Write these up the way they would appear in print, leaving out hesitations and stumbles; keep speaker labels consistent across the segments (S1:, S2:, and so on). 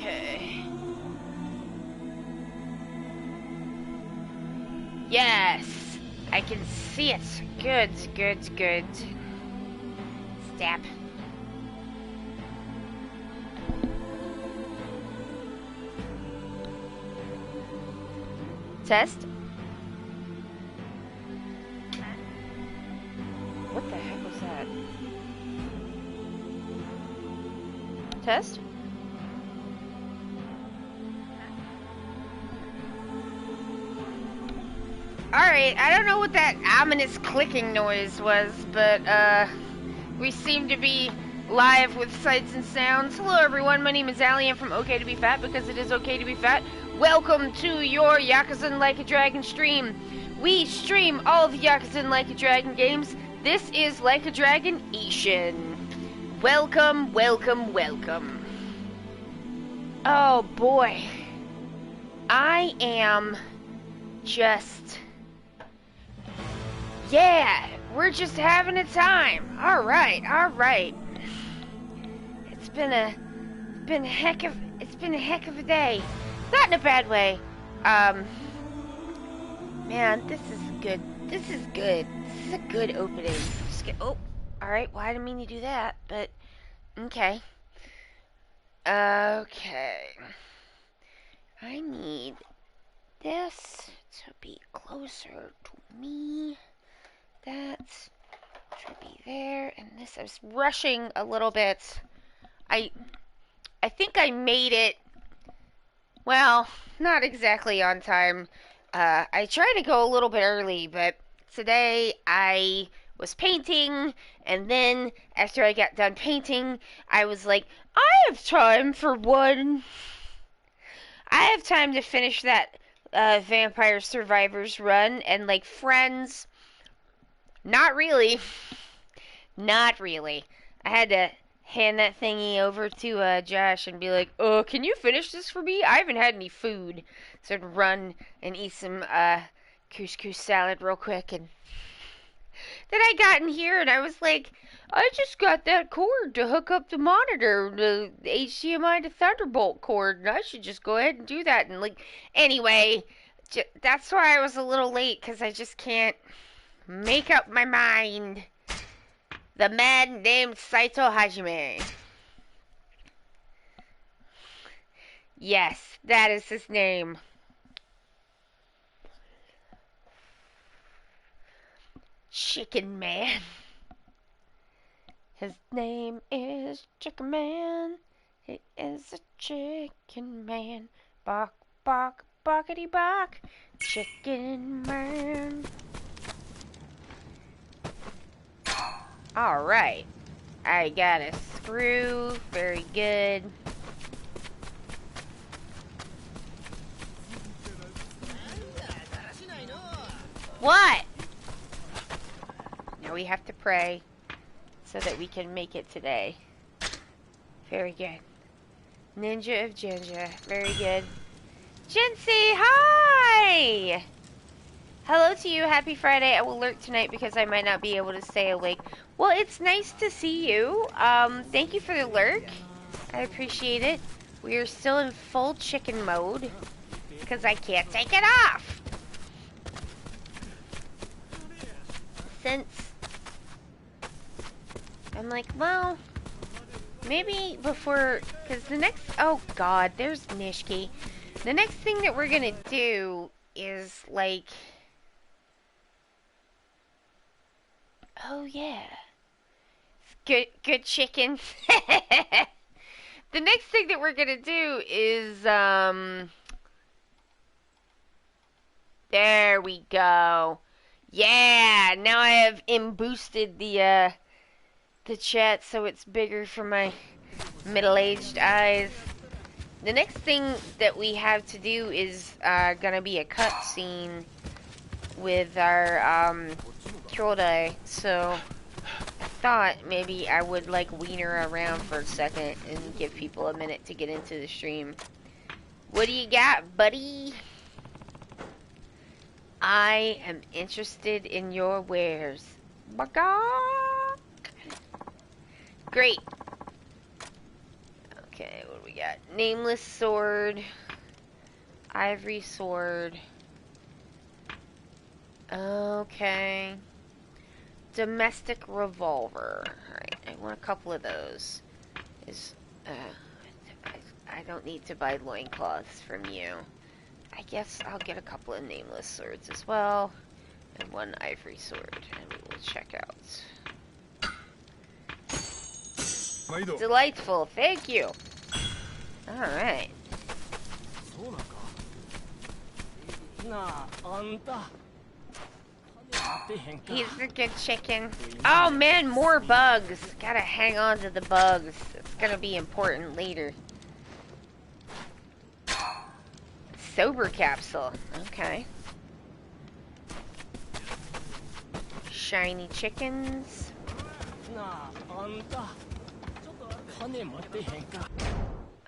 S1: Okay. Yes, I can see it. Good, good, good. Stab. Test. What the heck was that? Test? Alright, I don't know what that ominous clicking noise was, but, we seem to be live with sights and sounds. Hello everyone, my name is Allie. I'm from Ok2BeFat because it is okay to be fat. Welcome to your Yakuza Like a Dragon stream. We stream all the Yakuza Like a Dragon games. This is Like a Dragon Ishin. Welcome, welcome, welcome. Oh boy. I am just... Yeah, we're just having a time. Alright, alright. It's been a heck of a day. Not in a bad way. Man, this is good. This is good. This is a good opening. Just get, oh, alright, well I didn't mean to do that, but okay. Okay. I need this to be closer to me. That should be there, and this, I was rushing a little bit. I think I made it, well, not exactly on time. I tried to go a little bit early, but today I was painting, and then after I got done painting, I was like, I have time to finish that Vampire Survivors run, and like friends, not really. Not really. I had to hand that thingy over to Josh and be like, "Oh, can you finish this for me? I haven't had any food." So I'd run and eat some couscous salad real quick, and then I got in here and I was like, I just got that cord to hook up the monitor, the HDMI to Thunderbolt cord, and I should just go ahead and do that. And like, anyway, that's why I was a little late, because I just can't make up my mind. The man named Saito Hajime. Yes, that is his name. Chicken Man. His name is Chicken Man. He is a chicken man. Bark, bark, barkity bark. Chicken Man. Alright. I got a screw. Very good. What? Now we have to pray so that we can make it today. Very good. Ninja of Ginger. Very good. Jincy, hi! Hello to you. Happy Friday. I will lurk tonight because I might not be able to stay awake. Well, it's nice to see you. Thank you for the lurk. I appreciate it. We are still in full chicken mode because I can't take it off. Since I'm like, well, maybe before, because the next, oh god, there's Nishki. The next thing that we're gonna do is like, oh yeah, good chicken. The next thing that we're gonna do is, there we go. Yeah, now I have boosted the chat so it's bigger for my middle-aged eyes. The next thing that we have to do is gonna be a cutscene with our Kyodai, so I thought maybe I would like wiener around for a second and give people a minute to get into the stream. What do you got, buddy? I am interested in your wares. Bagak! Great. Okay, what do we got? Nameless sword. Ivory sword. Okay. Domestic revolver. Alright, I want a couple of those. I don't need to buy loincloths from you. I guess I'll get a couple of nameless swords as well. And one ivory sword. And we will check out. Delightful, thank you. Alright. He's a good chicken. Oh man, more bugs. Gotta hang on to the bugs. It's gonna be important later. Sober capsule. Okay. Shiny chickens.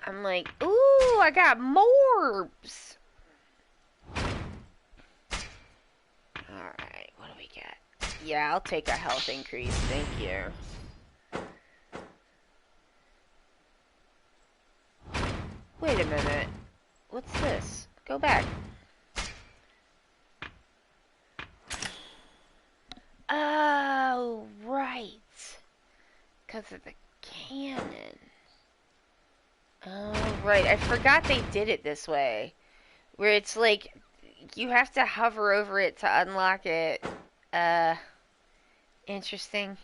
S1: I'm like, ooh, I got morbs. Alright, what do we get? Yeah, I'll take a health increase, thank you. Wait a minute. What's this? Go back. Oh, right. Because of the cannon. Oh, right. I forgot they did it this way. Where it's like, you have to hover over it to unlock it. Interesting.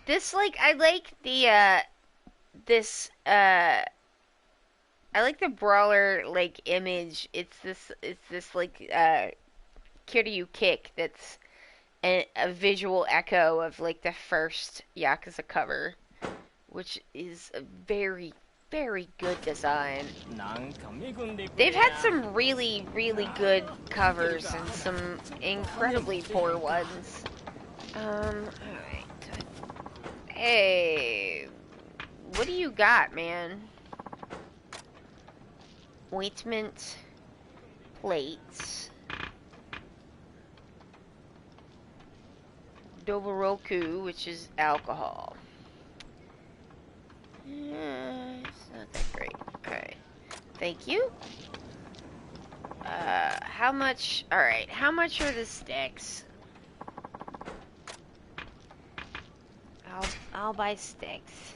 S1: This, like, I like the, I like the brawler, like, image. It's this, like, Kiryu kick that's a visual echo of, like, the first Yakuza cover. Which is a very, very good design. They've had some really, really good covers and some incredibly poor ones. Alright. Hey, what do you got, man? Ointment, plates, Doboroku, which is alcohol. It's not that great. Alright. Thank you. How much? Alright, how much are the sticks? I'll buy sticks.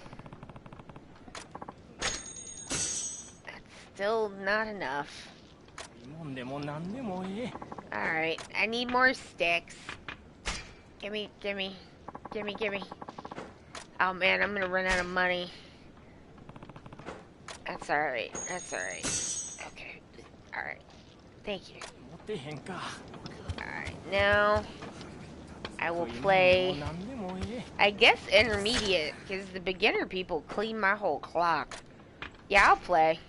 S1: That's still not enough. Alright, I need more sticks. Gimme. Oh man, I'm gonna run out of money. That's alright. Okay. Alright. Thank you. Alright, now I will play, I guess, intermediate, because the beginner people clean my whole clock. Yeah, I'll play.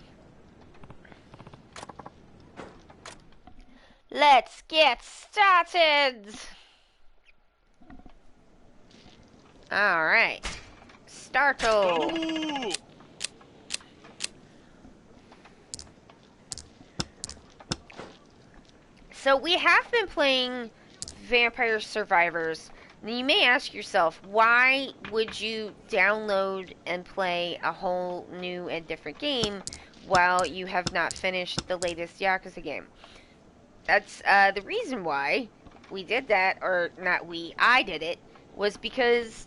S1: Let's get started! Alright. Starto! So we have been playing Vampire Survivors. Now you may ask yourself, why would you download and play a whole new and different game while you have not finished the latest Yakuza game? That's the reason why we did that, or not we, I did it, was because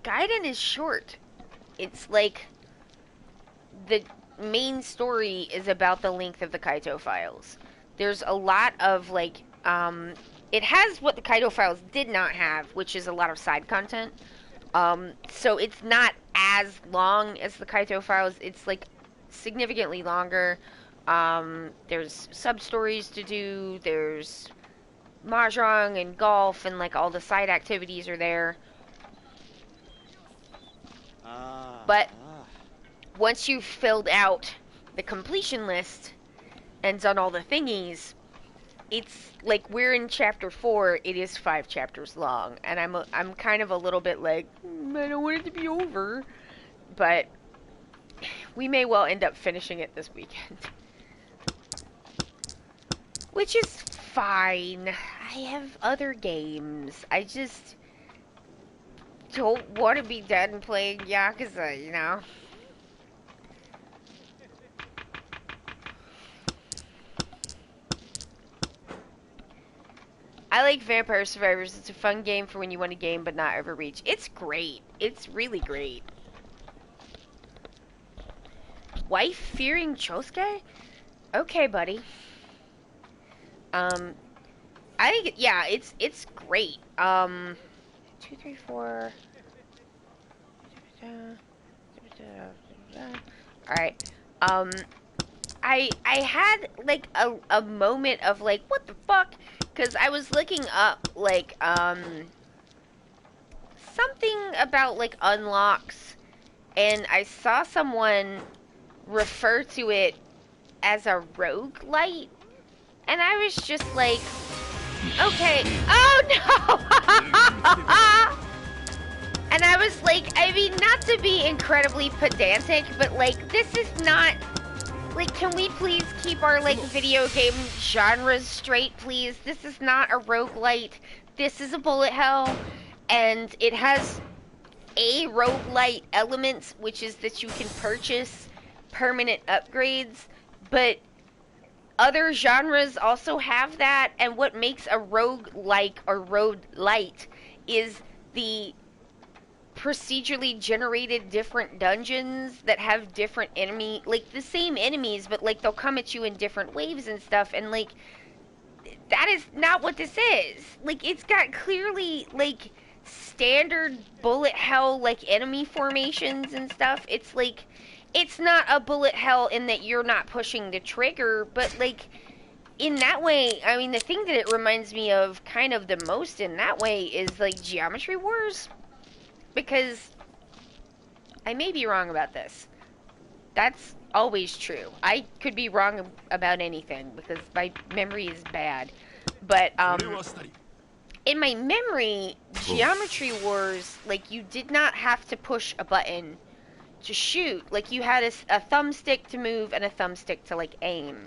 S1: Gaiden is short. It's like the main story is about the length of the Kaito files. There's a lot of, like, it has what the Kaito files did not have, which is a lot of side content. So it's not as long as the Kaito files. It's, like, significantly longer. There's sub-stories to do. There's mahjong and golf, and, like, all the side activities are there. But once you've filled out the completion list and done all the thingies, it's like we're in chapter 4. It is 5 chapters long, and I'm kind of a little bit like, I don't want it to be over, but we may well end up finishing it this weekend, which is fine. I have other games. I just don't want to be done playing Yakuza, you know. like Vampire Survivors. It's a fun game for when you want to game but not overreach. It's great. It's really great. Wife-fearing Chosuke? Okay, buddy. I think, yeah, it's great. 2, 3, 4. Alright. I had like a moment of like, what the fuck? Because I was looking up like something about like unlocks, and I saw someone refer to it as a roguelite, and I was just like, okay, oh no! And I was like, I mean, not to be incredibly pedantic, but like, this is not, like, can we please keep our like video game genres straight, please? This is not a roguelite. This is a bullet hell, and it has a roguelite element, which is that you can purchase permanent upgrades, but other genres also have that, and what makes a roguelike or roguelite is the procedurally generated different dungeons that have different enemy, like the same enemies, but like they'll come at you in different waves and stuff, and like that is not what this is. Like, it's got clearly like standard bullet hell like enemy formations and stuff. It's like, it's not a bullet hell in that you're not pushing the trigger, but like in that way, I mean, the thing that it reminds me of kind of the most in that way is like Geometry Wars. Because I may be wrong about this. That's always true. I could be wrong about anything because my memory is bad. But in my memory, Geometry Wars, like, you did not have to push a button to shoot. Like, you had a thumbstick to move and a thumbstick to like aim.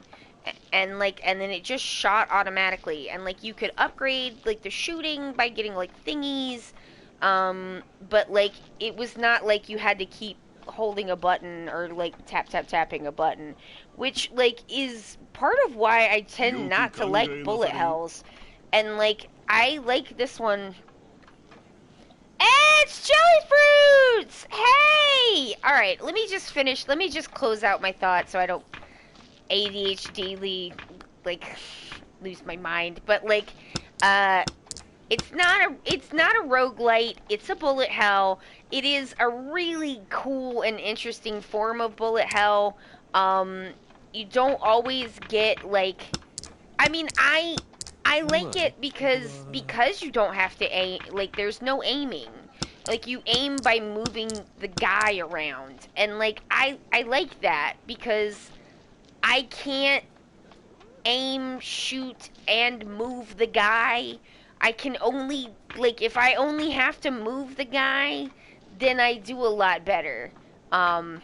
S1: And then it just shot automatically. And like, you could upgrade like the shooting by getting like thingies. But like, it was not like you had to keep holding a button or like tapping a button, which like is part of why I tend not to like bullet hells. And like, I like this one. It's Jelly Fruits! Hey! Alright, let me just close out my thoughts so I don't ADHD like lose my mind. But like, it's not a roguelite, it's a bullet hell. It is a really cool and interesting form of bullet hell. You don't always get like, I mean, I like it because you don't have to aim, like there's no aiming. Like, you aim by moving the guy around. And like, I like that because I can't aim, shoot, and move the guy. I can only, like, if I only have to move the guy, then I do a lot better. And,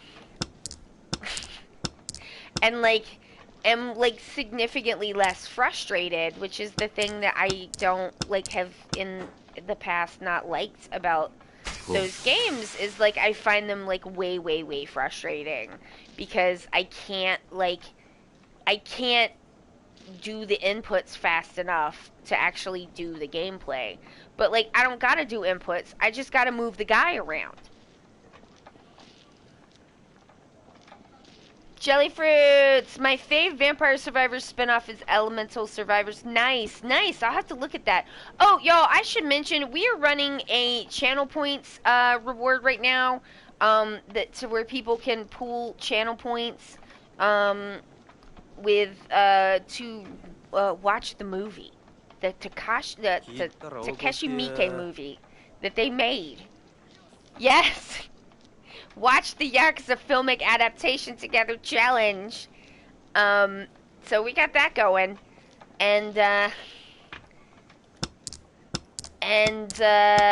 S1: like, am, like, significantly less frustrated, which is the thing that I don't, like, have in the past not liked about those games, is, like, I find them, like, way, way, way frustrating. Because I can't do the inputs fast enough to actually do the gameplay. But like, I don't gotta do inputs, I just gotta move the guy around. Jelly Fruits! My fave Vampire Survivors spinoff is Elemental Survivors. Nice, nice. I'll have to look at that. Oh, y'all, I should mention, we are running a channel points reward right now, to where people can pool channel points, with to watch the movie, the Takeshi Miike movie that they made. Yes, watch the Yakuza filmic adaptation together challenge. So we got that going, and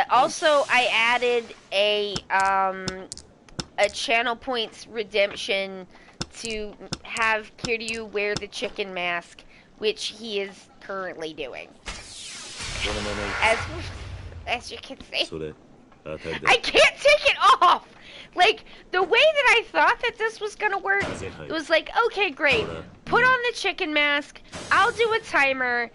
S1: also I added a channel points redemption to have Kiryu wear the chicken mask, which he is currently doing. As you can see, I can't take it off! Like, the way that I thought that this was gonna work, it was like, okay, great, put on the chicken mask, I'll do a timer,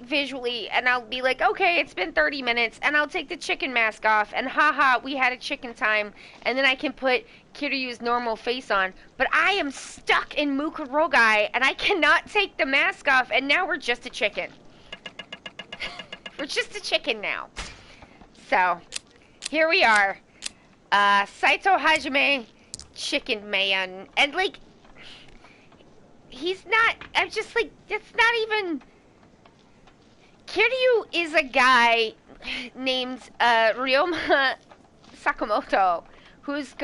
S1: visually, and I'll be like, okay, it's been 30 minutes, and I'll take the chicken mask off, and haha, we had a chicken time, and then I can put Kiryu's normal face on. But I am stuck in Mukurogai, and I cannot take the mask off, and now we're just a chicken. We're just a chicken now. So, here we are. Saito Hajime, Chicken Man, and like, he's not, I'm just like, that's not even, Kiryu is a guy named Ryoma Sakamoto, who is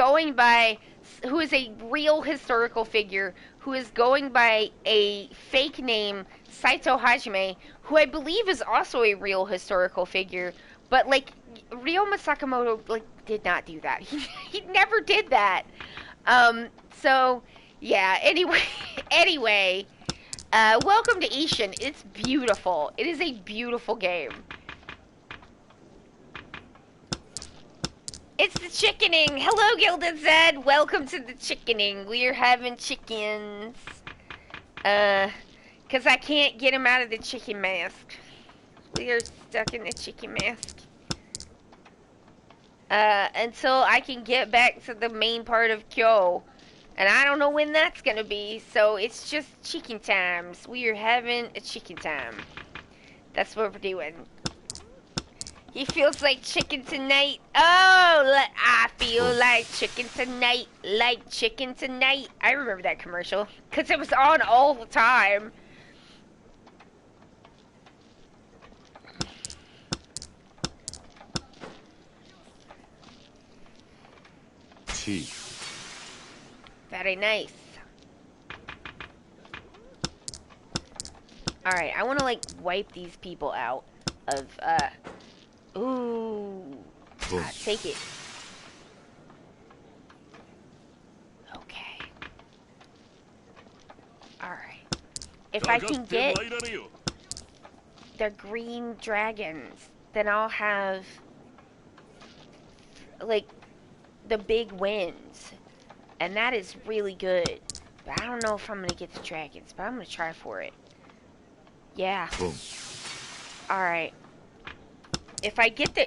S1: a real historical figure, who is going by a fake name, Saito Hajime, who I believe is also a real historical figure, but like, Ryoma Sakamoto, like, did not do that. He never did that. So, yeah, anyway, welcome to Ishin. It's beautiful. It is a beautiful game. It's the chickening. Hello, Gilded Zed. Welcome to the chickening. We are having chickens. Cause I can't get him out of the chicken mask. We are stuck in the chicken mask. Until I can get back to the main part of Kyo. And I don't know when that's gonna be, so it's just chicken times. We are having a chicken time. That's what we're doing. He feels like chicken tonight. Oh, I feel like chicken tonight. Like chicken tonight. I remember that commercial. Because it was on all the time. Very nice. Alright, I want to, like, wipe these people out of, ooh. Take it. Okay. Alright. If I can get the green dragons, then I'll have, like, the big wins. And that is really good. But I don't know if I'm gonna get the dragons, but I'm gonna try for it. Yeah. Alright. If I get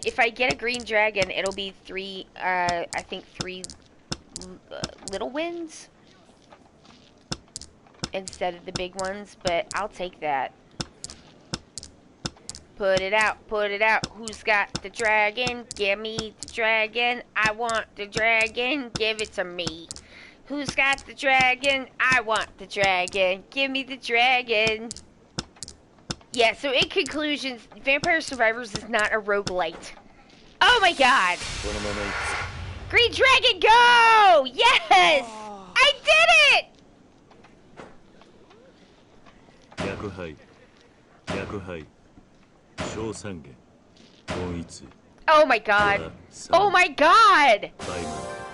S1: a green dragon, it'll be three little wins instead of the big ones, but I'll take that. Put it out, put it out. Who's got the dragon? Give me the dragon. I want the dragon. Give it to me. Who's got the dragon? I want the dragon. Give me the dragon. Yeah, so in conclusion, Vampire Survivors is not a roguelite. Oh my god! Green Dragon, go! Yes! Oh. I did it! Oh my god. Oh my god!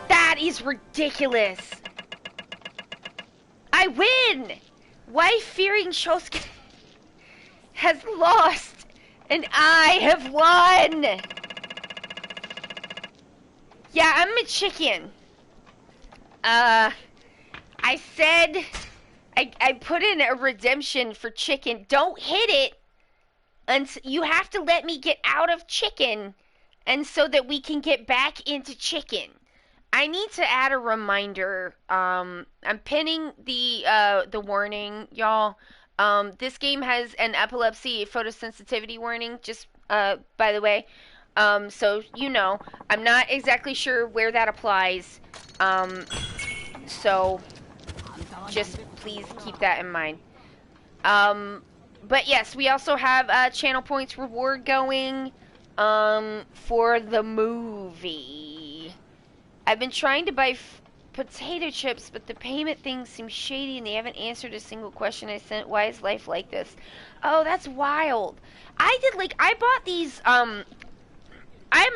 S1: That is ridiculous. I win! Wife-fearing Shosuke has lost, and I have won! Yeah, I'm a chicken. I said, I put in a redemption for chicken. Don't hit it! And you have to let me get out of chicken, and so that we can get back into chicken. I need to add a reminder. I'm pinning the warning, y'all. This game has an epilepsy photosensitivity warning, just by the way. So you know, I'm not exactly sure where that applies. So just please keep that in mind. But yes, we also have channel points reward going for the movie. I've been trying to buy potato chips, but the payment thing seems shady and they haven't answered a single question I sent. Why is life like this? Oh, that's wild. I bought these, I'm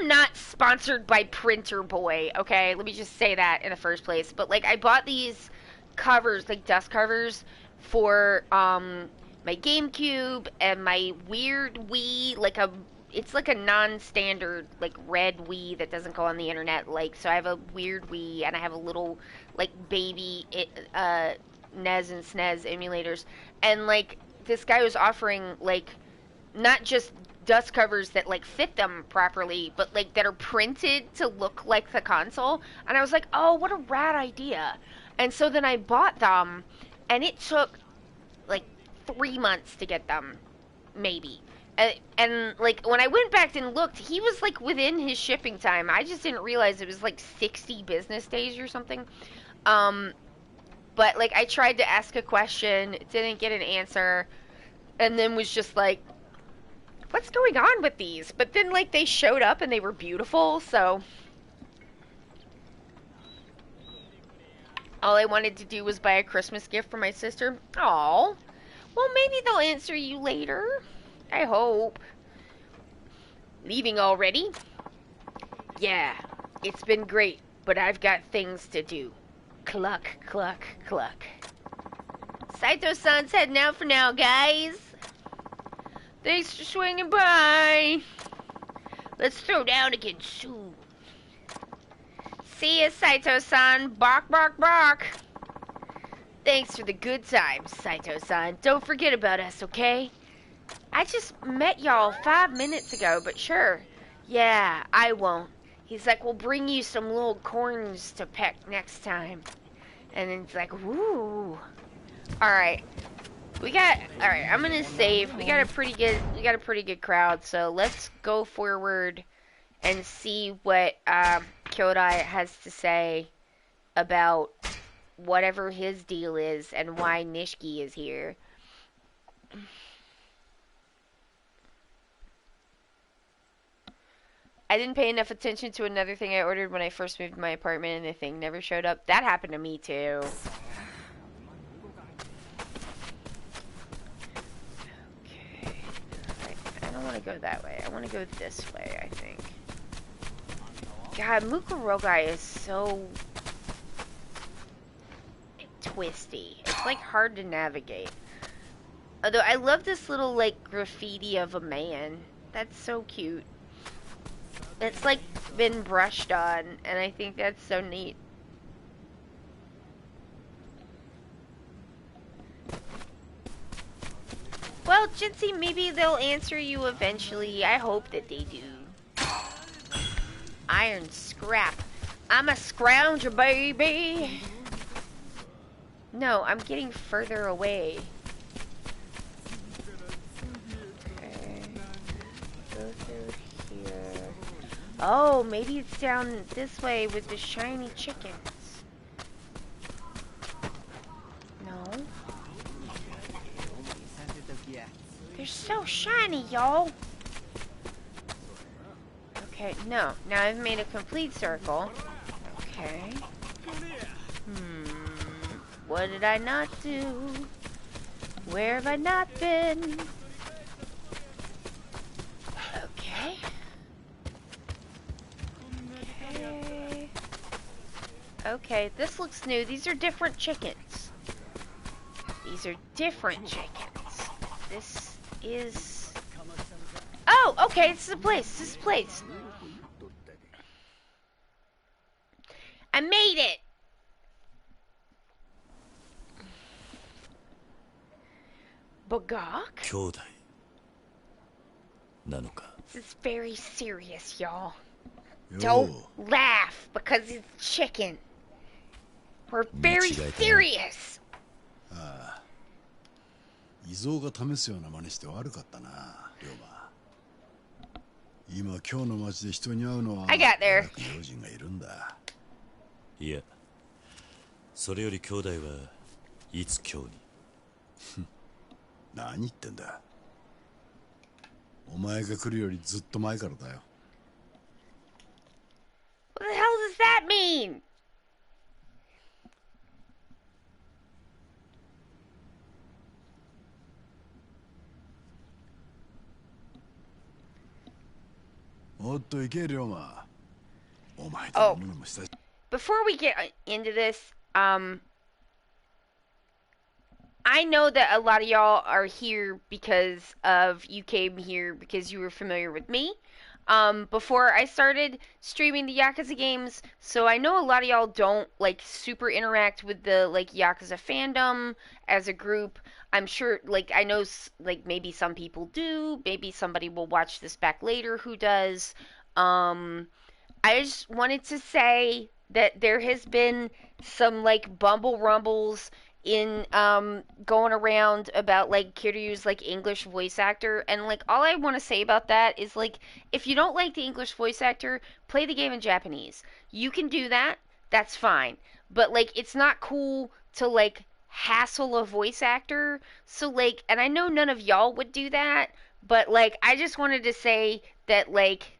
S1: not sponsored by Printer Boy, okay? Let me just say that in the first place. But, like, I bought these covers, like dust covers, for, my GameCube and my weird Wii, it's like a non-standard, like, red Wii that doesn't go on the internet, like, so I have a weird Wii, and I have a little, like, baby, NES and SNES emulators, and, like, this guy was offering, like, not just dust covers that like fit them properly, but like that are printed to look like the console. And I was like, oh, what a rad idea. And so then I bought them, and it took like 3 months to get them, maybe. And like when I went back and looked, he was like within his shipping time. I just didn't realize it was like 60 business days or something. Um, but like I tried to ask a question, didn't get an answer, and then was just like, what's going on with these? But then like they showed up and they were beautiful, so all I wanted to do was buy a Christmas gift for my sister. Oh, well maybe they'll answer you later. I hope. Leaving already? Yeah, it's been great, but I've got things to do. Cluck, cluck, cluck. Saito-san's heading out for now, guys. Thanks for swinging by. Let's throw down again soon. See ya, Saito-san. Bark, bark, bark. Thanks for the good times, Saito-san. Don't forget about us, okay? I just met y'all 5 minutes ago, but sure. Yeah, I won't. He's like, we'll bring you some little corns to peck next time. And then it's like, woo. Alright. Alright, I'm gonna save. We got a pretty good crowd, so let's go forward and see what Kyodai has to say about whatever his deal is and why Nishiki is here. I didn't pay enough attention to another thing I ordered when I first moved to my apartment and the thing never showed up. That happened to me too. Okay. I don't want to go that way. I want to go this way, I think. God, Mukurogai is so twisty. It's like hard to navigate. Although I love this little like graffiti of a man. That's so cute. It's like been brushed on, and I think that's so neat. Well, Jitsi, maybe they'll answer you eventually. I hope that they do. Iron scrap. I'm a scrounger, baby. No, I'm getting further away. Okay. Go through here. Oh, maybe it's down this way with the shiny chickens. No. They're so shiny, y'all. Okay, no. Now I've made a complete circle. Okay. What did I not do? Where have I not been? Okay. Okay. Okay, this looks new. These are different chickens. These are different chickens. This is... Oh, okay, this is a place. This is a place. I made it! Bagok? This is very serious, y'all. Don't laugh because it's chicken. We're very serious.
S2: 異蔵が試すような真似して悪かったな、龍馬。今今日の街で人に会うのは
S1: I got there.
S2: 用心がいるんだ。
S3: いや、それより兄弟はいつ今日に。
S2: 何言ってんだ。お前が来るよりずっと前からだよ。
S1: What the hell does that mean?
S2: Oh,
S1: before we get into this, I know that a lot of y'all are here because of, you came here because you were familiar with me. before I started streaming the Yakuza games, so I know a lot of y'all don't like super interact with the like Yakuza fandom as a group. I'm sure like I know like maybe some people do, maybe somebody will watch this back later who does. Um I just wanted to say that there has been some like bumble rumbles in going around about like Kiryu's like English voice actor, and like all I want to say about that is like if you don't like the English voice actor, play the game in Japanese. You can do that. That's fine. But like it's not cool to like hassle a voice actor. So like and I know none of y'all would do that, but like I just wanted to say that like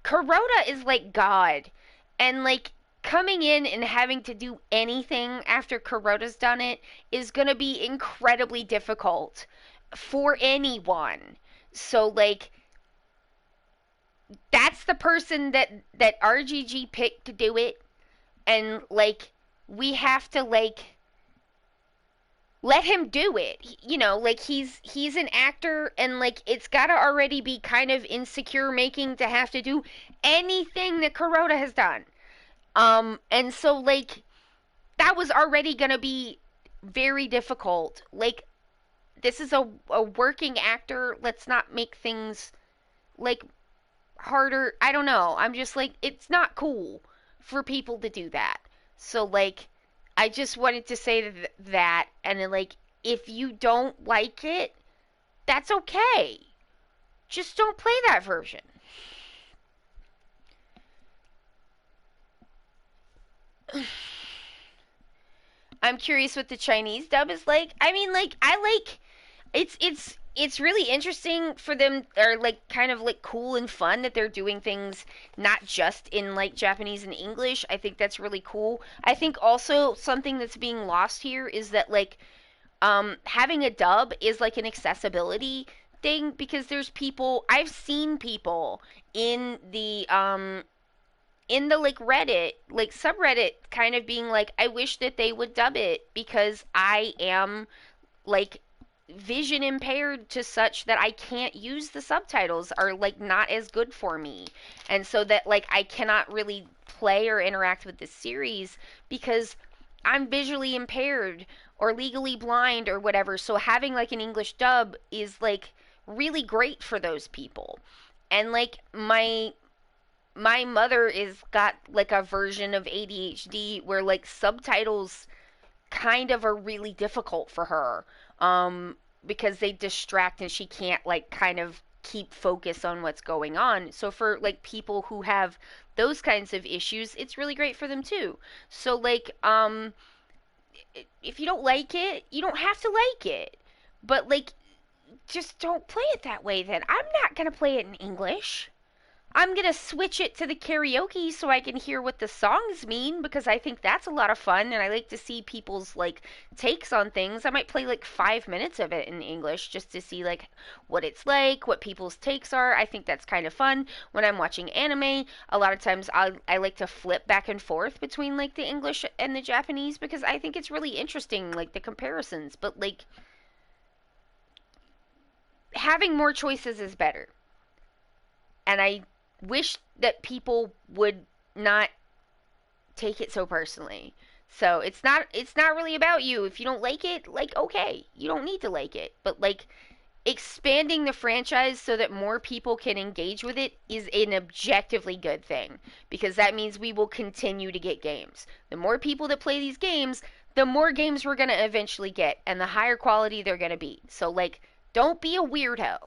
S1: Kuroda is like God. And like coming in and having to do anything after Kuroda's done it is going to be incredibly difficult for anyone. So like that's the person that RGG picked to do it, and like we have to like let him do it. You know, like he's an actor, and like it's got to already be kind of insecure making to have to do anything that Kuroda has done. And so like that was already going to be very difficult. Like this is a working actor. Let's not make things like harder. I don't know. I'm just like it's not cool for people to do that. So like I just wanted to say that, and then like if you don't like it, that's okay. Just don't play that version. I'm curious what the Chinese dub is like. I mean, like I like it's really interesting for them, or like kind of like cool and fun that they're doing things not just in like Japanese and English. I think that's really cool. I think also something that's being lost here is that like having a dub is like an accessibility thing, because there's people I've seen people in the like Reddit, like subreddit, kind of being like, I wish that they would dub it because I am like vision impaired to such that I can't use the subtitles, are like not as good for me. And so that like I cannot really play or interact with this series because I'm visually impaired or legally blind or whatever. So having like an English dub is like really great for those people. And like my mother is got like a version of ADHD where like subtitles kind of are really difficult for her, because they distract and she can't like kind of keep focus on what's going on. So for like people who have those kinds of issues, it's really great for them too. So like if you don't like it, you don't have to like it. But like just don't play it that way then. I'm not going to play it in English. I'm gonna switch it to the karaoke so I can hear what the songs mean, because I think that's a lot of fun and I like to see people's like takes on things. I might play like 5 minutes of it in English just to see like what it's like, what people's takes are. I think that's kind of fun. When I'm watching anime, a lot of times I like to flip back and forth between like the English and the Japanese because I think it's really interesting, like the comparisons. But like having more choices is better. And I wish that people would not take it so personally. So it's not really about you. If you don't like it, like okay, you don't need to like it. But like expanding the franchise so that more people can engage with it is an objectively good thing, because that means we will continue to get games. The more people that play these games, the more games we're going to eventually get and the higher quality they're going to be. So like don't be a weirdo.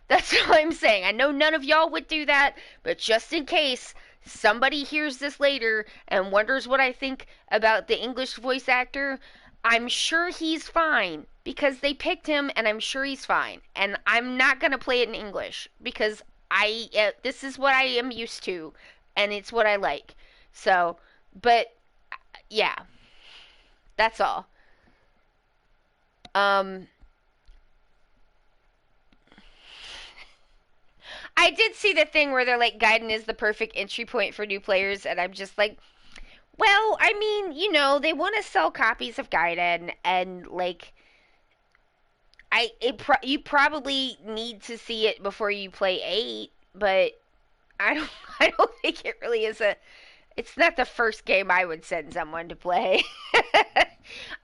S1: That's what I'm saying. I know none of y'all would do that, but just in case somebody hears this later and wonders what I think about the English voice actor, I'm sure he's fine because they picked him and I'm sure he's fine. And I'm not going to play it in English because this is what I am used to and it's what I like. So, but yeah, that's all. Um I did see the thing where they're like Gaiden is the perfect entry point for new players, and I'm just like, well, I mean, they want to sell copies of Gaiden, and like, You probably need to see it before you play 8, but I don't I don't think it really is a it's not the first game I would send someone to play.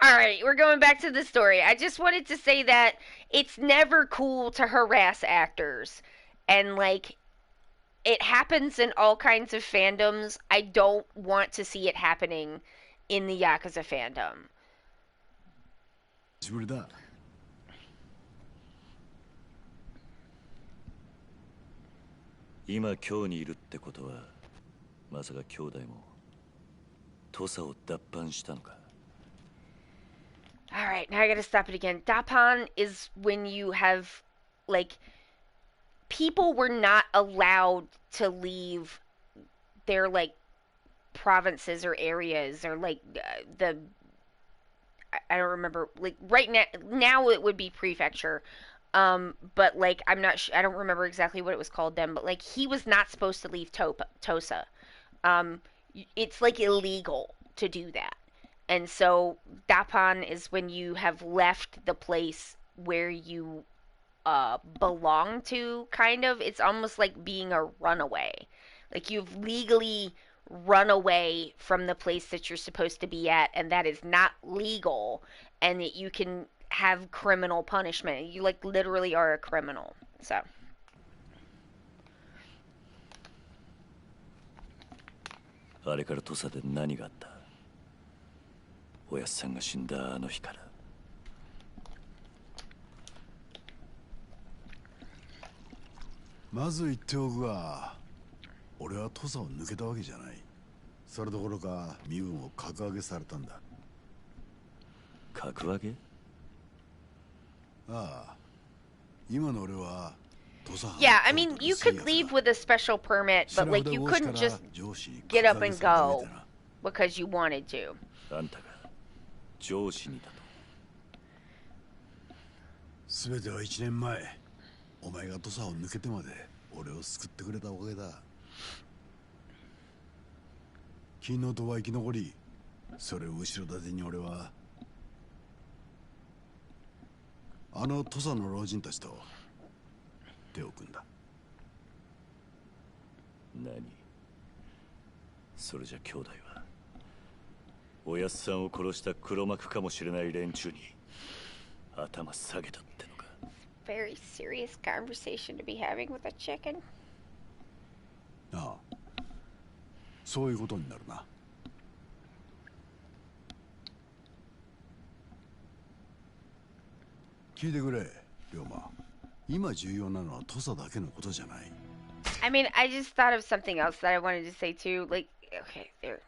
S1: All right, we're going back to the story. I just wanted to say that it's never cool to harass actors. And like it happens in all kinds of fandoms. I don't want to see it happening in the Yakuza fandom.
S2: 久しぶりだ。
S3: 今京にいるってことはまさか兄弟も土佐を脱藩したのか。
S1: Alright, now I gotta stop it again. Dapan is when you have, like, people were not allowed to leave their, like, provinces or areas or, like, I don't remember, like, right now it would be prefecture. But, like, I'm not I don't remember exactly what it was called then, but, like, he was not supposed to leave Tosa. It's, like, illegal to do that. And so Dapan is when you have left the place where you belong to, kind of. It's almost like being a runaway. Like you've legally run away from the place that you're supposed to be at, and that is not legal, and that you can have criminal punishment. You like literally are a criminal. So.
S3: あれから土佐で何があった？おやっさんが死んだあの日から。
S2: まず言っておくが、俺は土佐を抜けたわけじゃない。それどころか身分を格上げされたんだ。
S3: 格上げ？
S2: ああ、今の俺は。
S1: Yeah, I mean, you could leave with a special permit, but like you couldn't just get up and go because you wanted to.
S3: あんたが上司にだと。
S2: 全ては1年前、お前が土佐を抜けてまで俺を救ってくれたおかげだ。昨日とは生き残り、それを後ろ盾に俺はあの土佐の老人たちと。 手を組んだ。
S3: 何？それじゃ兄弟はおやっさんを殺した黒幕かもしれない連中に頭下げたってのか。
S1: Very serious conversation to be having with a chicken.
S2: ああ、そういうことになるな。聞いてくれ、龍馬。 今重要なのは土佐だけのことじゃない。
S1: I mean, I just thought of something else that I wanted to say too. Like, okay, they're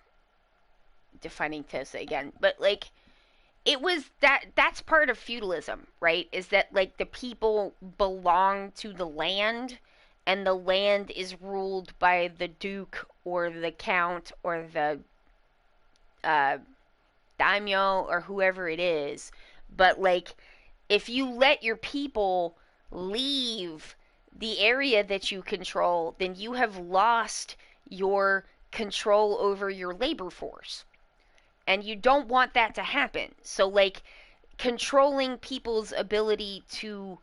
S1: defining Tosa again, but like, it was that's part of feudalism, right? Is that like the people belong to the land, and the land is ruled by the duke or the count or the daimyo or whoever it is. But like, if you let your people leave the area that you control, then you have lost your control over your labor force. And you don't want that to happen. So, like, controlling people's ability to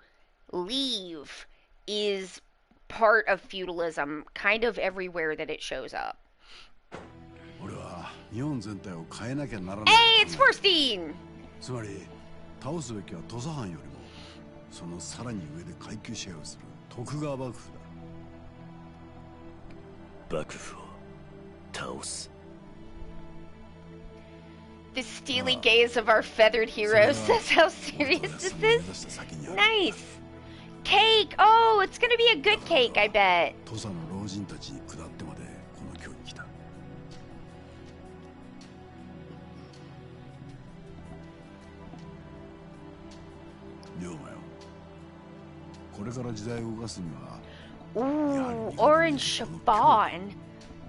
S1: leave is part of feudalism, kind of everywhere that it shows up. Hey, it's Forstein!
S2: つまり、倒すべきは土佐藩よりも そのさらに上で階級支配をする徳川幕府だ。
S3: 幕府を倒す。
S1: The steely gaze of our feathered hero says how serious is this? Nice! Cake! Oh, it's gonna be a good cake, I bet.
S2: 土佐の老人たちに下ってまでこの京に来た。龍馬よ。
S1: Ooh, orange chiffon.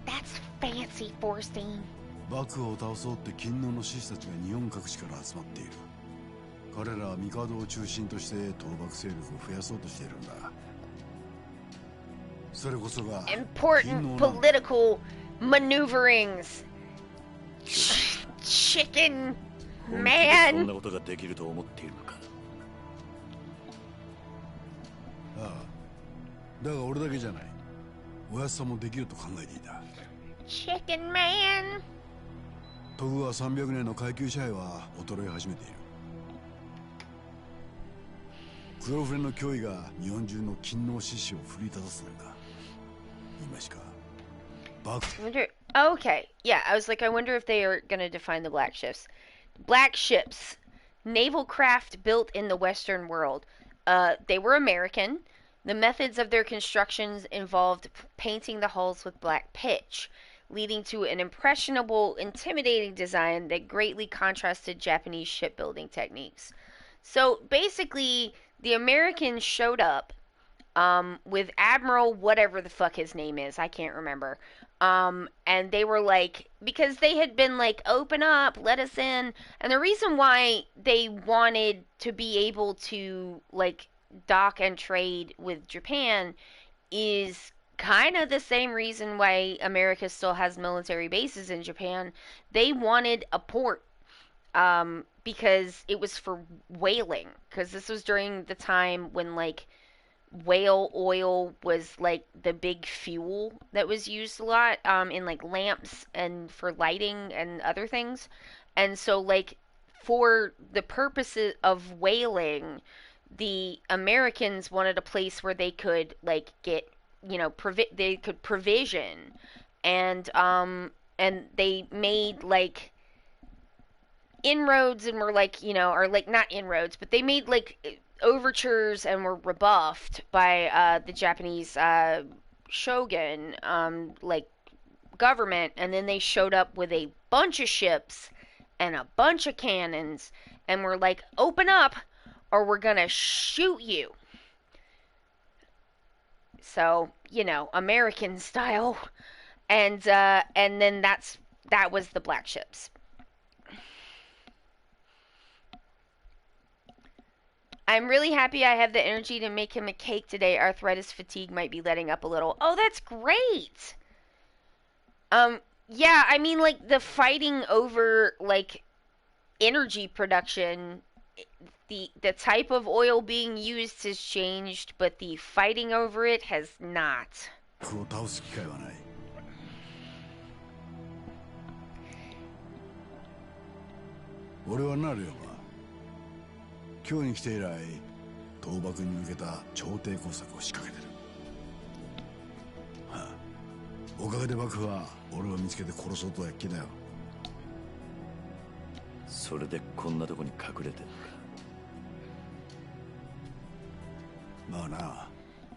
S1: That's fancy, Forstein.
S2: 幕府を倒そうって勤王の志士たちが日本各地から集まっている。彼らは帝を中心として倒幕勢力を増やそうとしているんだ。それこそが
S1: important political maneuverings. Chicken man.
S3: そんなことができると思っているのか。
S2: だが俺だけじゃない。おやっさんもできると考えていた。
S1: Chicken Man.
S2: 徳川300年の階級支配は衰え始めている。黒船の脅威が日本中の勤王志士を奮い立たせるんだ。今しか
S1: Okay, yeah, I was like, I wonder if they are gonna define the black ships. Black ships, naval craft built in the Western world. They were American. The methods of their constructions involved painting the hulls with black pitch, leading to an impressionable, intimidating design that greatly contrasted Japanese shipbuilding techniques. So basically, the Americans showed up with Admiral whatever the fuck his name is, I can't remember. And they were like, because they had been like, open up, let us in. And the reason why they wanted to be able to like dock and trade with Japan is kind of the same reason why America still has military bases in Japan. They wanted a port because it was for whaling. Because this was during the time when like whale oil was like the big fuel that was used a lot in like lamps and for lighting and other things. And so like for the purposes of whaling, the Americans wanted a place where they could like get, you know, they could provision and they made like inroads and were like, you know, or like not inroads, but they made like overtures and were rebuffed by the Japanese shogun, like government, and then they showed up with a bunch of ships and a bunch of cannons and were like, open up or we're gonna shoot you. So, you know, American style. And then that was the black ships. I'm really happy I have the energy to make him a cake today. Arthritis fatigue might be letting up a little. Oh, that's great. Yeah, I mean like the fighting over like energy production, the type of oil being used has changed, but the fighting over it has not.
S2: を倒す機会はない。俺はなるよが、今日に来て以来、倒幕に向けた朝廷工作を仕掛けてる。はあ、おかげで幕府は俺を見つけて殺そうとやっけだよ。
S3: それでこんなとこに隠れてるのか。まあな。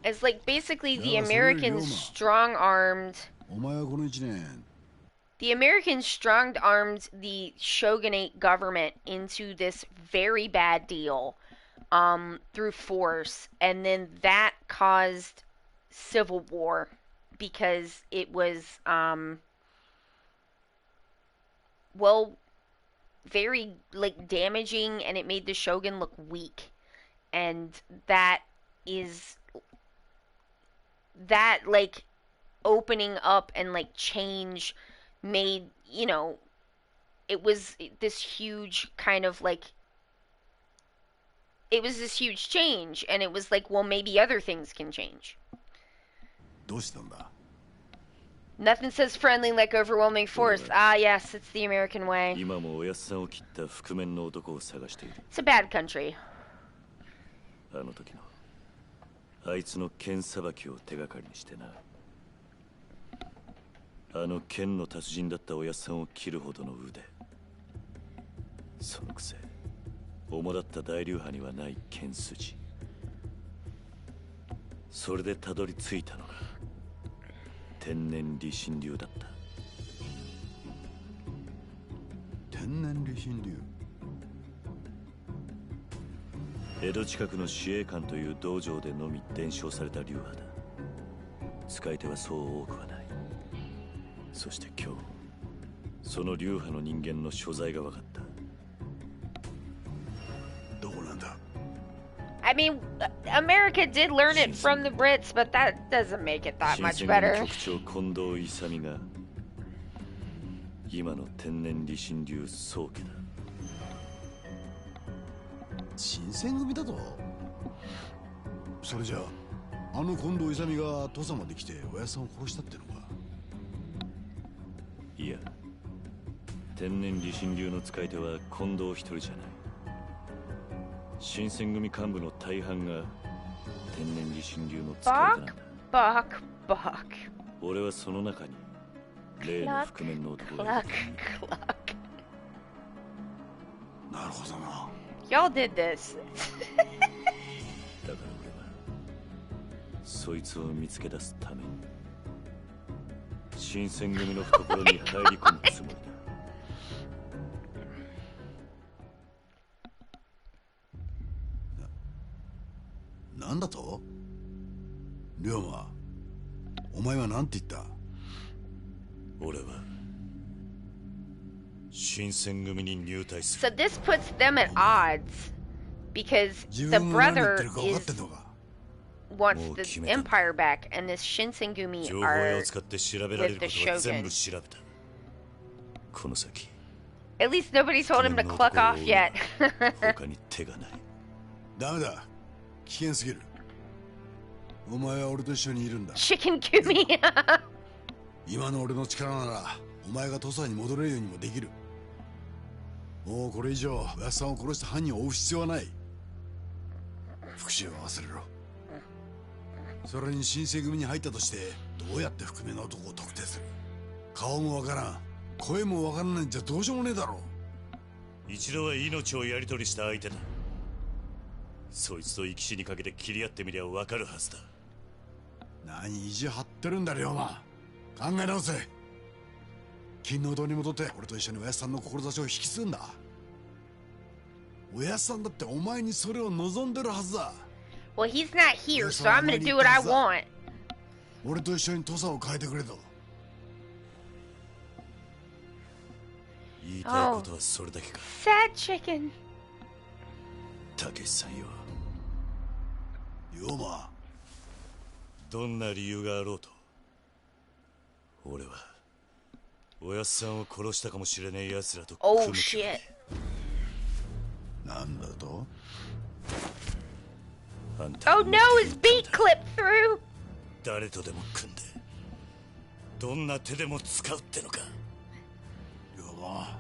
S1: It's like basically the Americans strong-armed.
S2: お前はこの一年。
S1: The Americans strong-armed the shogunate government into this very bad deal through force, and then that caused civil war because it was, well, very like damaging, and it made the shogun look weak, and that like opening up and like change made, you know, it was this huge kind of like, it was this huge change, and it was like, well, maybe other things can change.
S2: どうしたんだ?
S1: Nothing says friendly like overwhelming force. Ah, yes, it's the American way.
S3: 今もおやっさんを切った覆面の男を探している。
S1: It's a bad country.
S3: あの時のあいつの剣さばきを手がかりにしてな。あの剣の達人だったおやっさんを切るほどの腕。そのくせ主だった大流派にはない剣筋。それでたどり着いたのが天然理心流だった。
S2: 天然理心流。
S3: 江戸近くの司令官という道場でのみ伝承された流派だ。使い手はそう多くはない。そして今日その流派の人間の所在が分かった。
S2: どこなんだ?
S1: I mean, America did learn it from the Brits, but that doesn't make it that much better.
S3: 局長近藤勇が今の天然理心流宗家だ。
S2: 新選組だと? それじゃあの近藤勇が土佐まで来ておやっさんを殺したってのか。
S3: いや、天然理心流の使い手は近藤一人じゃない。新選組幹部の大半が天然理心流の使い手なんだ。
S1: バクバク。
S3: 俺はその中に例の覆面の男がいる。
S2: なるほどな。
S1: Y'all did this.
S3: だから俺はそいつを見つけ出すために新選組の懐に入り込むつもりだ。
S2: なんだと？龍馬、お前はなんて言った？
S3: 俺は新選組に入隊す
S1: So
S3: る。
S1: this puts them at odds because
S2: 自
S1: the
S2: 分が何言って
S1: brother
S2: るか分かって
S1: is
S2: んのか？
S1: wants the empire back, and this Shinsengumi
S3: 情報屋を
S1: are
S3: 使って調べられることは全部調べた。この先
S1: at least nobody told him to cluck off yet.
S3: 他に手がない。
S2: ダメだ、危険すぎる。お前は俺と一緒にいるんだ。
S1: Chicken Gumi.
S2: 今の俺の力ならお前が土佐に戻れるようにもできる。もうこれ以上おやっさんを殺した犯人を追う必要はない。復讐は忘れろ。それに新選組に入ったとしてどうやって覆面の男を特定する？顔もわからん、声もわからないんじゃどうしようもねえだろ。
S3: 一度は命をやり取りした相手だ。そいつと生き死にかけて切り合ってみりゃ分かるはずだ。
S2: 何意地張ってるんだ龍馬。考え直せ。金の堂に戻って俺と一緒におやっさんの志を引き継ぐんだ。おやっさんだってお前にそれを望んでるはずだ。
S1: Well, he's not here, so I'm gonna do what I want.
S2: 俺と一緒に土佐を変えてくれと。
S3: 言いたいことはそれだけか。
S1: Sad chicken.
S3: たけしさんよ、
S2: 龍馬、
S3: どんな理由があろうと俺はおやっさんを殺したかもしれねえ奴らと組
S1: Oh
S3: む気は
S1: shit.
S3: ねえ。
S2: なんだと？
S3: あんた
S1: Oh no, his beak clipped through.
S3: 誰とでも組んでどんな手でも使うってのか。
S2: 龍馬、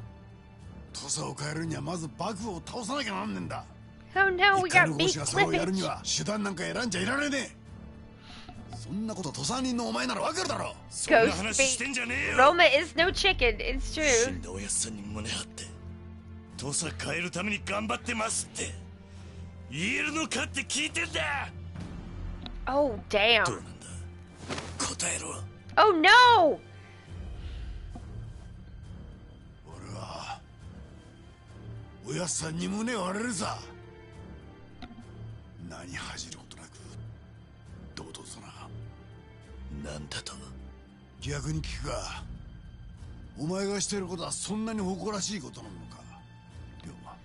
S2: 土佐を変えるにはまず幕府を倒さなきゃなんねんだ。
S1: Oh no, we
S2: 一回
S1: got
S2: の
S1: beak
S2: 合子がそれをやるに
S1: clippage.
S2: は手段なんか選んじゃいられねえ。そんなこと土佐人のお前ならわかるだろ。
S3: そんな
S1: Ghost
S3: 話してん
S1: beak.
S3: じゃねえよ。
S1: Roma is no chicken. It's
S3: 死
S1: true.
S3: んだおやっさんに胸張って土佐変えるために頑張ってますって言えるのかって聞いてんだ。
S1: Oh damn.
S3: どうなんだ、答えろ。
S1: Oh no.
S2: 俺はおやっさんに胸を割れるさ。何恥じることなく堂々とな。
S3: なんだと。
S2: 逆に聞くか、お前がしていることはそんなに誇らしいことなのか龍馬。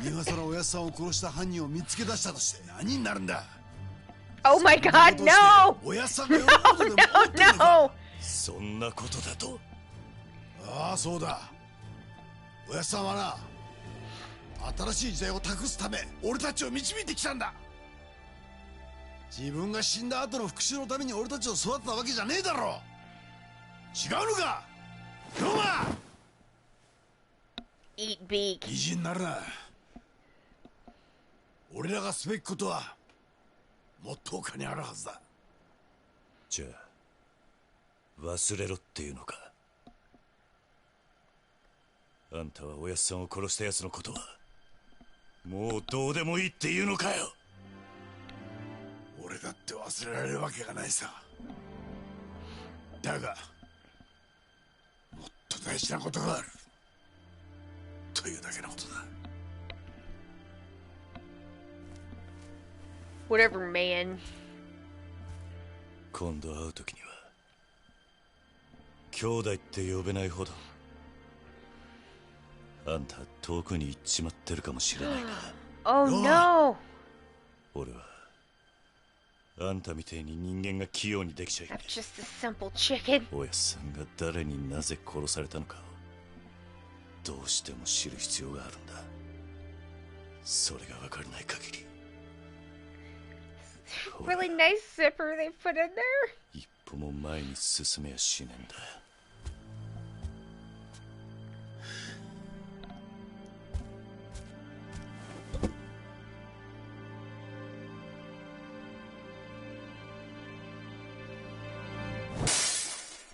S2: 今さらおやっさんを殺した犯人を見つけ出したとして何になるんだ。
S1: Oh my god, no.
S2: おやっさんが喜ぶとでも思ってるのか。
S1: No.
S3: そんなことだと。
S2: ああそうだ。おやっさんはな、新しい時代を託すため俺たちを導いてきたんだ。自分が死んだ後の復讐のために俺たちを育てたわけじゃねえだろ。違うのか龍馬。
S1: Eat beak.
S2: 意地になるな。俺らがすべきことはもっと他にあるはずだ。
S3: じゃあ忘れろっていうのか。あんたはおやっさんを殺した奴のことはもうどうでもいいっていうのかよ。
S2: 俺だって忘れられるわけがないさ。だがもっと大事なことがあるというだけのことだ。
S1: Whatever, man.
S3: 今度会う時には兄弟って呼べないほどあんた遠くに行っちまってるかもしれないな。
S1: Oh no.
S3: 俺はあんたみてえに人間が器用にできちゃいね
S1: I'm just a simple chicken.
S3: え。おやっさんが誰になぜ殺されたのかをどうしても知る必要があるんだ。それが分からない限り
S1: Really nice zipper they put in there.
S3: 一歩も前に進めやしねえんだ。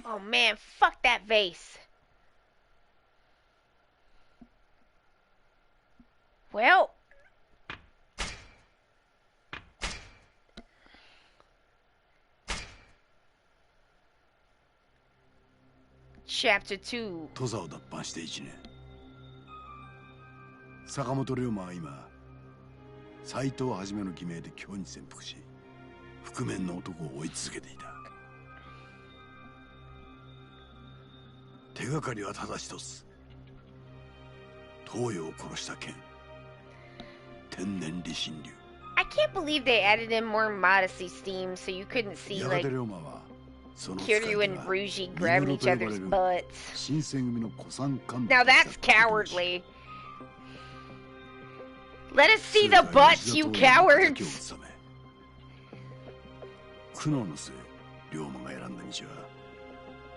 S1: Oh man, fuck that vase. Well, Chapter 2.
S2: 土佐を脱藩して1年。坂本龍馬は今斎藤はじめの偽名で京に潜伏し、覆面の男を追い続けていた。手がかりはただ一つ。東洋を殺した剣、天然理心流。
S1: I can't believe they added in more modesty themes so you couldn't see
S2: やが
S1: like
S2: て龍馬はその使い手
S1: Kiryu
S2: が
S1: and Ruji grabbing each other's butts.
S2: 新選組の古参幹部
S1: Now that's cowardly. Let us see the butts, you cowards!
S2: 苦悩の末、龍馬が選んだ道は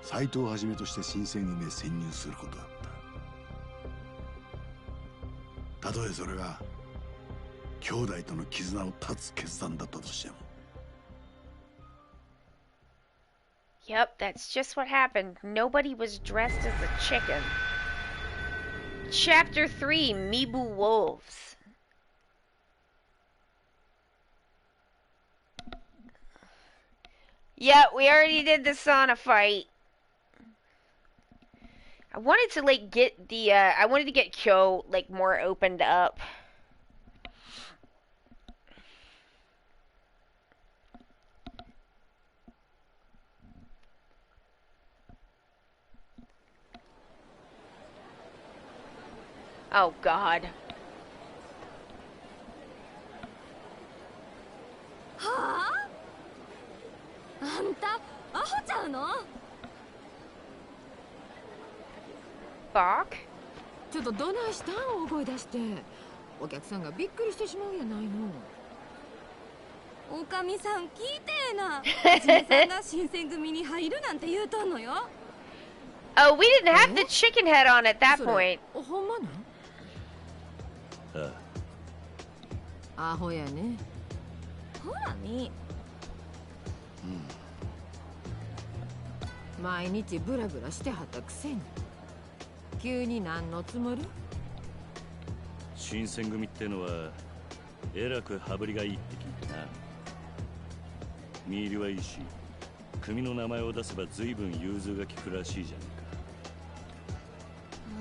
S2: 斎藤をはじめとして新選組へ潜入することだった。たとえそれが兄弟との絆を断つ決断だったとしても。
S1: Yep, that's just what happened. Nobody was dressed as a chicken. Chapter 3, Mibu Wolves. Yeah, we already did the sauna fight. I wanted to like get the I wanted to get Kyo like more opened up. Oh god.
S4: はあ？あんたアホちゃうの？
S1: Bach?
S5: ちょっとどないしたん？大声出してお客さんがびっくりしてしまうやないの。
S4: おかみさん聞いてえな。はじめさんが新選組に入るなんて言うとんのよ。
S1: Oh, we didn't have the chicken head on at that
S5: それ
S1: point.
S5: ほんまなん？アホやね。
S4: ほらみ。
S5: 毎日ブラブラしてはったくせに急に何のつもり？
S3: 新選組ってのはえらく羽振りがいいって聞いてな。見入りはいいし、組の名前を出せば随分融通が利くらしいじゃね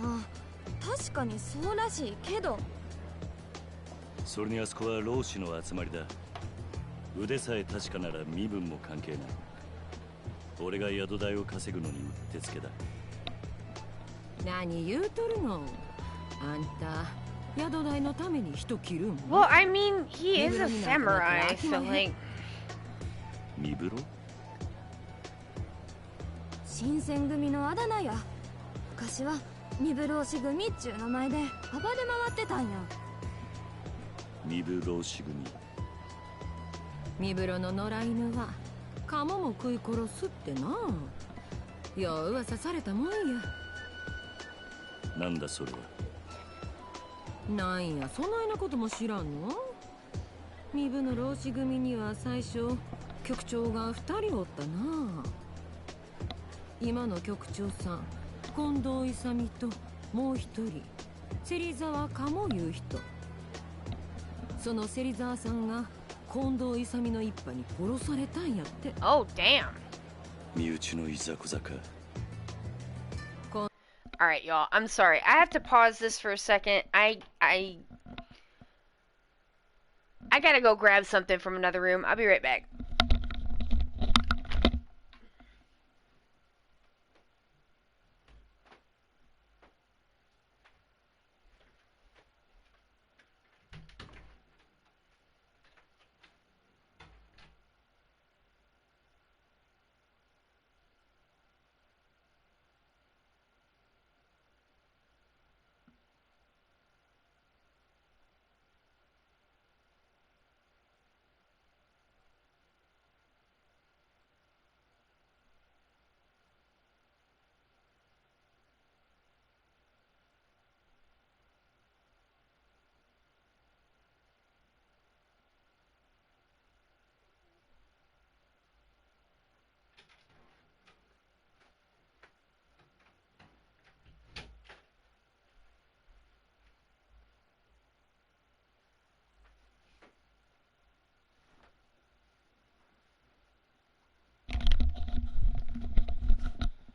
S3: えか。
S4: ああ、確かにそうらしいけど。
S3: それにあそこは老子の集まりだ。腕さえ確かなら身分も関係ない。俺が宿代を稼ぐのにうってつけだ。
S5: 何言うとるの？あんた宿代のために人切るん？
S1: Well, I mean, he is a samurai, so like...
S3: 身風呂？
S4: 新選組のあだ名や。昔は身風呂し組っちゅう名前で暴れ回ってたんや。
S3: 身風呂し組。
S5: 身風呂の野良犬はカモも食い殺すってな。よう噂されたもんや。
S3: なんだそれは。
S5: なんやそないなことも知らんの？身分の浪士組には最初局長が2人おったな。今の局長さん近藤勇ともう一人芹沢鴨いう人。その芹沢さんが近藤勇の一派に殺されたんやって。
S1: Oh, damn.
S3: 身内のいざこざか。
S1: Alright, y'all. I'm sorry. I have to pause this for a second. I gotta go grab something from another room. I'll be right back.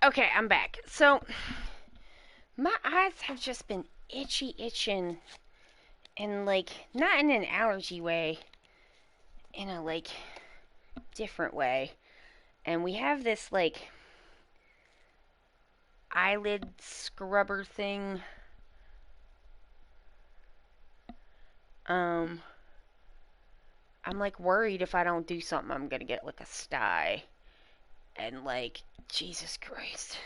S1: Okay, I'm back. So, my eyes have just been itching, and, like, not in an allergy way, in a, like, different way. And we have this, like, eyelid scrubber thing. I'm, like, worried if I don't do something, I'm gonna get, like, a sty. And, like, Jesus Christ.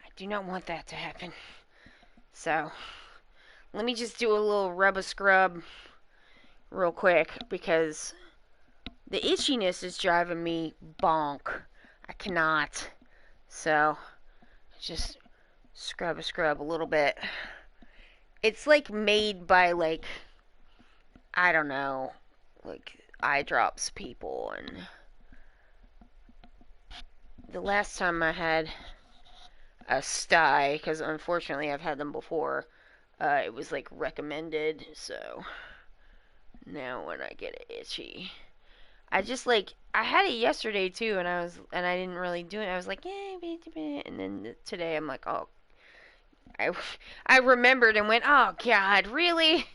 S1: I do not want that to happen. So, let me just do a little rub-a-scrub real quick, because the itchiness is driving me bonk. I cannot. So, just scrub a little bit. It's, like, made by, like, I don't know, like, eye drops people, and the last time I had a sty, because unfortunately I've had them before, it was, like, recommended, so now when I get itchy, I just, like, I had it yesterday too, and I didn't really do it. I was like, yeah, and then today I'm like, oh, I remembered and went, oh God, really?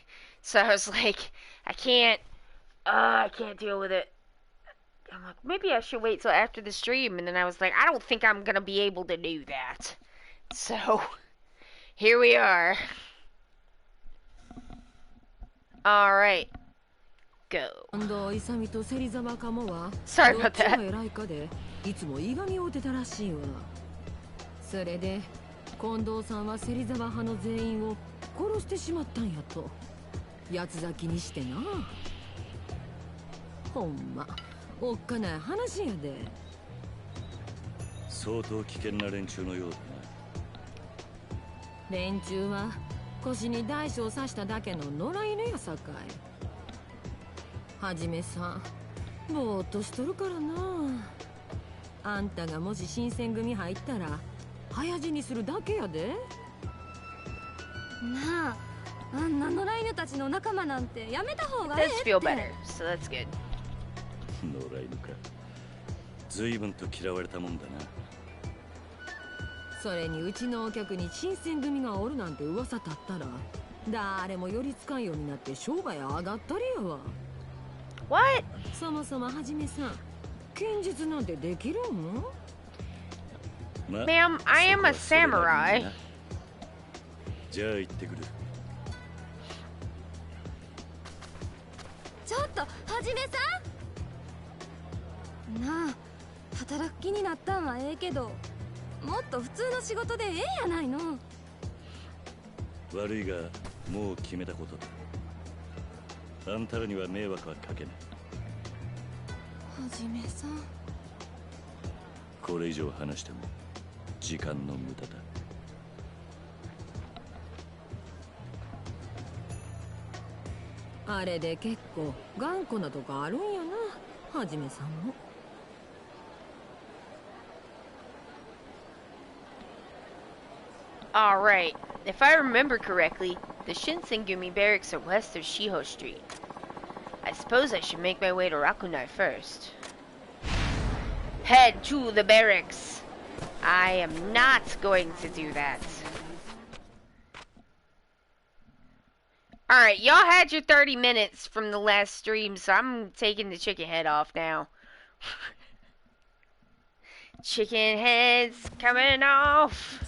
S1: So I was like, I can't deal with it. I'm like, maybe I should wait till after the stream, and then I was like, I don't think I'm gonna be able to do that. So here we are. All right. Go. Sorry about that.
S5: いつもいがみ合うてたらしいわ。それで近藤さんは芹沢派の全員を殺してしまったんやと八つ咲きにしてな。ほんまおっかない話やで。
S3: 相当危険な連中のようだな。
S5: 連中は腰に大小刺しただけの野良犬やさかい。はじめさんぼーっとしとるからな。あんたがもし新選組入ったら早死にするだけやで。
S4: なあ、あんな野良犬たちの仲間なんてやめた方がええって。
S1: Does feel better, so that's good.
S3: 野良犬か。随分と嫌われたもんだな。
S5: それにうちのお客に新選組がおるなんて噂立ったら誰も寄りつかんようになって商売上がったりやわ。
S1: What?
S5: そもそもはじめさん剣術なんてできるん？
S1: Ma'am, I am a samurai.
S3: じゃあ行ってくる。
S4: ちょっとはじめさん。なあ、働く気になったんはええけど、もっと普通の仕事でええやないの。
S3: 悪いがもう決めたことだ。あんたらには迷惑はかけない。
S4: はじめさん。
S3: これ以上話しても時間の無駄だ。
S5: あれで結構頑固なとこあるんやな、はじめさんも。
S1: Alright, if I remember correctly, the Shinsengumi barracks are west of Shiho Street. I suppose I should make my way to Rakunai first. Head to the barracks. I am not going to do that. Alright, y'all had your 30 minutes from the last stream, so I'm taking the chicken head off now. Chicken heads coming off.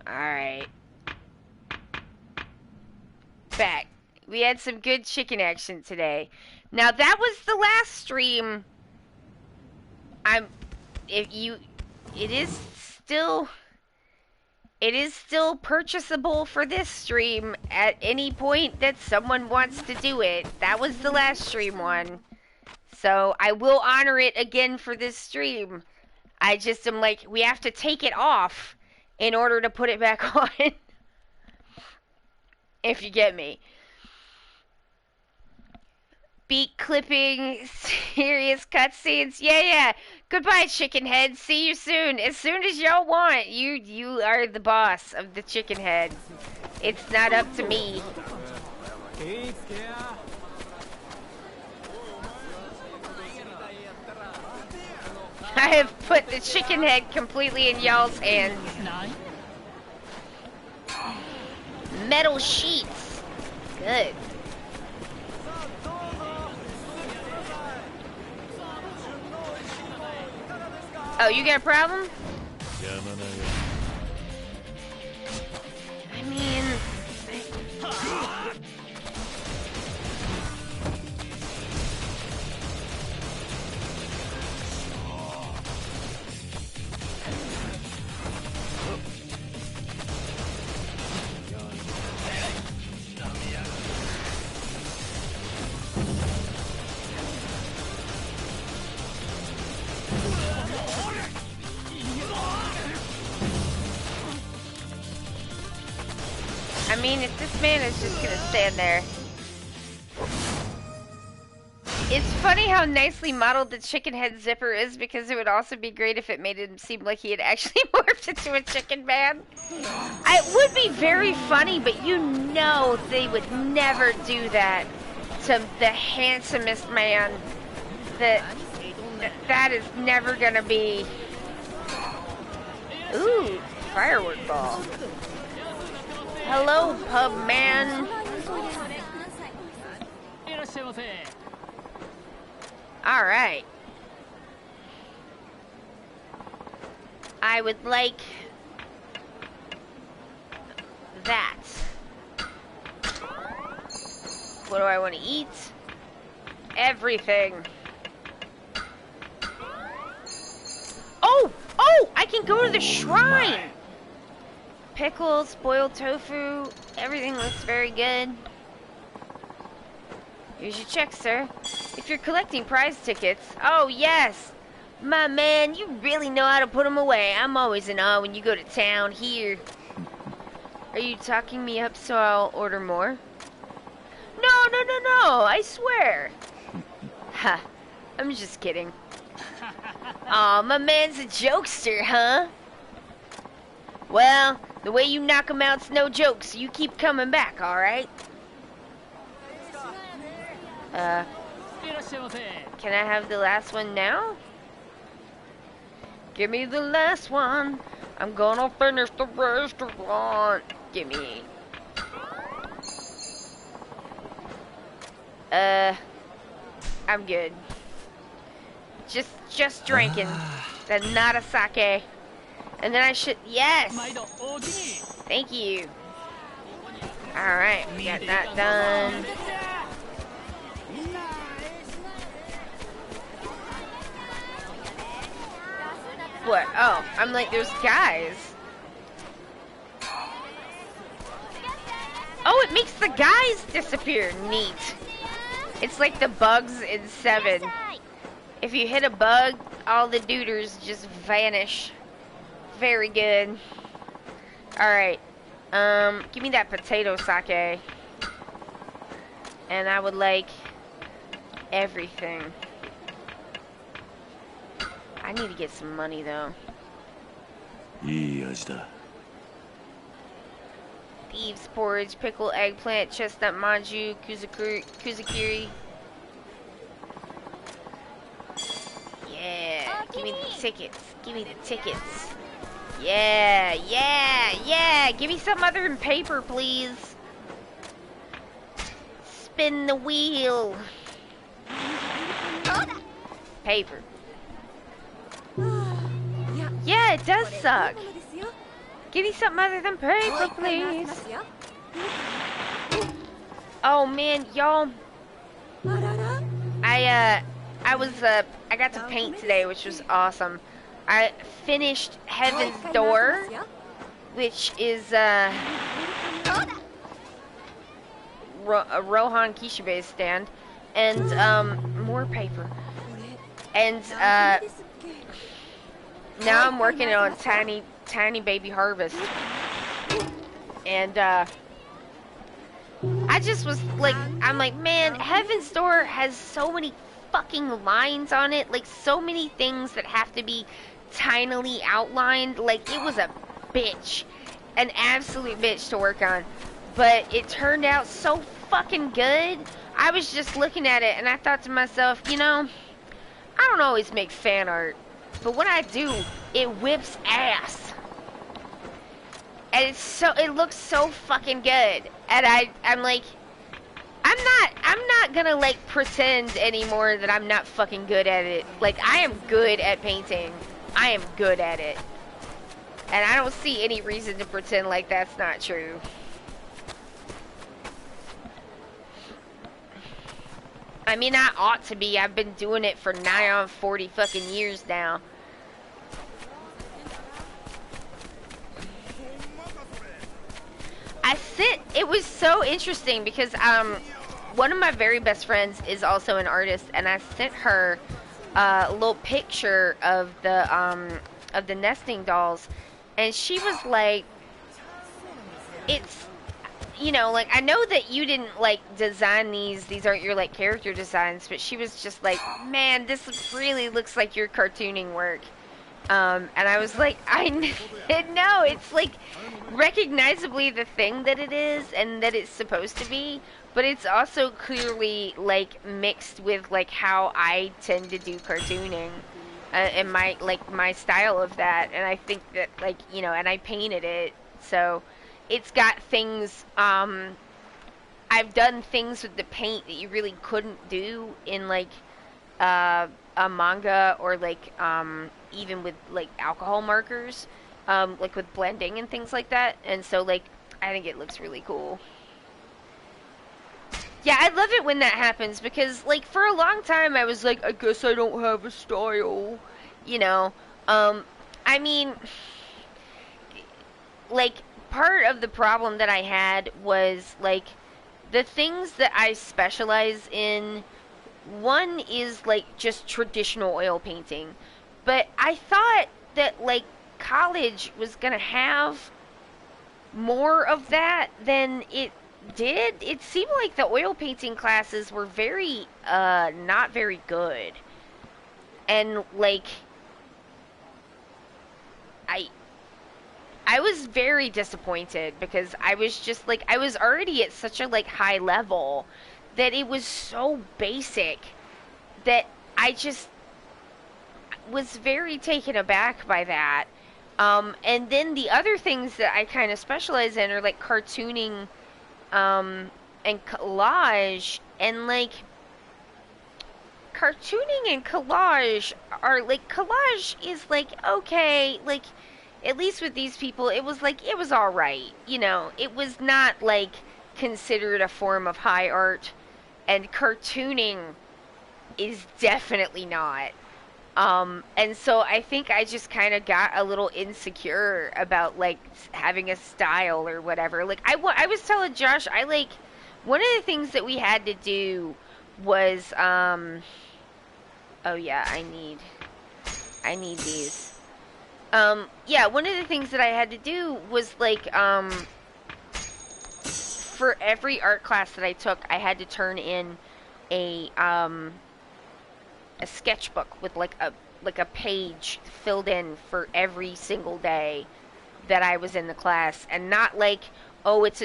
S1: Alright. Back. We had some good chicken action today. Now that was the last stream. It is still purchasable for this stream at any point that someone wants to do it. That was the last stream one. So I will honor it again for this stream. I just am like, we have to take it off in order to put it back on. If you get me. Beat clipping, serious cutscenes. Yeah. Goodbye, chicken head. See you soon. As soon as y'all want. You are the boss of the chicken head. It's not up to me. I have put the chicken head completely in y'all's hands. Metal sheets. Good. Oh, you got a problem? I mean... I mean, if this man is just gonna stand there. It's funny how nicely modeled the chicken head zipper is, because it would also be great if it made him seem like he had actually morphed into a chicken man. It would be very funny, but you know they would never do that to the handsomest man. That is never gonna be... Ooh, firework ball. Hello, pub man. Alright. I would like that. What do I want to eat? Everything. Oh! Oh! I can go to the shrine! Pickles, boiled tofu, everything looks very good. Here's your check, sir. If you're collecting prize tickets, oh yes! My man, you really know how to put them away. I'm always in awe when you go to town here. Are you talking me up so I'll order more? No, no, no, no, I swear. Ha, I'm just kidding. Aw, my man's a jokester, huh? Well, the way you knock 'em out's no joke, so you keep coming back, alright? Can I have the last one now? Give me the last one. I'm gonna finish the restaurant. Give me. I'm good. Just drinking. Then not a sake. And then I should, yes! Thank you. Alright, we got that done. What? Oh, I'm like, there's guys. Oh, it makes the guys disappear. Neat. It's like the bugs in 7. If you hit a bug, all the duders just vanish. Very good. Alright. Give me that potato sake. And I would like everything. I need to get some money though. Thieves porridge, pickle, eggplant, chestnut manju, kuzakiri. Yeah, give me the tickets. Give me the tickets. Yeah, yeah, yeah. Give me something other than paper, please. Spin the wheel. Paper. Yeah, it does suck. Give me something other than paper, please. Oh man, y'all. I got to paint today, which was awesome. I finished Heaven's Door, which is a Rohan Kishibe's stand, and more paper. And now I'm working on Tiny Baby Harvest. And I just was like, I'm like, man, Heaven's Door has so many fucking lines on it, like so many things that have to be tinily outlined. Like, it was a bitch, an absolute bitch to work on, but it turned out so fucking good. I was just looking at it and I thought to myself, you know, I don't always make fan art, but when I do, it whips ass. And it looks so fucking good. And I'm like, I'm not gonna like pretend anymore that I'm not fucking good at it. Like, I am good at painting. I am good at it. And I don't see any reason to pretend like that's not true. I mean, I ought to be. I've been doing it for nigh on 40 fucking years now. It was so interesting because, one of my very best friends is also an artist, and I sent her a little picture of the nesting dolls, and she was like, it's, you know, like, I know that you didn't, like, design these aren't your, like, character designs, but she was just like, man, this really looks like your cartooning work. And I was like, I know, it's, like, recognizably the thing that it is, and that it's supposed to be, but it's also clearly, like, mixed with, like, how I tend to do cartooning, and my style of that, and I think that, like, you know, and I painted it, so it's got things, I've done things with the paint that you really couldn't do in, like, a manga, or, like, even with, like, alcohol markers, like, with blending and things like that, and so, like, I think it looks really cool. Yeah, I love it when that happens, because, like, for a long time I was like, I guess I don't have a style, you know. I mean, like, part of the problem that I had was, like, the things that I specialize in, one is, like, just traditional oil painting, but I thought that, like, college was gonna have more of that than it did. It seemed like the oil painting classes were very, not very good. And, like, I was very disappointed, because I was just, like, I was already at such a, like, high level that it was so basic that I just was very taken aback by that. And then the other things that I kind of specialize in are, like, cartooning, and collage, and, like, cartooning and collage are, like, collage is, like, okay, like, at least with these people, it was, like, it was alright, you know, it was not, like, considered a form of high art, and cartooning is definitely not. And so I think I just kind of got a little insecure about, like, having a style or whatever. Like, I was telling Josh, one of the things that we had to do was, oh yeah, I need these. Yeah, one of the things that I had to do was, like, for every art class that I took, I had to turn in a sketchbook with, like, a page filled in for every single day that I was in the class, and not like, oh, it's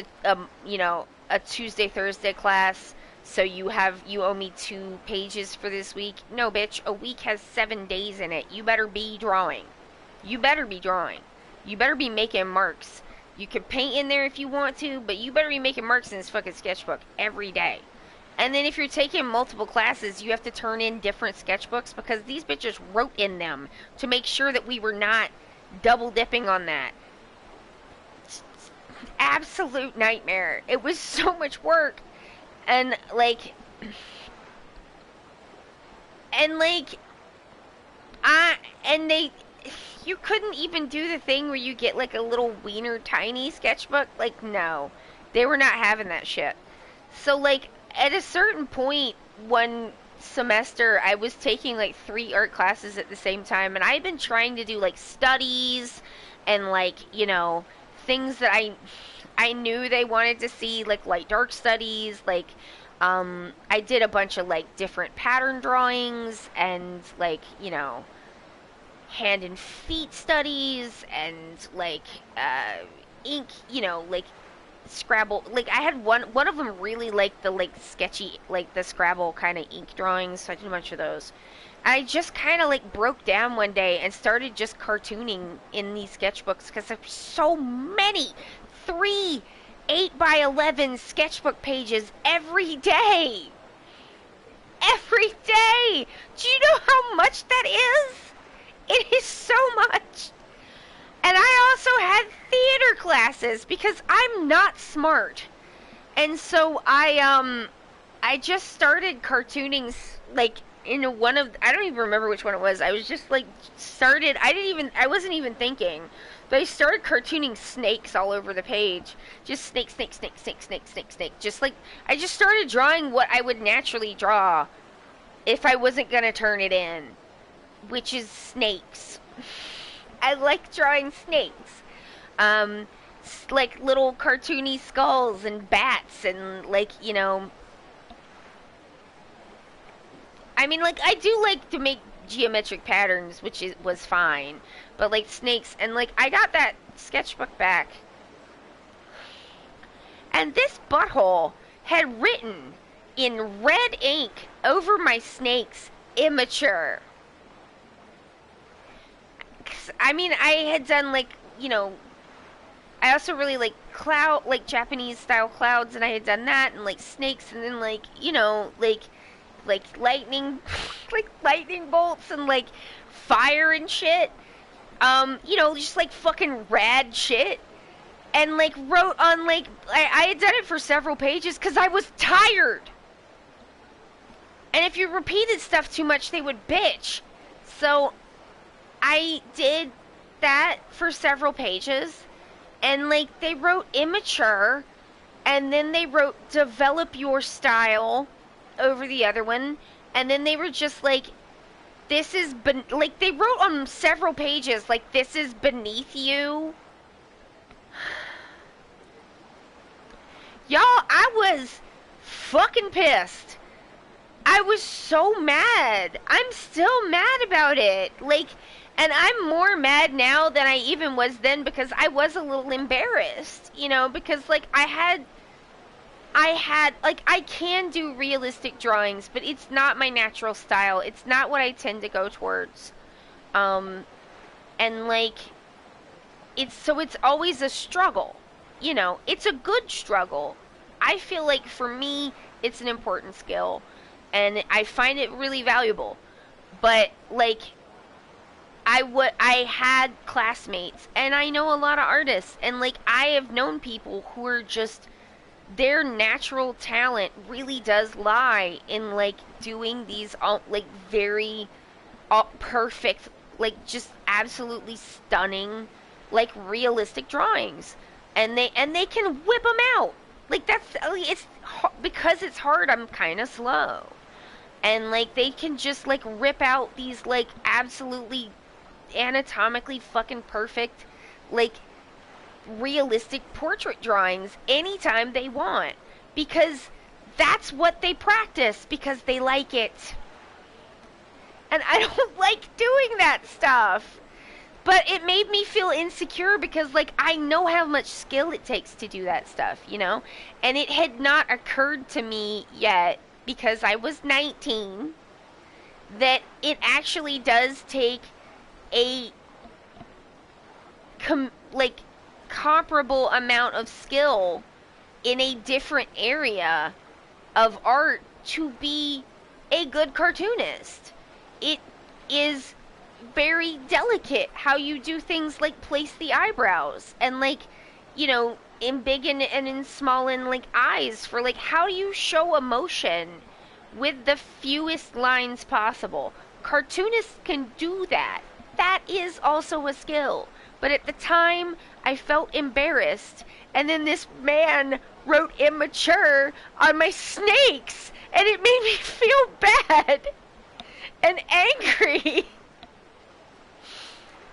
S1: you know, a Tuesday Thursday class, so you owe me 2 pages for this week. No, bitch, a week has 7 days in it. You better be drawing. You better be drawing. You better be making marks. You can paint in there if you want to, but you better be making marks in this fucking sketchbook every day. And then if you're taking multiple classes, you have to turn in different sketchbooks, because these bitches wrote in them to make sure that we were not double dipping on that. Absolute nightmare. It was so much work. And, like, you couldn't even do the thing where you get, like, a little wiener tiny sketchbook. Like, no. They were not having that shit. So, like, at a certain point, one semester, I was taking, like, 3 art classes at the same time, and I had been trying to do, like, studies, and, like, you know, things that I knew they wanted to see, like, light dark studies, like, I did a bunch of, like, different pattern drawings, and, like, you know, hand and feet studies, and, like, ink, you know, like, Scrabble, like I had one of them really liked the like sketchy, like the Scrabble kind of ink drawings, so I did a bunch of those. I just kind of like broke down one day and started just cartooning in these sketchbooks because there's so many 3 8x11 sketchbook pages every day. Every day. Do you know how much that is? It is so much. And I also had theater classes because I'm not smart. And so I just started cartooning like in one of, I don't even remember which one it was. I was just like I wasn't even thinking. But I started cartooning snakes all over the page. Just snake, snake, snake, snake, snake, snake, snake. Just like I just started drawing what I would naturally draw if I wasn't going to turn it in, which is snakes. I like drawing snakes. Like little cartoony skulls and bats and like, you know, I mean, like, I do like to make geometric patterns, which was fine. But, like, snakes, and, like, I got that sketchbook back. And this butthole had written in red ink over my snakes, immature. I mean, I had done, like, you know, I also really like Japanese style clouds, and I had done that, and, like, snakes, and then, like, you know, like lightning, like lightning bolts and like fire and shit. You know, just like fucking rad shit. And like wrote on like, I had done it for several pages because I was tired. And if you repeated stuff too much, they would bitch. So I did that for several pages. And like they wrote immature. And then they wrote develop your style over the other one, and then they were just like, this is like they wrote on several pages like, this is beneath you. Y'all, I was fucking pissed. I was so mad. I'm still mad about it. Like, and I'm more mad now than I even was then because I was a little embarrassed, you know, because like I had like, I can do realistic drawings, but it's not my natural style. It's not what I tend to go towards. And, like, it's always a struggle. You know, it's a good struggle. I feel like, for me, it's an important skill. And I find it really valuable. But, like, I had classmates, and I know a lot of artists, and, like, I have known people who are just, their natural talent really does lie in like doing these like very perfect, like just absolutely stunning, like realistic drawings, and they can whip them out. Like it's because it's hard. I'm kind of slow, and like they can just like rip out these like absolutely anatomically fucking perfect, like realistic portrait drawings anytime they want, because that's what they practice, because they like it. And I don't like doing that stuff, but it made me feel insecure because like I know how much skill it takes to do that stuff, you know, and it had not occurred to me yet, because I was 19, that it actually does take a comparable amount of skill in a different area of art to be a good cartoonist. It is very delicate how you do things like place the eyebrows and like, you know, in big and in small and like eyes for like how you show emotion with the fewest lines possible. Cartoonists can do that. That is also a skill. But at the time, I felt embarrassed. And then this man wrote immature on my snakes. And it made me feel bad and angry.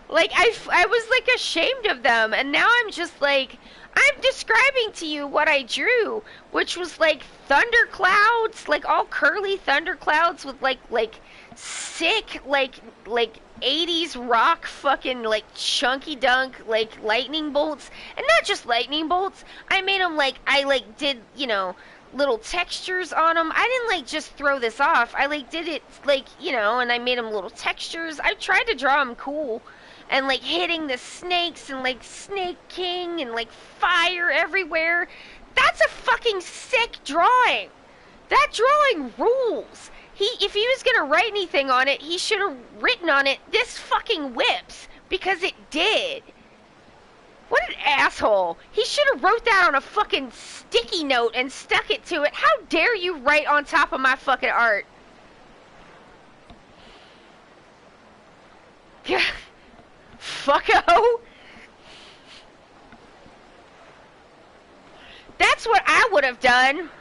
S1: Like, I was, like, ashamed of them. And now I'm just like, I'm describing to you what I drew, which was, like, thunderclouds, like, all curly thunderclouds with, like sick, like 80s rock fucking, like, chunky dunk, like, lightning bolts. And not just lightning bolts. I made them, like, I, like, did, you know, little textures on them. I didn't, like, just throw this off. I, like, did it, like, you know, and I made them little textures. I tried to draw them cool. And, like, hitting the snakes and, like, Snake King and, like, fire everywhere. That's a fucking sick drawing. That drawing rules. If he was gonna write anything on it, he should have written on it, "This fucking whips," because it did. What an asshole. He should have wrote that on a fucking sticky note and stuck it to it. How dare you write on top of my fucking art? Fucko. That's what I would have done.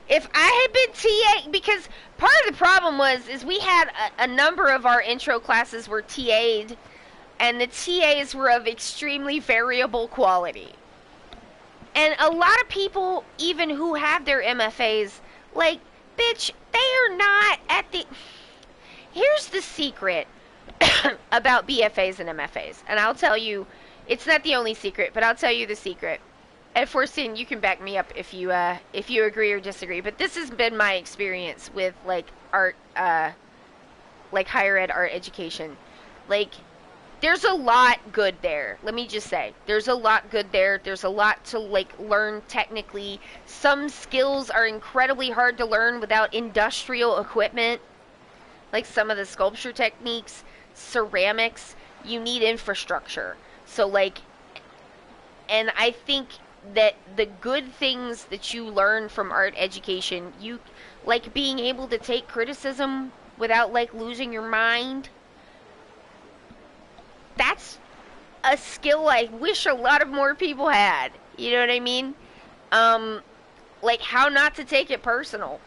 S1: If I had been TA, because part of the problem is we had a number of our intro classes were TA'd, and the TAs were of extremely variable quality. And a lot of people, even who have their MFAs, like, bitch, they are not at the... Here's the secret about BFAs and MFAs, and I'll tell you, it's not the only secret, but I'll tell you the secret. And Forstin, you can back me up if you agree or disagree. But this has been my experience with, like, art, like, higher ed art education. Like, there's a lot good there. Let me just say, there's a lot good there. There's a lot to, like, learn technically. Some skills are incredibly hard to learn without industrial equipment. Like some of the sculpture techniques, ceramics, you need infrastructure. So, like, and I think that the good things that you learn from art education, you, like, being able to take criticism without, like, losing your mind, that's a skill I wish a lot of more people had. You know what I mean? Like, how not to take it personal.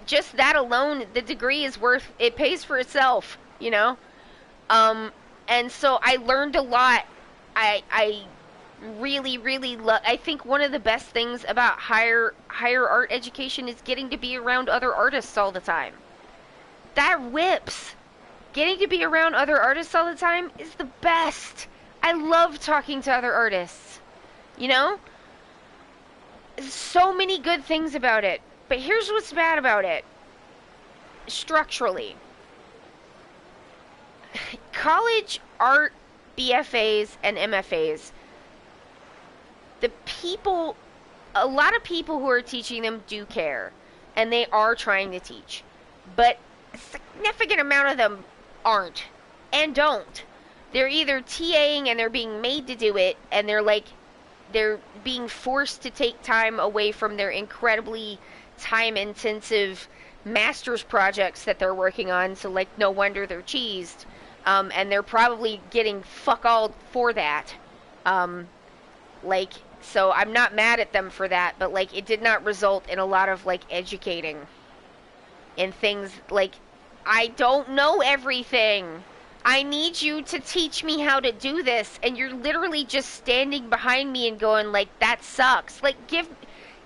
S1: Just that alone, the degree is worth, it pays for itself, you know? And so I learned a lot. I really, really I think one of the best things about higher art education is getting to be around other artists all the time. That whips. Getting to be around other artists all the time is the best. I love talking to other artists. You know? There's so many good things about it. But here's what's bad about it. Structurally. College art BFAs and MFAs, a lot of people who are teaching them do care, and they are trying to teach, but a significant amount of them aren't, and don't. They're either TAing and they're being made to do it, and they're being forced to take time away from their incredibly time-intensive master's projects that they're working on, so, like, no wonder they're cheesed, and they're probably getting fuck all for that. Like, so I'm not mad at them for that, but, like, it did not result in a lot of, like, educating in things, like, I don't know everything. I need you to teach me how to do this, and you're literally just standing behind me and going, like, that sucks. Like,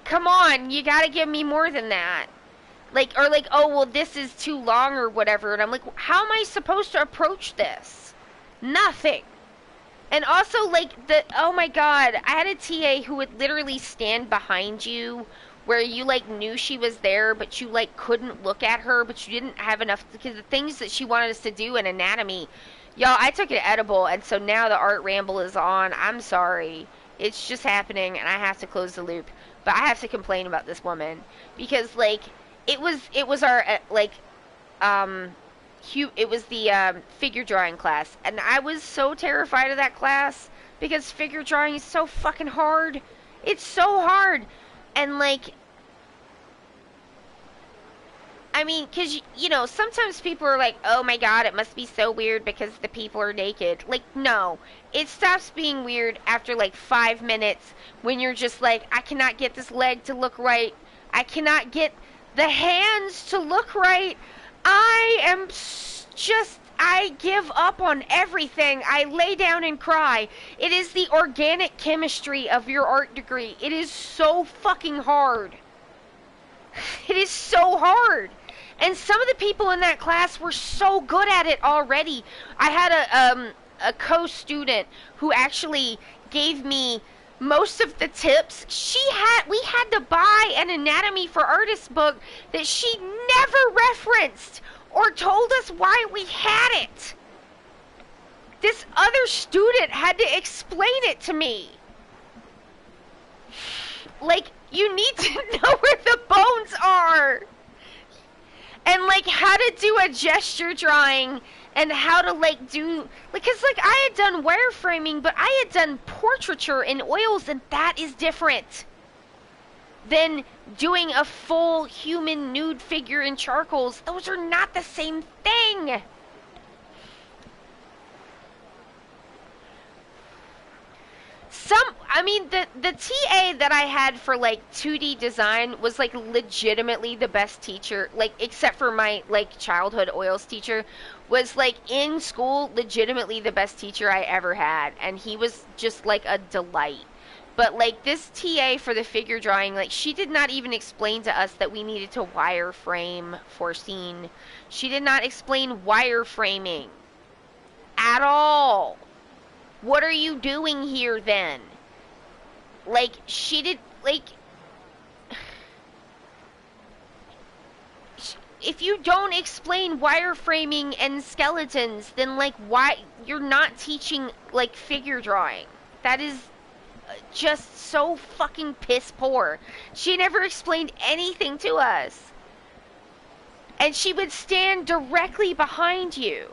S1: come on, you gotta give me more than that. Like, or like, oh, well, this is too long or whatever, and I'm like, how am I supposed to approach this? Nothing. And also, like, oh my god, I had a TA who would literally stand behind you, where you, like, knew she was there, but you, like, couldn't look at her, but you didn't have enough, because the things that she wanted us to do in anatomy, y'all, I took an edible, and so now the art ramble is on. I'm sorry. It's just happening, and I have to close the loop. But I have to complain about this woman, because, like, it was our, like, it was the figure drawing class, and I was so terrified of that class because figure drawing is so fucking hard. It's so hard. And, like, I mean, because, you know, sometimes people are like, oh my god, it must be so weird because the people are naked. Like, no. It stops being weird after, like, 5 minutes when you're just like, I cannot get this leg to look right. I cannot get the hands to look right. I give up on everything. I lay down and cry. It is the organic chemistry of your art degree. It is so fucking hard. It is so hard. And some of the people in that class were so good at it already. I had a co-student who actually gave me most of the tips. We had to buy an Anatomy for Artists book that she never referenced or told us why we had it. This other student had to explain it to me. Like, you need to know where the bones are. And, like, how to do a gesture drawing and how to, like, do... Because, like, I had done wireframing, but I had done portraiture in oils, and that is different than doing a full human nude figure in charcoals. Those are not the same thing. The TA that I had for, like, 2D design was, like, legitimately the best teacher, like, except for my, like, childhood oils teacher, was, like, in school, legitimately the best teacher I ever had, and he was just, like, a delight. But, like, this TA for the figure drawing, like, she did not even explain to us that we needed to wireframe for scene. She did not explain wireframing at all. What are you doing here, then? Like, she did, like... If you don't explain wireframing and skeletons, then, like, why... You're not teaching, like, figure drawing. That is just so fucking piss poor. She never explained anything to us. And she would stand directly behind you,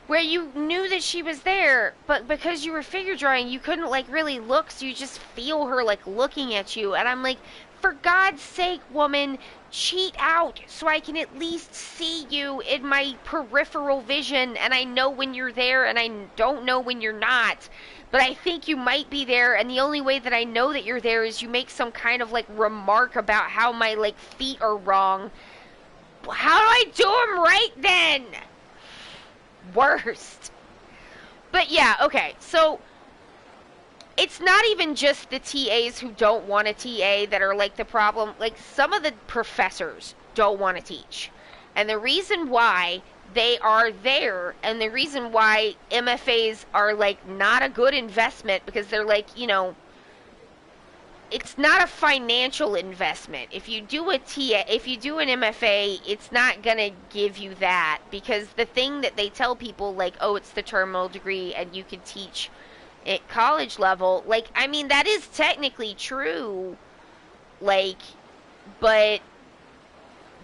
S1: where you knew that she was there, but because you were figure drawing, you couldn't, like, really look, so you just feel her, like, looking at you. And I'm like, for God's sake, woman, cheat out so I can at least see you in my peripheral vision, and I know when you're there, and I don't know when you're not. But I think you might be there, and the only way that I know that you're there is you make some kind of, like, remark about how my, like, feet are wrong. How do I do them right, then? Worst. But yeah, okay, so it's not even just the TAs who don't want to TA that are, like, the problem. Like, some of the professors don't want to teach. And the reason why they are there, and the reason why MFAs are, like, not a good investment, because they're, like, you know, it's not a financial investment. If you do a TA, if you do an MFA, it's not gonna give you that, because the thing that they tell people, like, oh, it's the terminal degree and you can teach at college level, like, I mean, that is technically true, like, but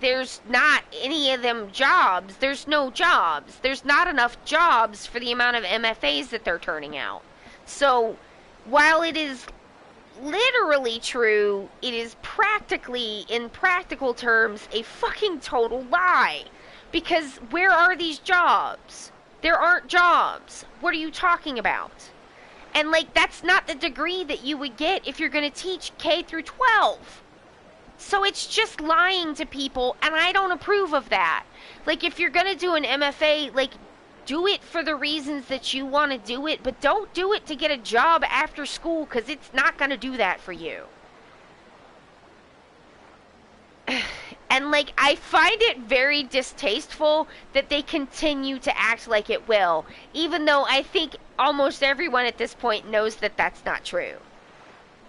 S1: there's not any of them jobs. There's no jobs. There's not enough jobs for the amount of MFAs that they're turning out. So, while it is literally true, it is practically, in practical terms, a fucking total lie. Because where are these jobs? There aren't jobs. What are you talking about? And, like, that's not the degree that you would get if you're going to teach K through 12. So it's just lying to people, and I don't approve of that. Like, if you're going to do an MFA, like, do it for the reasons that you want to do it, but don't do it to get a job after school, because it's not going to do that for you. And, like, I find it very distasteful that they continue to act like it will, even though I think almost everyone at this point knows that that's not true.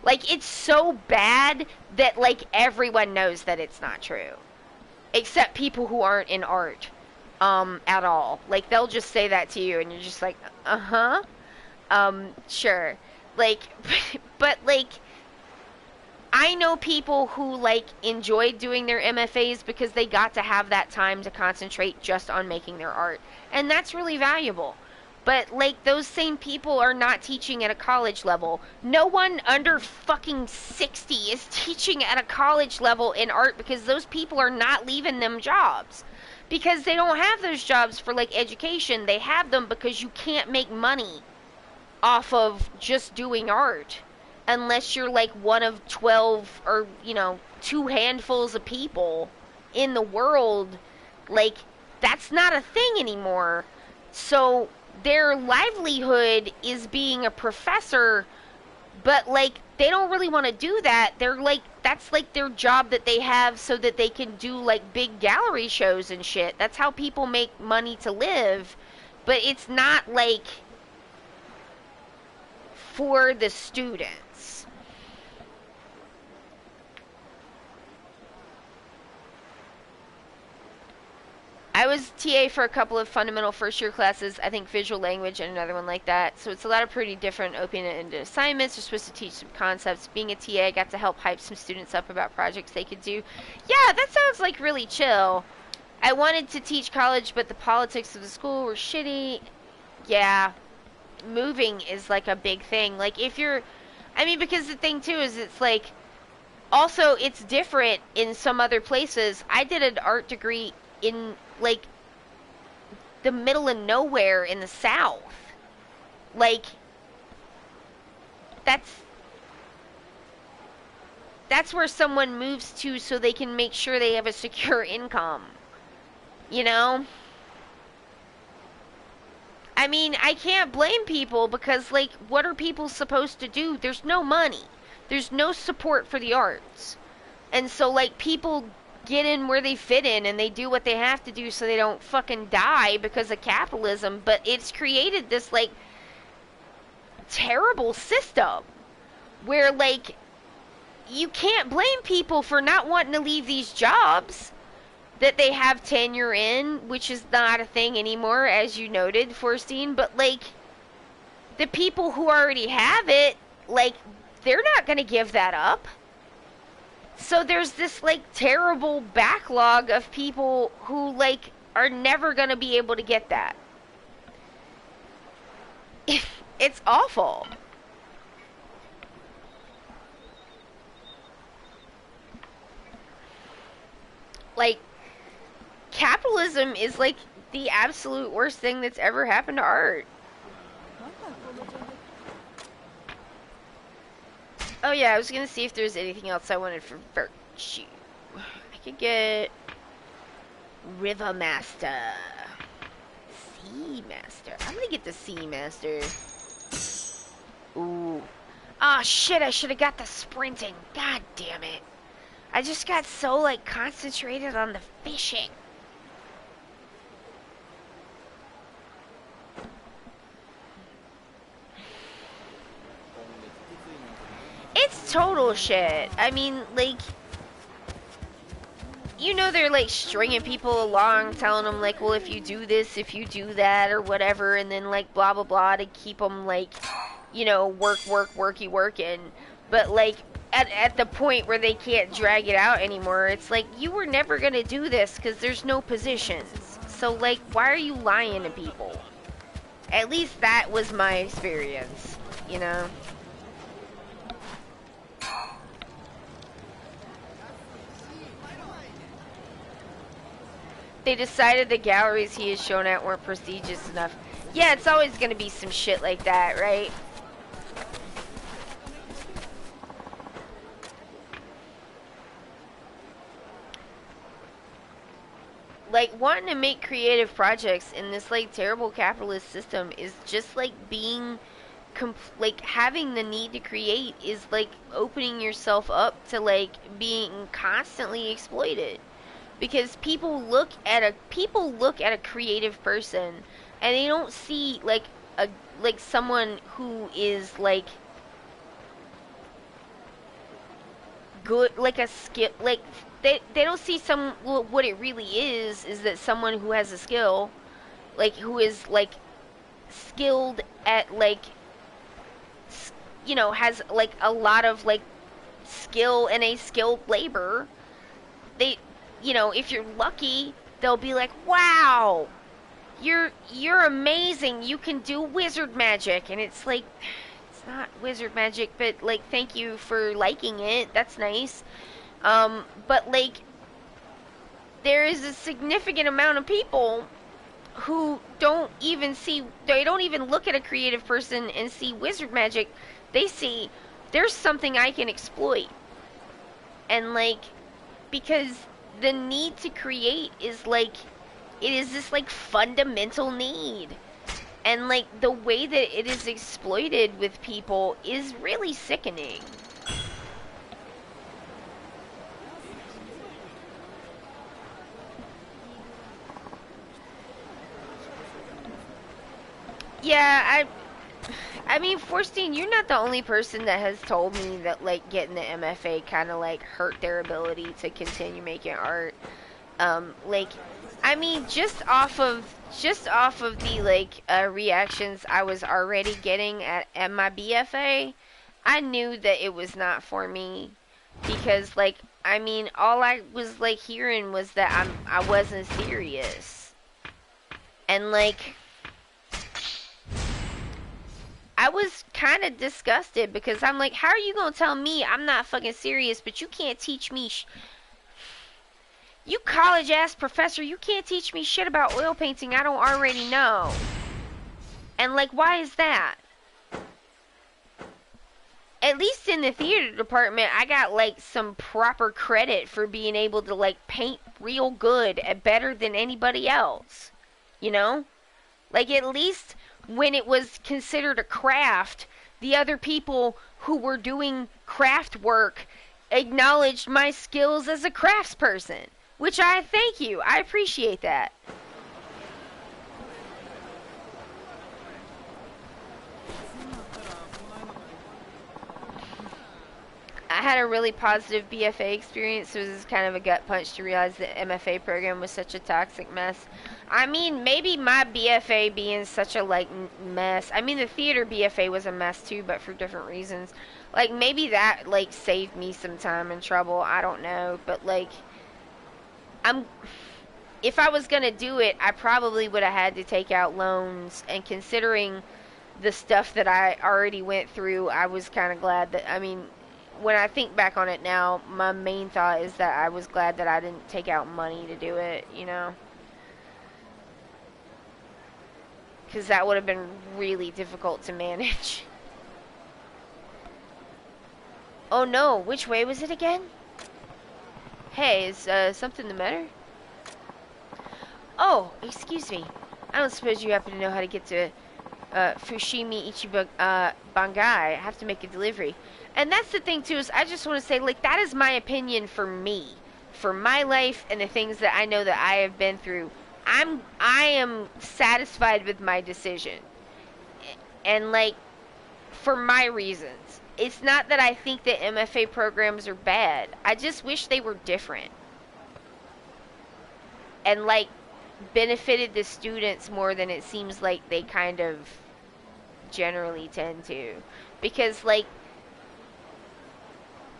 S1: Like, it's so bad that, like, everyone knows that it's not true. Except people who aren't in art. At all. Like, they'll just say that to you, and you're just like, uh-huh. Sure. Like, but, like, I know people who, like, enjoyed doing their MFAs because they got to have that time to concentrate just on making their art. And that's really valuable. But, like, those same people are not teaching at a college level. No one under fucking 60 is teaching at a college level in art, because those people are not leaving them jobs. Because they don't have those jobs for, like, education. They have them because you can't make money off of just doing art. Unless you're, like, one of 12 or, you know, 2 handfuls of people in the world. Like, that's not a thing anymore. So their livelihood is being a professor, but, like, they don't really want to do that. They're, like, that's like their job that they have so that they can do like big gallery shows and shit. That's how people make money to live. But it's not like for the students. I was TA for a couple of fundamental first year classes, I think visual language and another one like that. So it's a lot of pretty different open-ended assignments. You're supposed to teach some concepts. Being a TA, I got to help hype some students up about projects they could do. Yeah, that sounds like really chill. I wanted to teach college, but the politics of the school were shitty. Yeah, moving is like a big thing. Like if you're, I mean, because the thing too is it's like, also it's different in some other places. I did an art degree in like the middle of nowhere in the South. Like that's where someone moves to so they can make sure they have a secure income. You know? I mean, I can't blame people because, like, what are people supposed to do? There's no money. There's no support for the arts. And so, like, people get in where they fit in and they do what they have to do so they don't fucking die because of capitalism. But it's created this, like, terrible system where, like, you can't blame people for not wanting to leave these jobs that they have tenure in, which is not a thing anymore, as you noted, Forstein, but, like, the people who already have it, like, they're not going to give that up. So there's this, like, terrible backlog of people who, like, are never going to be able to get that. It's awful. Like, capitalism is like the absolute worst thing that's ever happened to art. Oh yeah, I was gonna see if there's anything else I wanted for virtue. I could get River Master, Sea Master. I'm gonna get the Sea Master. Ooh. Ah, shit, I should have got the sprinting. God damn it. I just got so, like, concentrated on the fishing. It's total shit. I mean, like, you know they're, like, stringing people along, telling them, like, well, if you do this, if you do that, or whatever, and then, like, blah, blah, blah, to keep them, like, you know, working. But, like, at the point where they can't drag it out anymore, it's like, you were never gonna do this because there's no positions. So, like, why are you lying to people? At least that was my experience, you know? They decided the galleries he is shown at weren't prestigious enough. Yeah, it's always gonna be some shit like that, right? Like, wanting to make creative projects in this, like, terrible capitalist system is just, like, being, like, having the need to create is, like, opening yourself up to, like, being constantly exploited. Because people look at a creative person and they don't see, like, someone who is, like, good, like, a skill, like, they don't see what it really is that someone who has a skill, like, who is, like, skilled at, like, you know, has, like, a lot of, like, skill and a skilled labor. They, you know, if you're lucky, they'll be like, wow, you're amazing, you can do wizard magic, and it's like, it's not wizard magic, but, like, thank you for liking it, that's nice. But, like, there is a significant amount of people who don't even look at a creative person and see wizard magic. They see, there's something I can exploit. And, like, because the need to create is, like, it is this, like, fundamental need. And, like, the way that it is exploited with people is really sickening. Yeah, I mean, Forstein, you're not the only person that has told me that like getting the MFA kind of like hurt their ability to continue making art. Like, I mean, just off of the like reactions I was already getting at my BFA, I knew that it was not for me because like I mean, all I was like hearing was that I wasn't serious. And like I was kind of disgusted because I'm like, how are you gonna tell me I'm not fucking serious, but you can't teach me? You college ass professor, you can't teach me shit about oil painting I don't already know. And like, why is that? At least in the theater department, I got like some proper credit for being able to like paint real good and better than anybody else. You know? Like, at least when it was considered a craft, the other people who were doing craft work acknowledged my skills as a craftsperson, which I thank you. I appreciate that. I had a really positive BFA experience, so it was kind of a gut punch to realize the MFA program was such a toxic mess. I mean, maybe my BFA being such a like mess. I mean, the theater BFA was a mess too, but for different reasons. Like maybe that like saved me some time and trouble. I don't know, but like I'm if I was gonna do it, I probably would have had to take out loans. And considering the stuff that I already went through, I was kind of glad that, I mean, when I think back on it now, my main thought is that I was glad that I didn't take out money to do it, you know? Because that would have been really difficult to manage. Oh no, which way was it again? Hey, is something the matter? Oh, excuse me. I don't suppose you happen to know how to get to Fushimi Ichiban Bangai. I have to make a delivery. And that's the thing too, is I just want to say, like, that is my opinion for me. For my life and the things that I know that I have been through. I am satisfied with my decision. And like, for my reasons. It's not that I think that MFA programs are bad. I just wish they were different. And like benefited the students more than it seems like they kind of generally tend to. Because like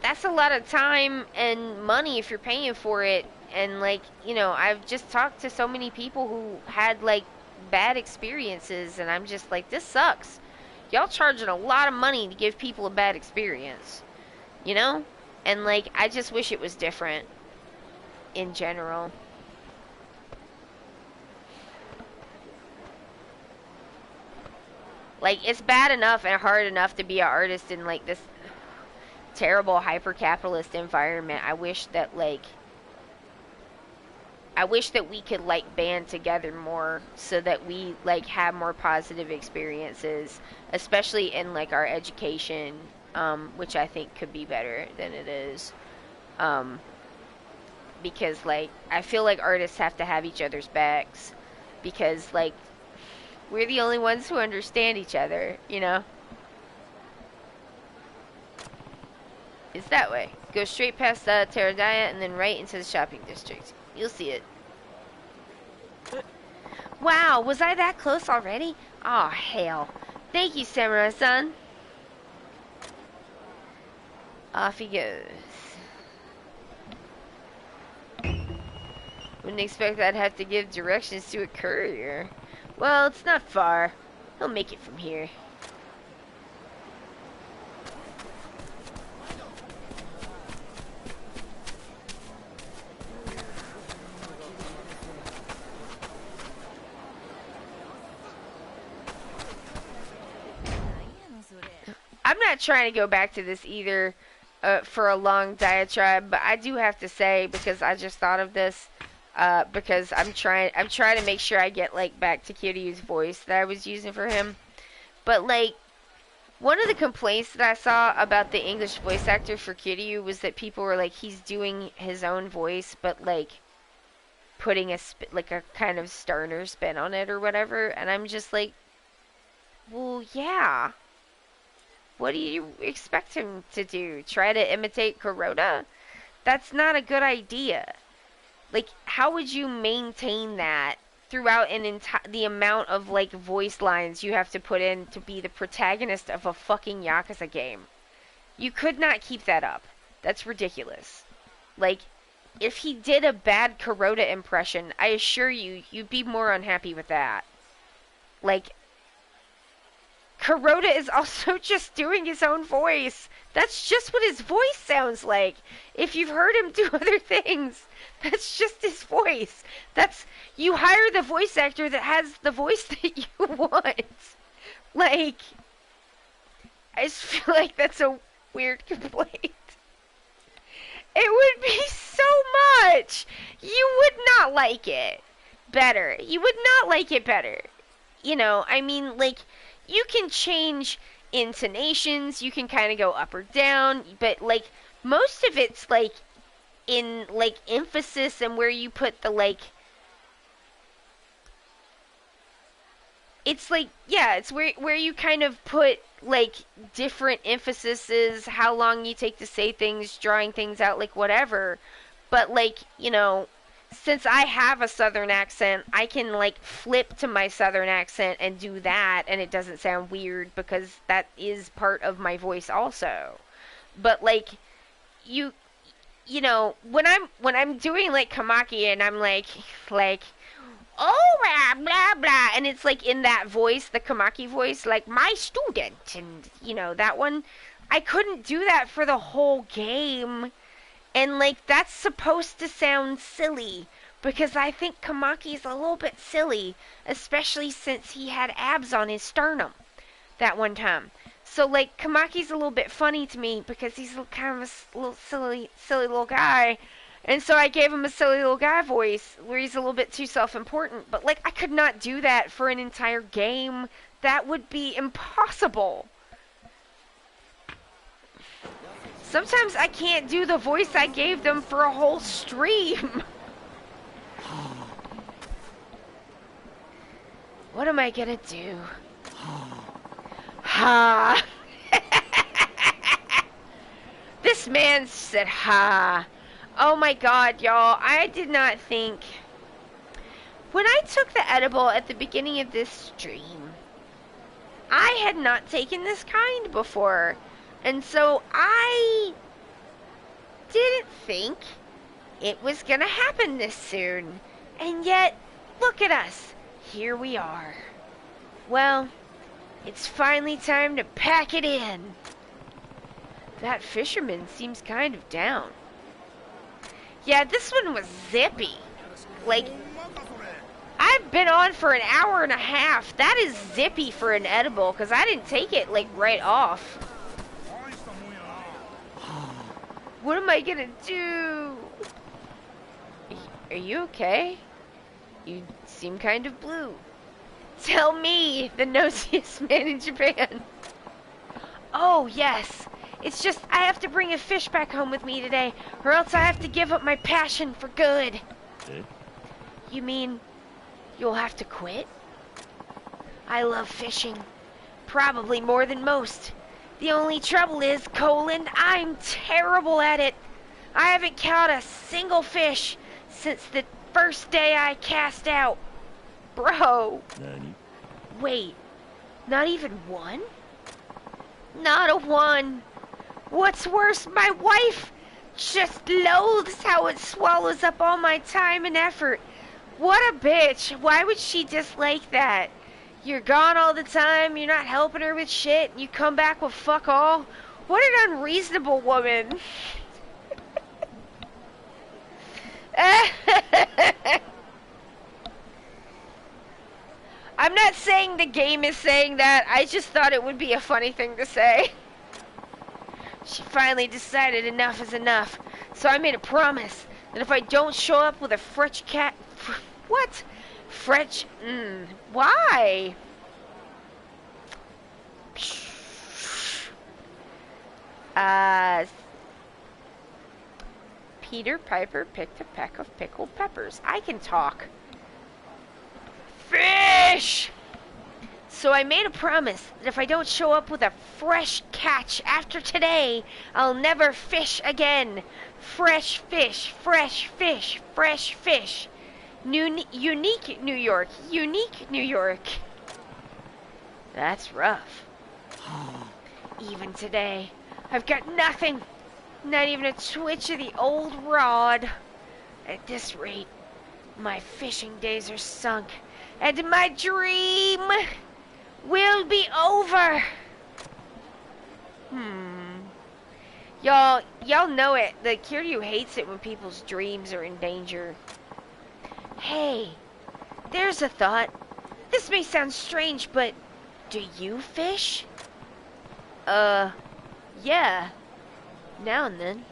S1: that's a lot of time and money if you're paying for it. And like, you know, I've just talked to so many people who had like bad experiences, and I'm just like, this sucks. Y'all charging a lot of money to give people a bad experience, you know? And like, I just wish it was different in general. Like, it's bad enough and hard enough to be an artist in like this terrible hyper-capitalist environment. I wish that we could like band together more so that we like have more positive experiences, especially in like our education, which I think could be better than it is. Because like I feel like artists have to have each other's backs, because like we're the only ones who understand each other, you know? It's that way. Go straight past Teradaya and then right into the shopping district. You'll see it. Wow, was I that close already? Aw, oh, hell. Thank you, Samurai-san. Off he goes. Wouldn't expect I'd have to give directions to a courier. Well, it's not far. He'll make it from here. I'm not trying to go back to this either for a long diatribe, but I do have to say, because I just thought of this, because I'm trying to make sure I get like back to Kiryu's voice that I was using for him. But like, one of the complaints that I saw about the English voice actor for Kiryu was that people were like, he's doing his own voice, but like putting a kind of sterner spin on it or whatever. And I'm just like, Well, yeah. What do you expect him to do? Try to imitate Kuroda? That's not a good idea. Like, how would you maintain that throughout the amount of, like, voice lines you have to put in to be the protagonist of a fucking Yakuza game? You could not keep that up. That's ridiculous. Like, if he did a bad Kuroda impression, I assure you, you'd be more unhappy with that. Like, Kuroda is also just doing his own voice. That's just what his voice sounds like. If you've heard him do other things, that's just his voice. You hire the voice actor that has the voice that you want. Like, I just feel like that's a weird complaint. It would be so much. You would not like it better. You would not like it better. You know, I mean, like, you can change intonations, you can kind of go up or down, but, like, most of it's, like, in, like, emphasis and where you put the, like, it's, like, yeah, it's where you kind of put, like, different emphases, how long you take to say things, drawing things out, like, whatever, but, like, you know, since I have a southern accent, I can, like, flip to my southern accent and do that, and it doesn't sound weird because that is part of my voice also. But, like, you know, when I'm doing, like, Kamaki and I'm like, oh, blah, blah, blah, and it's, like, in that voice, the Kamaki voice, like, my student, and, you know, that one, I couldn't do that for the whole game. And, like, that's supposed to sound silly, because I think Kamaki's a little bit silly, especially since he had abs on his sternum that one time. So, like, Kamaki's a little bit funny to me, because he's kind of a little silly little guy, and so I gave him a silly little guy voice, where he's a little bit too self-important, but, like, I could not do that for an entire game. That would be impossible. Sometimes I can't do the voice I gave them for a whole stream. What am I gonna do? Ha! This man said ha. Oh my god, y'all. I did not think... When I took the edible at the beginning of this stream, I had not taken this kind before. And so I didn't think it was gonna happen this soon. And yet, look at us. Here we are. Well, it's finally time to pack it in. That fisherman seems kind of down. Yeah, this one was zippy. Like, I've been on for an hour and a half. That is zippy for an edible, because I didn't take it, like, right off. What am I gonna do? Are you okay? You seem kind of blue. Tell me, the nosiest man in Japan. Oh, yes. It's just, I have to bring a fish back home with me today, or else I have to give up my passion for good.
S3: Eh?
S1: You mean, you'll have to quit? I love fishing. Probably more than most. The only trouble is, I'm terrible at it. I haven't caught a single fish since the first day I cast out. Bro.
S3: Nani?
S1: Wait, not even one? Not a one. What's worse, my wife just loathes how it swallows up all my time and effort. What a bitch. Why would she dislike that? You're gone all the time, you're not helping her with shit, and you come back with fuck all? What an unreasonable woman. I'm not saying the game is saying that, I just thought it would be a funny thing to say. She finally decided enough is enough, so I made a promise that if I don't show up with a fresh cat... What? French... why? Peter Piper picked a peck of pickled peppers. I can talk. Fish! So I made a promise that if I don't show up with a fresh catch after today, I'll never fish again. Fresh fish, fresh fish, fresh fish. Unique New York, unique New York. That's rough. Even today, I've got nothing. Not even a twitch of the old rod. At this rate, my fishing days are sunk, and my dream will be over. Y'all know it. The Kiryu hates it when people's dreams are in danger. Hey, there's a thought. This may sound strange, but do you fish? Yeah. Now and then.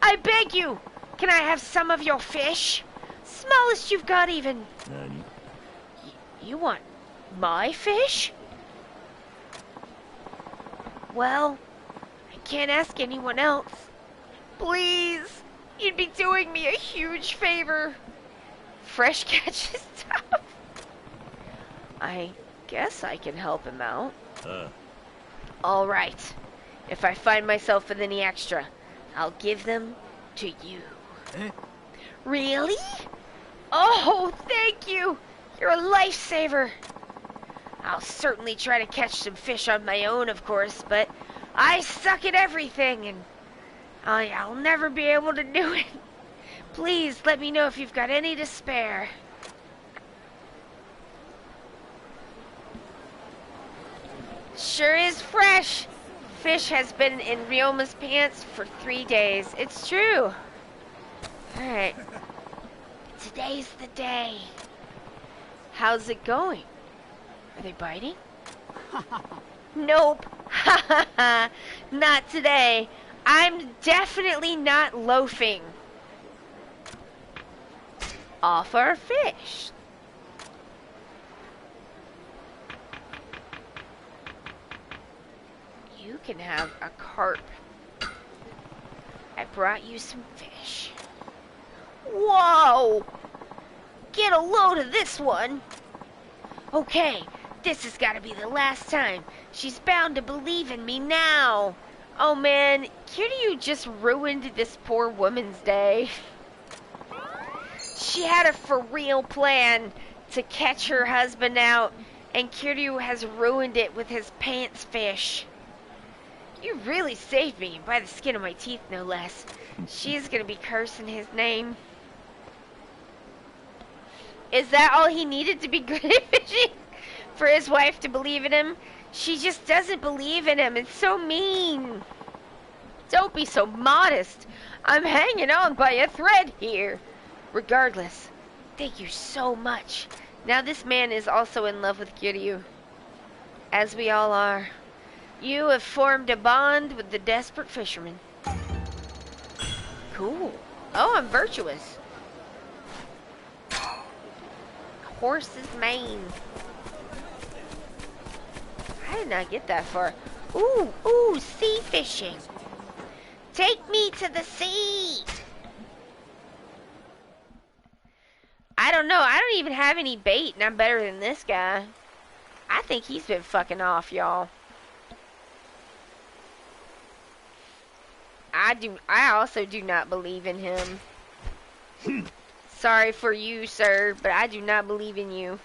S1: I beg you! Can I have some of your fish? Smallest you've got even.
S3: Nani?
S1: You want my fish? Well, I can't ask anyone else. Please, you'd be doing me a huge favor. Fresh catch is tough. I guess I can help him out. All right. If I find myself with any extra, I'll give them to you. Really? Oh, thank you. You're a lifesaver. I'll certainly try to catch some fish on my own, of course, but I suck at everything, and I'll never be able to do it. Please let me know if you've got any to spare. Sure is fresh. Fish has been in Ryoma's pants for 3 days. It's true. Alright. Today's the day. How's it going? Are they biting? Nope. Not today. I'm definitely not loafing. Offer fish. You can have a carp. I brought you some fish. Whoa! Get a load of this one. Okay, this has got to be the last time. She's bound to believe in me now. Oh man, Kiryu just ruined this poor woman's day. She had a for real plan to catch her husband out, and Kiryu has ruined it with his pants fish. You really saved me, by the skin of my teeth no less. She's gonna be cursing his name. Is that all he needed to be good at fishing? For his wife to believe in him? She just doesn't believe in him. It's so mean. Don't be so modest. I'm hanging on by a thread here. Regardless, thank you so much. Now this man is also in love with Kiryu. As we all are. You have formed a bond with the desperate fisherman. Cool. Oh, I'm virtuous. Horse's mane. I did not get that far. Ooh, sea fishing. Take me to the sea. I don't know. I don't even have any bait, and I'm better than this guy. I think he's been fucking off, y'all. I also do not believe in him. Sorry for you, sir, but I do not believe in you.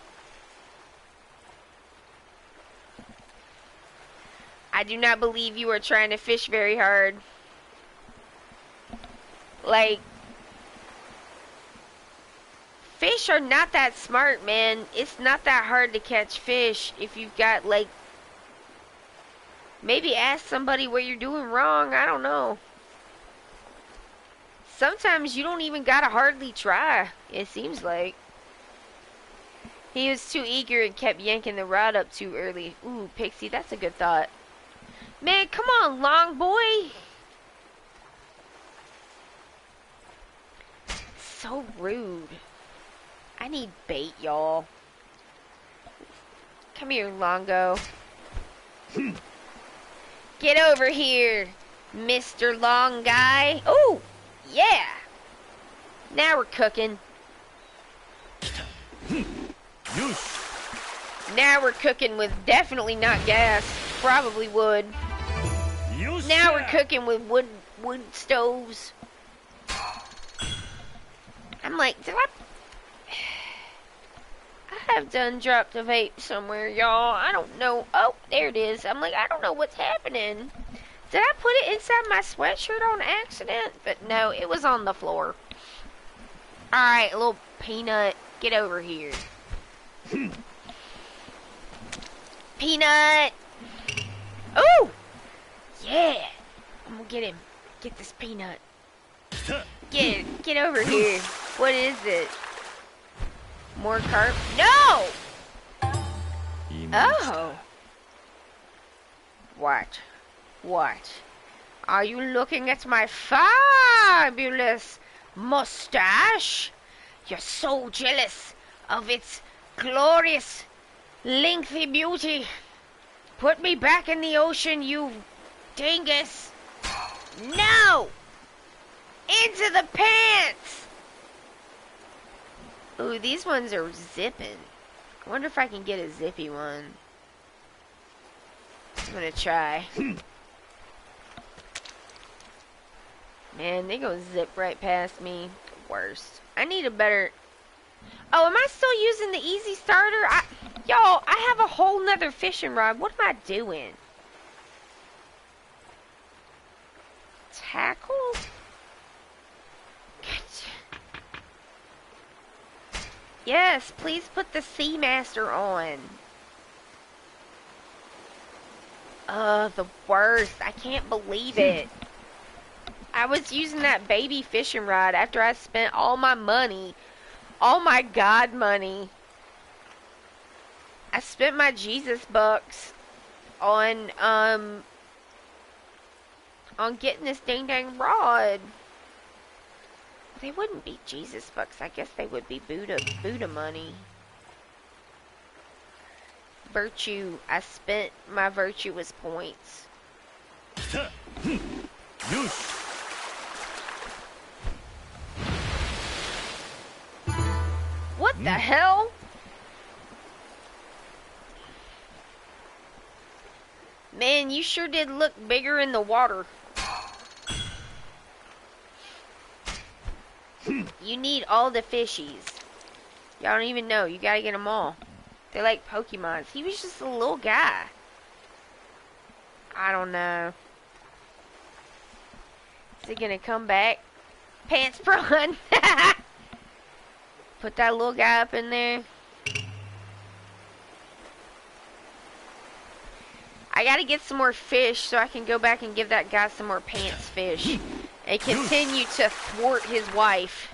S1: I do not believe you are trying to fish very hard. Like, fish are not that smart, man. It's not that hard to catch fish if you've got, like, maybe ask somebody what you're doing wrong. I don't know. Sometimes you don't even gotta hardly try, it seems like. He was too eager and kept yanking the rod up too early. Ooh, Pixie, that's a good thought. Man, come on, long boy. So rude. I need bait, y'all. Come here, Longo. Get over here, Mr. Long Guy. Ooh, yeah. Now we're cooking. Now we're cooking with definitely not gas. Probably wood. Now we're cooking with wood stoves. I'm like, did I have done dropped a vape somewhere, y'all. I don't know. Oh, there it is. I'm like, I don't know what's happening. Did I put it inside my sweatshirt on accident? But no, it was on the floor. Alright, little peanut, get over here. Peanut! Oh! Yeah! I'm gonna get him. Get this peanut. Get over here. What is it? More carp? No! Oh! What? What? Are you looking at my fabulous mustache? You're so jealous of its glorious, lengthy beauty. Put me back in the ocean, you dingus. No! Into the pants! Ooh, these ones are zipping. I wonder if I can get a zippy one. I'm gonna try. Man, they gonna zip right past me. Worst. I need a better... Oh, am I still using the easy starter? Y'all, I have a whole nother fishing rod. What am I doing? Tackle? Yes, please put the Seamaster on. The worst. I can't believe it. I was using that baby fishing rod after I spent all my money. All my God money. I spent my Jesus bucks on getting this dang rod. They wouldn't be Jesus bucks. I guess they would be Buddha money. Virtue. I spent my virtuous points. What the hell? Man, you sure did look bigger in the water. You need all the fishies. Y'all don't even know. You gotta get them all. They're like Pokemons. He was just a little guy. I don't know. Is he gonna come back? Pants prawn. Put that little guy up in there. I gotta get some more fish so I can go back and give that guy some more pants fish. And continue to thwart his wife.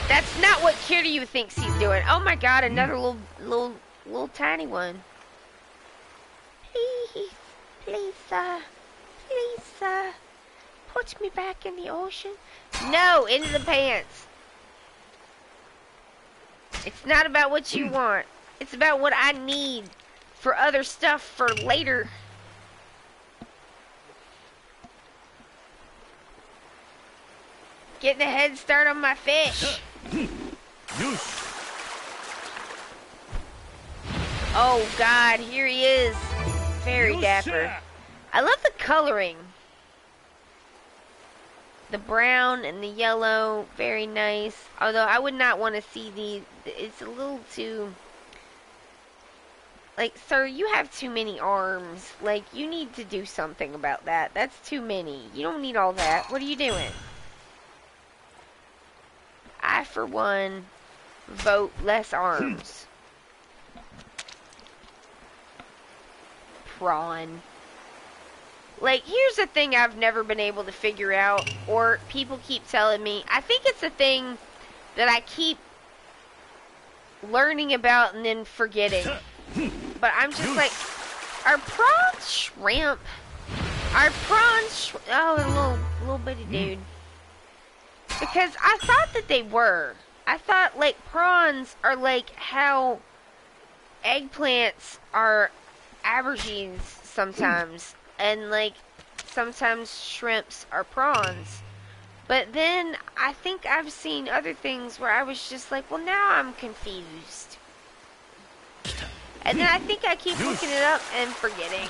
S1: That's not what Kiryu thinks he's doing. Oh my god, another little tiny one. Please, put me back in the ocean. No, into the pants. It's not about what you want. It's about what I need for other stuff for later. Getting a head start on my fish. Oh god, here he is. Very dapper. I love the coloring. The brown and the yellow, very nice. Although I would not want to see the... It's a little too... Like, sir, you have too many arms. Like, you need to do something about that. That's too many. You don't need all that. What are you doing? I, for one, vote less arms. Prawn. Like, here's the thing I've never been able to figure out, or people keep telling me. I think it's a thing that I keep learning about and then forgetting. But I'm just like, are prawns shrimp? Are prawns oh, a little bitty dude. Because I thought that they were. I thought, like, prawns are like how eggplants are aubergines sometimes. And, like, sometimes shrimps are prawns. But then, I think I've seen other things where I was just like, well, now I'm confused. And then I think I keep looking it up and forgetting.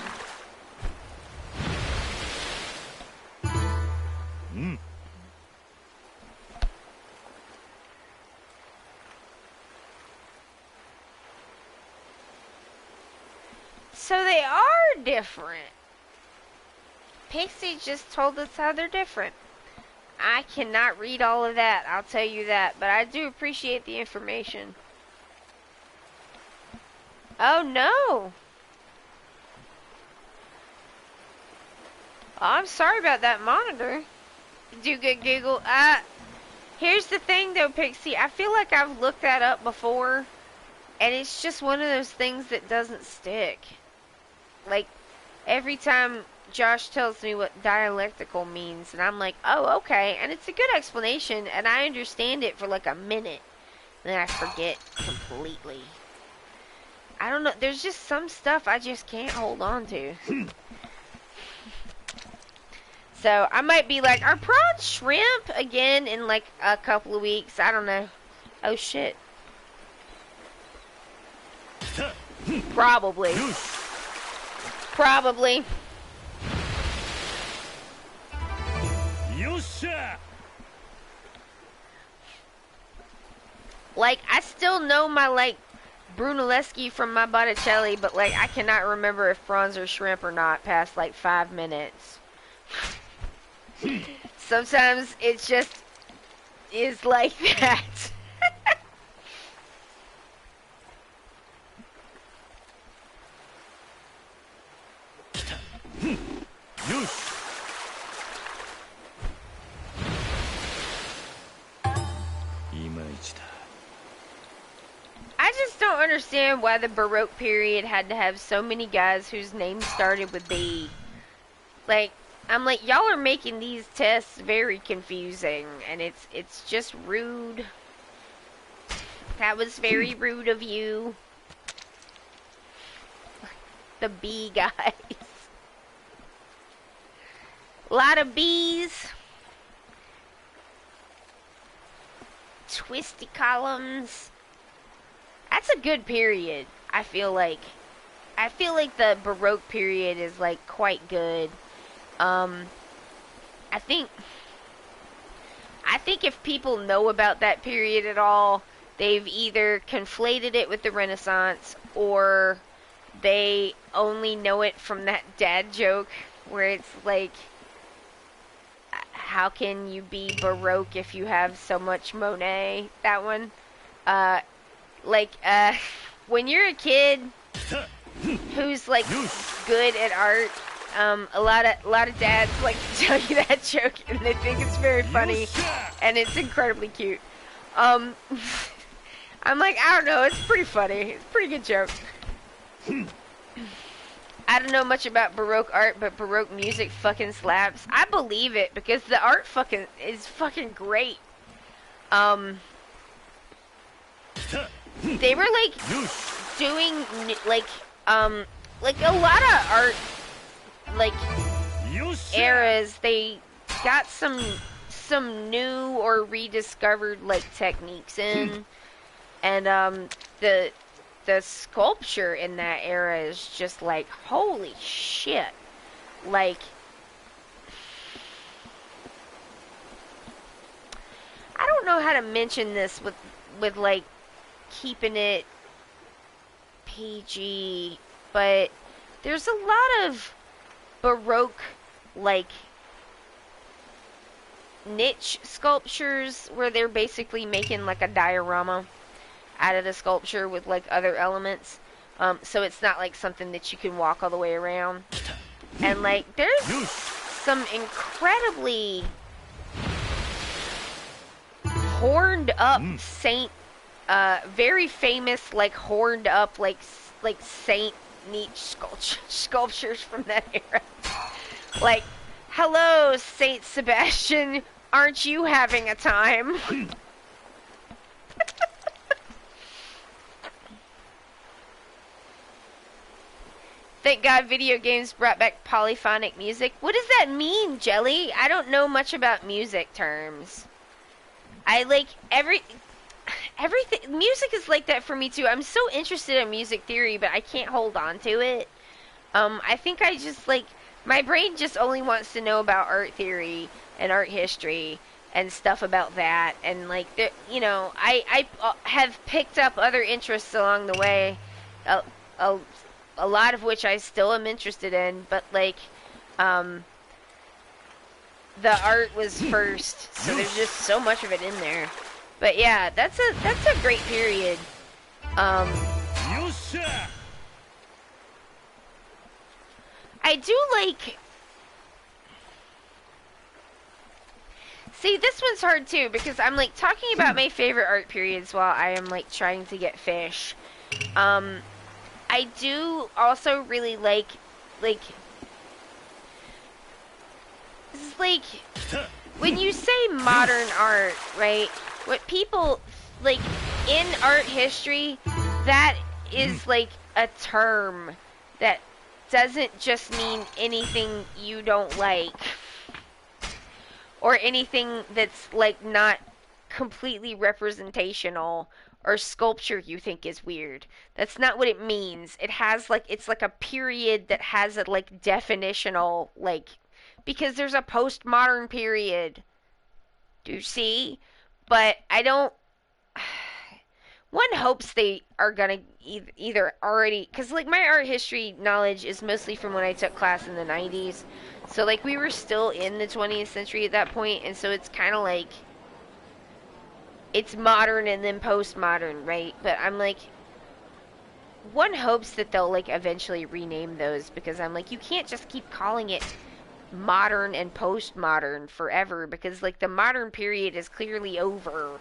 S1: So they are different. Pixie just told us how they're different. I cannot read all of that, I'll tell you that, but I do appreciate the information. Oh no! Oh, I'm sorry about that monitor. Do good giggle. Here's the thing though, Pixie. I feel like I've looked that up before, and it's just one of those things that doesn't stick. Like, every time Josh tells me what dialectical means, and I'm like, oh, okay, and it's a good explanation, and I understand it for like a minute, and then I forget completely. I don't know, there's just some stuff I just can't hold on to. So, I might be like, are prawns shrimp again in like a couple of weeks? I don't know. Oh, shit. Probably. Probably. Like, I still know my, like, Brunelleschi from my Botticelli, but, like, I cannot remember if prawns are shrimp or not past, like, 5 minutes. Sometimes it just is like that. I just don't understand why the Baroque period had to have so many guys whose names started with B. Like, I'm like, y'all are making these tests very confusing, and it's just rude. That was very rude of you. The B guys. A lot of B's. Twisty columns. That's a good period, I feel like. I feel like the Baroque period is, like, quite good. I think if people know about that period at all, they've either conflated it with the Renaissance, or they only know it from that dad joke, where it's like, how can you be Baroque if you have so much Monet? That one. When you're a kid who's, like, good at art, a lot of dads like to tell you that joke, and they think it's very funny, and it's incredibly cute. I'm like, I don't know, it's pretty funny. It's a pretty good joke. I don't know much about Baroque art, but Baroque music fucking slaps. I believe it, because the art is fucking great. They were, like, doing, like a lot of art, like, eras, they got some new or rediscovered, like, techniques in, and, the sculpture in that era is just like, holy shit. Like, I don't know how to mention this with like, keeping it PG, but there's a lot of Baroque, like, niche sculptures where they're basically making like a diorama out of the sculpture with like other elements, so it's not like something that you can walk all the way around. And like, there's some incredibly horned up saint, very famous, like, horned up, like saint niche sculptures from that era. Like, hello, Saint Sebastian, aren't you having a time? Thank God video games brought back polyphonic music. What does that mean, Jelly? I don't know much about music terms. I like everything, music is like that for me too. I'm so interested in music theory, but I can't hold on to it. I think I just like, my brain just only wants to know about art theory and art history and stuff about that, and like, you know, I have picked up other interests along the way, a, a, a lot of which I still am interested in, but like, the art was first, so there's just so much of it in there. But yeah, that's a great period. I do like. See, this one's hard too because I'm like talking about my favorite art periods while I am like trying to get fish. I do also really like it's like when you say modern art, right? What people like in art history, that is like a term that doesn't just mean anything you don't like or anything that's like not completely representational or sculpture you think is weird. That's not what it means. It has like, it's like a period that has a like definitional like, because there's a postmodern period. Do you see? But I don't. One hopes they are gonna either already, because like my art history knowledge is mostly from when I took class in the 90s, so like we were still in the 20th century at that point, and so it's kind of like it's modern and then postmodern, right? But I'm like, one hopes that they'll like eventually rename those, because I'm like, you can't just keep calling it modern and postmodern forever, because like the modern period is clearly over.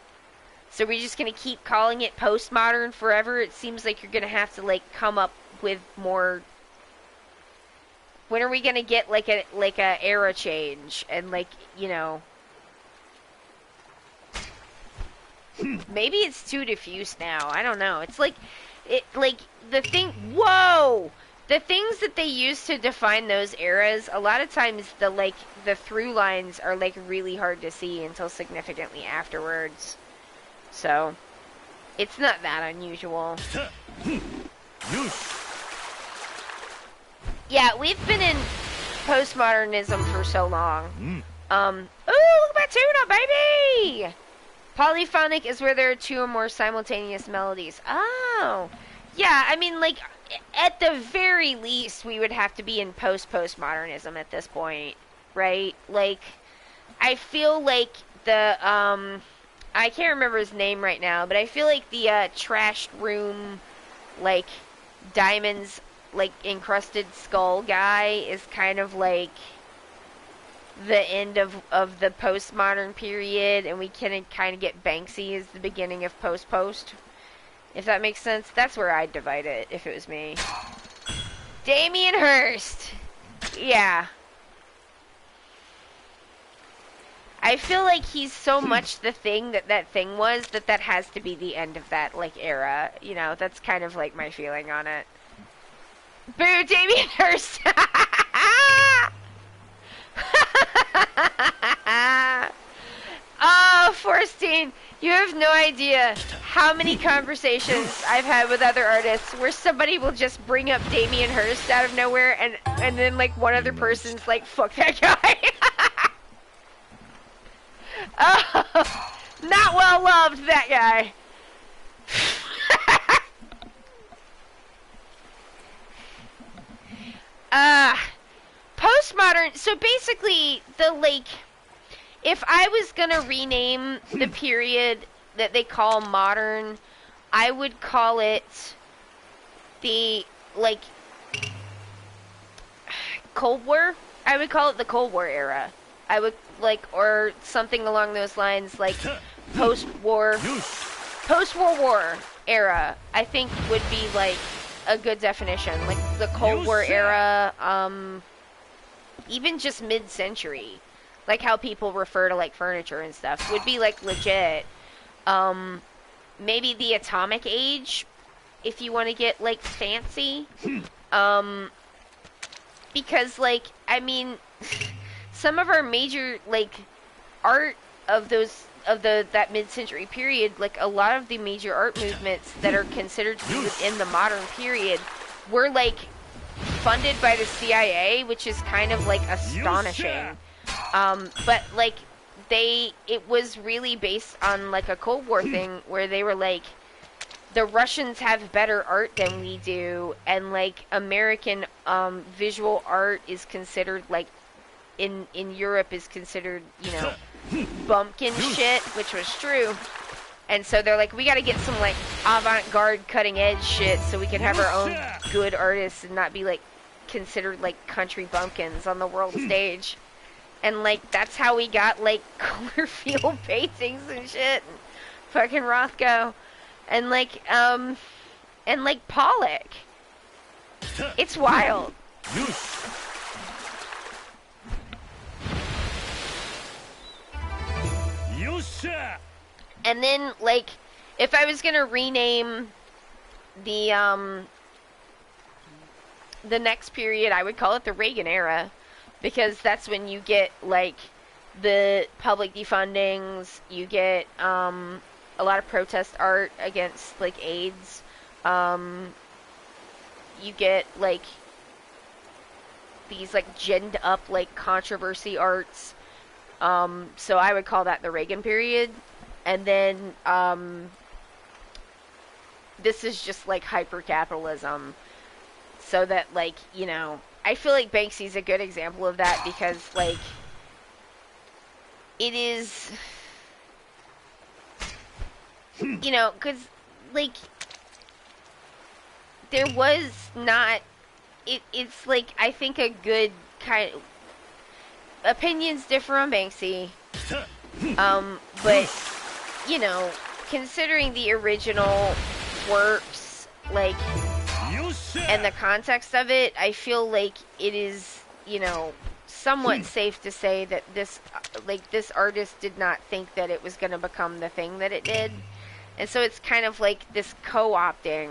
S1: So we're just gonna keep calling it postmodern forever? It seems like you're gonna have to like come up with more. When are we gonna get like a era change and like, you know? Maybe it's too diffuse now. I don't know. It's like the thing. Whoa! The things that they use to define those eras, a lot of times the through lines are like really hard to see until significantly afterwards. So, it's not that unusual. Yeah, we've been in postmodernism for so long. Ooh, look at that tuna, baby! Polyphonic is where there are two or more simultaneous melodies. Oh! Yeah, I mean, like, at the very least, we would have to be in postmodernism at this point, right? Like, I feel like I can't remember his name right now, but I feel like the trashed room, like, diamonds, like, encrusted skull guy is kind of like the end of the postmodern period, and we can kind of get Banksy as the beginning of post. If that makes sense. That's where I'd divide it if it was me. Damien Hirst. Yeah. I feel like he's so much the thing that thing was that has to be the end of that, like, era. You know, that's kind of, like, my feeling on it. Boo, Damien Hirst! Oh, Forstine, you have no idea how many conversations I've had with other artists where somebody will just bring up Damien Hirst out of nowhere, and then, like, one other person's like, fuck that guy. Oh, not well loved, that guy. Postmodern, so basically, if I was gonna rename the period that they call modern, I would call it the, like, Cold War. I would call it the Cold War era. I would, like, or something along those lines, like, post-World War era, I think would be, like, a good definition. Like, the Cold War era, even just mid-century, like how people refer to, like, furniture and stuff, would be, like, legit. Maybe the Atomic Age, if you want to get, like, fancy. Because, like, I mean, some of our major, like, art of of that mid-century period, like a lot of the major art movements that are considered to be within the modern period were like funded by the CIA, which is kind of like astonishing. But like it was really based on like a Cold War thing where they were like, the Russians have better art than we do, and like American visual art is considered like in Europe is considered, you know, bumpkin shit, which was true. And so they're like, we got to get some like avant-garde, cutting-edge shit so we can have our own good artists and not be like considered like country bumpkins on the world stage. And like that's how we got like color field paintings and shit, and fucking Rothko, and like Pollock. It's wild. And then, like, if I was gonna rename the next period, I would call it the Reagan era, because that's when you get like the public defundings, you get a lot of protest art against like AIDS, you get like these like ginned up like controversy arts. So I would call that the Reagan period. And then this is just like hyper-capitalism. So that, like, you know, I feel like Banksy's a good example of that because, like, it is, you know, because, like, there was not, it's like, I think a good kind of, opinions differ on Banksy, but, you know, considering the original works, like, and the context of it, I feel like it is, you know, somewhat safe to say that this, like, this artist did not think that it was going to become the thing that it did. And so it's kind of like this co-opting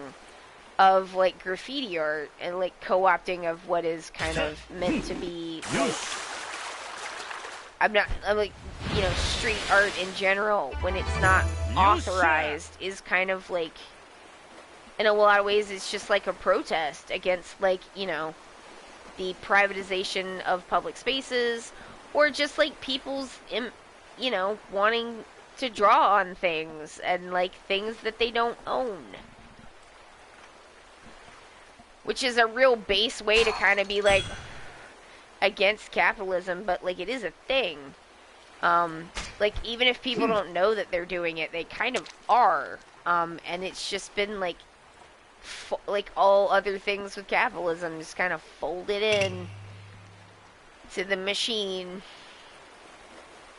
S1: of, like, graffiti art and, like, co-opting of what is kind of meant to be, like, I'm like, you know, street art in general, when it's not authorized, is kind of like, in a lot of ways, it's just like a protest against, like, you know, the privatization of public spaces, or just like people's, you know, wanting to draw on things and like things that they don't own. Which is a real base way to kind of be like against capitalism, but like it is a thing. Like even if people don't know that they're doing it, they kind of are. And it's just been like, like all other things with capitalism, just kind of folded in to the machine.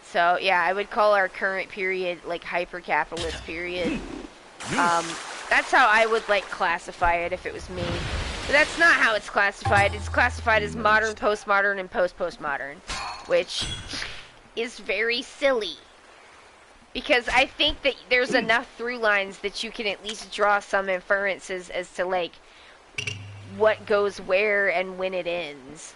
S1: So yeah, I would call our current period like hyper-capitalist period. That's how I would like classify it if it was me. But that's not how it's classified. It's classified as modern, postmodern, and post-postmodern, which is very silly. Because I think that there's enough through lines that you can at least draw some inferences as to, like, what goes where and when it ends.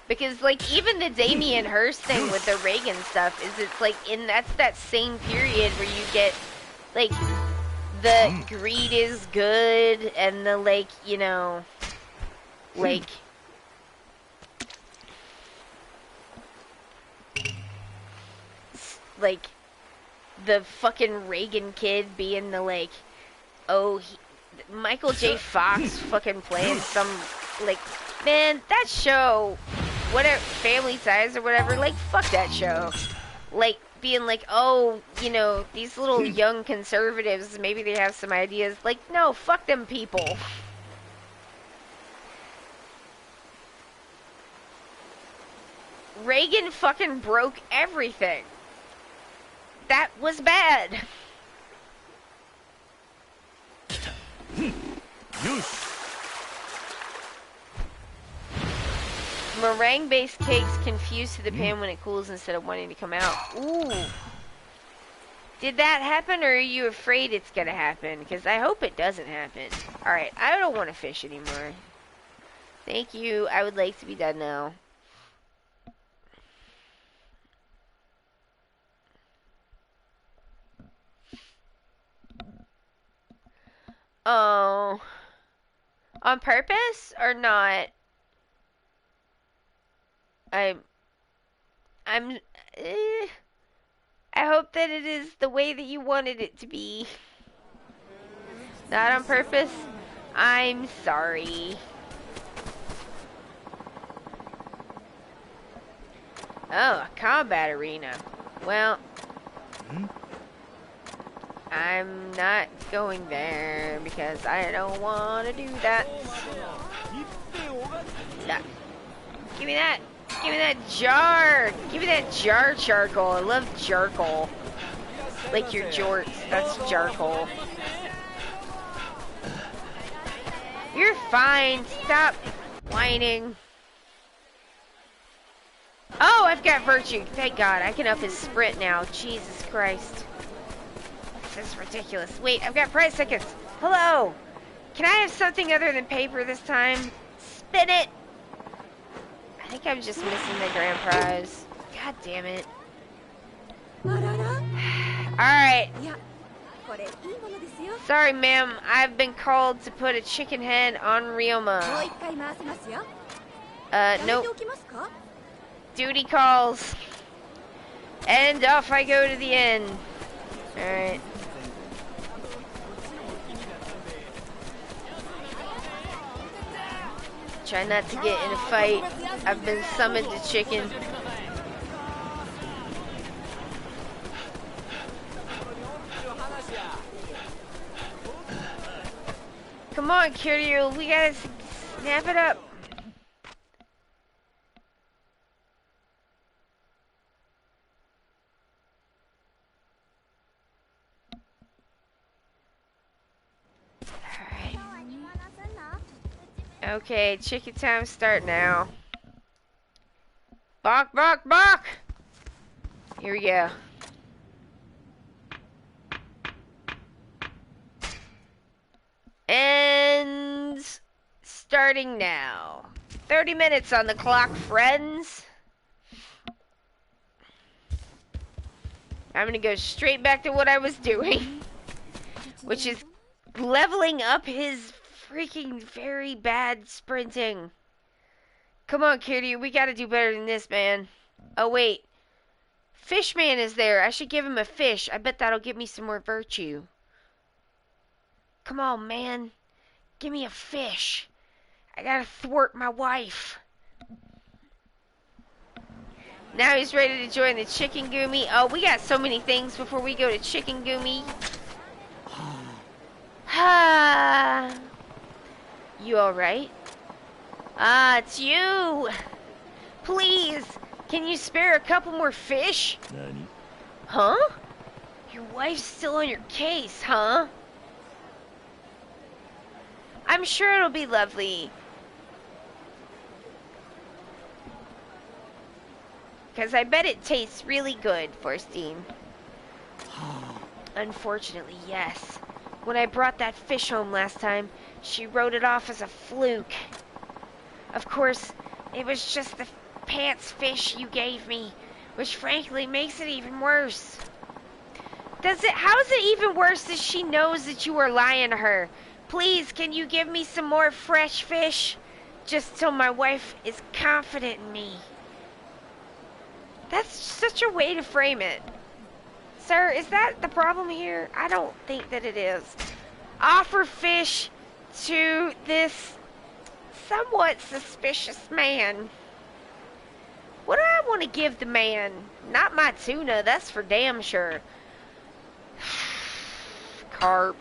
S1: Because, like, even the Damien Hirst thing with the Reagan stuff is it's, like, that's that same period where you get, like, the greed is good and the, like, you know, like, like, the fucking Reagan kid being the, like, oh, Michael J. Fox fucking playing some, like, man, that show, whatever, Family Ties or whatever, like, fuck that show. Like, being like, oh, you know, these little young conservatives, maybe they have some ideas. Like, no, fuck them people. Reagan fucking broke everything. That was bad. Meringue-based cakes can fuse to the pan when it cools instead of wanting to come out. Ooh. Did that happen, or are you afraid it's gonna happen? Because I hope it doesn't happen. Alright, I don't want to fish anymore. Thank you. I would like to be done now. Oh. On purpose or not? I'm... I'm... Eh, I hope that it is the way that you wanted it to be. Not on purpose? I'm sorry. Oh, a combat arena. Well, I'm not going there because I don't want to do that. Yeah. Give me that. Give me that jar. Give me that jar charcoal. I love charcoal. Like your jorts. That's charcoal. You're fine. Stop whining. Oh, I've got virtue. Thank God. I can up his sprint now. Jesus Christ. This is ridiculous. Wait, I've got prize tickets. Hello. Can I have something other than paper this time? Spin it. I think I'm just missing the grand prize. God damn it. Alright. Sorry, ma'am. I've been called to put a chicken head on Ryoma. Nope. Duty calls. And off I go to the end. Alright. Try not to get in a fight. I've been summoned to chicken. Come on, Kiryu. We gotta snap it up. Okay, chicken time start now. Bark, bark, bark! Here we go. And starting now. 30 minutes on the clock, friends. I'm gonna go straight back to what I was doing, which is leveling up his freaking very bad sprinting. Come on, Kiryu, we gotta do better than this, man. Oh, wait. Fishman is there. I should give him a fish. I bet that'll give me some more virtue. Come on, man. Give me a fish. I gotta thwart my wife. Now he's ready to join the chicken gumi. Oh, we got so many things before we go to chicken gumi. Ha. You alright? Ah, it's you! Please, can you spare a couple more fish?
S3: Nani?
S1: Huh? Your wife's still on your case, huh? I'm sure it'll be lovely. Because I bet it tastes really good, Forstein. Unfortunately, yes. When I brought that fish home last time, she wrote it off as a fluke. Of course, it was just the pants fish you gave me, which frankly makes it even worse. How is it even worse that she knows that you are lying to her? Please, can you give me some more fresh fish? Just so my wife is confident in me. That's such a way to frame it. Sir, is that the problem here? I don't think that it is. Offer fish to this somewhat suspicious man. What do I want to give the man? Not my tuna, that's for damn sure. Carp.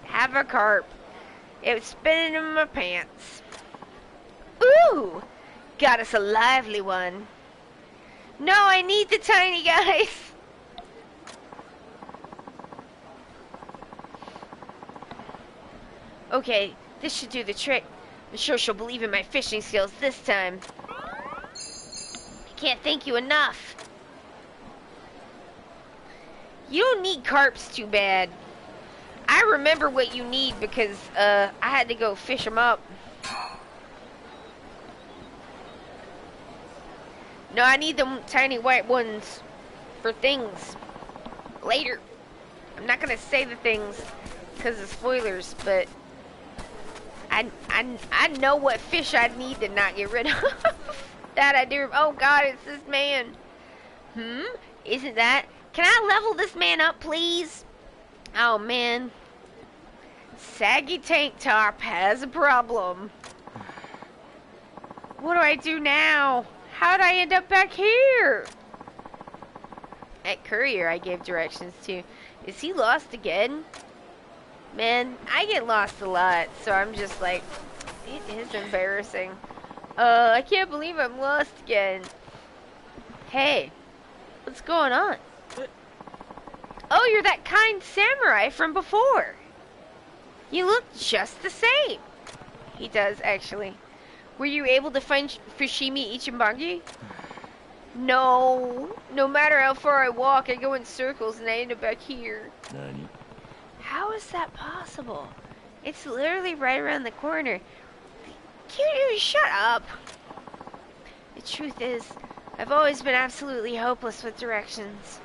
S1: Have a carp. It was spinning in my pants. Ooh! Got us a lively one. No, I need the tiny guys. Okay, this should do the trick. I'm sure she'll believe in my fishing skills this time. I can't thank you enough. You don't need carps too bad. I remember what you need because I had to go fish them up. No, I need them tiny white ones for things later. I'm not gonna say the things because of spoilers, but I know what fish I need to not get rid of. That I do. Oh God, it's this man. Isn't that? Can I level this man up, please? Oh man. Saggy tank top has a problem. What do I do now? How'd I end up back here? At Courier I gave directions to. Is he lost again? Man, I get lost a lot, so I'm just like, it is embarrassing. I can't believe I'm lost again. Hey, what's going on? Oh, you're that kind samurai from before. You look just the same. He does, actually. Were you able to find Fushimi Ichibangi? No. No matter how far I walk, I go in circles and I end up back here.
S3: Nani?
S1: How is that possible? It's literally right around the corner. Cutie, shut up. The truth is, I've always been absolutely hopeless with directions.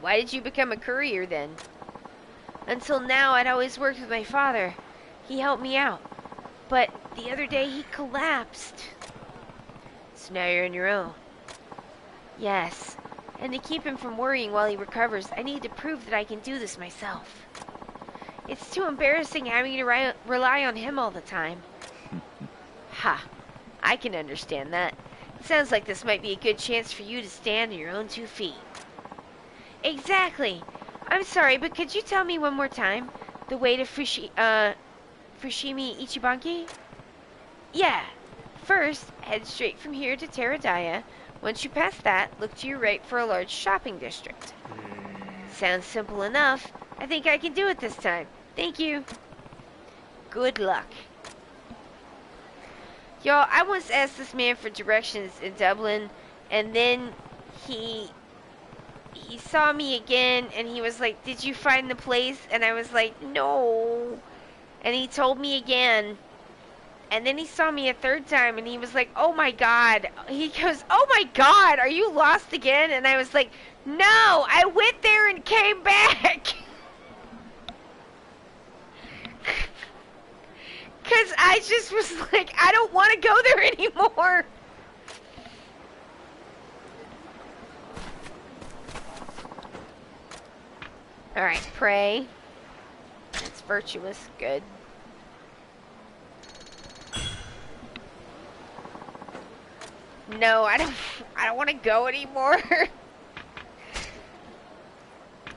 S1: Why did you become a courier then? Until now, I'd always worked with my father. He helped me out. But the other day, he collapsed. So now you're on your own. Yes. And to keep him from worrying while he recovers, I need to prove that I can do this myself. It's too embarrassing having to rely on him all the time. Ha. I can understand that. It sounds like this might be a good chance for you to stand on your own 2 feet. Exactly. I'm sorry, but could you tell me one more time the way to Fushimi Ichibanki? Yeah. First, head straight from here to Teradaya. Once you pass that, look to your right for a large shopping district. Sounds simple enough. I think I can do it this time. Thank you. Good luck. Y'all, I once asked this man for directions in Dublin, and then he saw me again, and he was like, did you find the place? And I was like, no. And he told me again. And then he saw me a third time, and he was like, oh my God. He goes, oh my God, are you lost again? And I was like, no, I went there and came back. Because I just was like, I don't want to go there anymore. Alright, pray. It's virtuous. Good. No, I don't want to go anymore. Oh,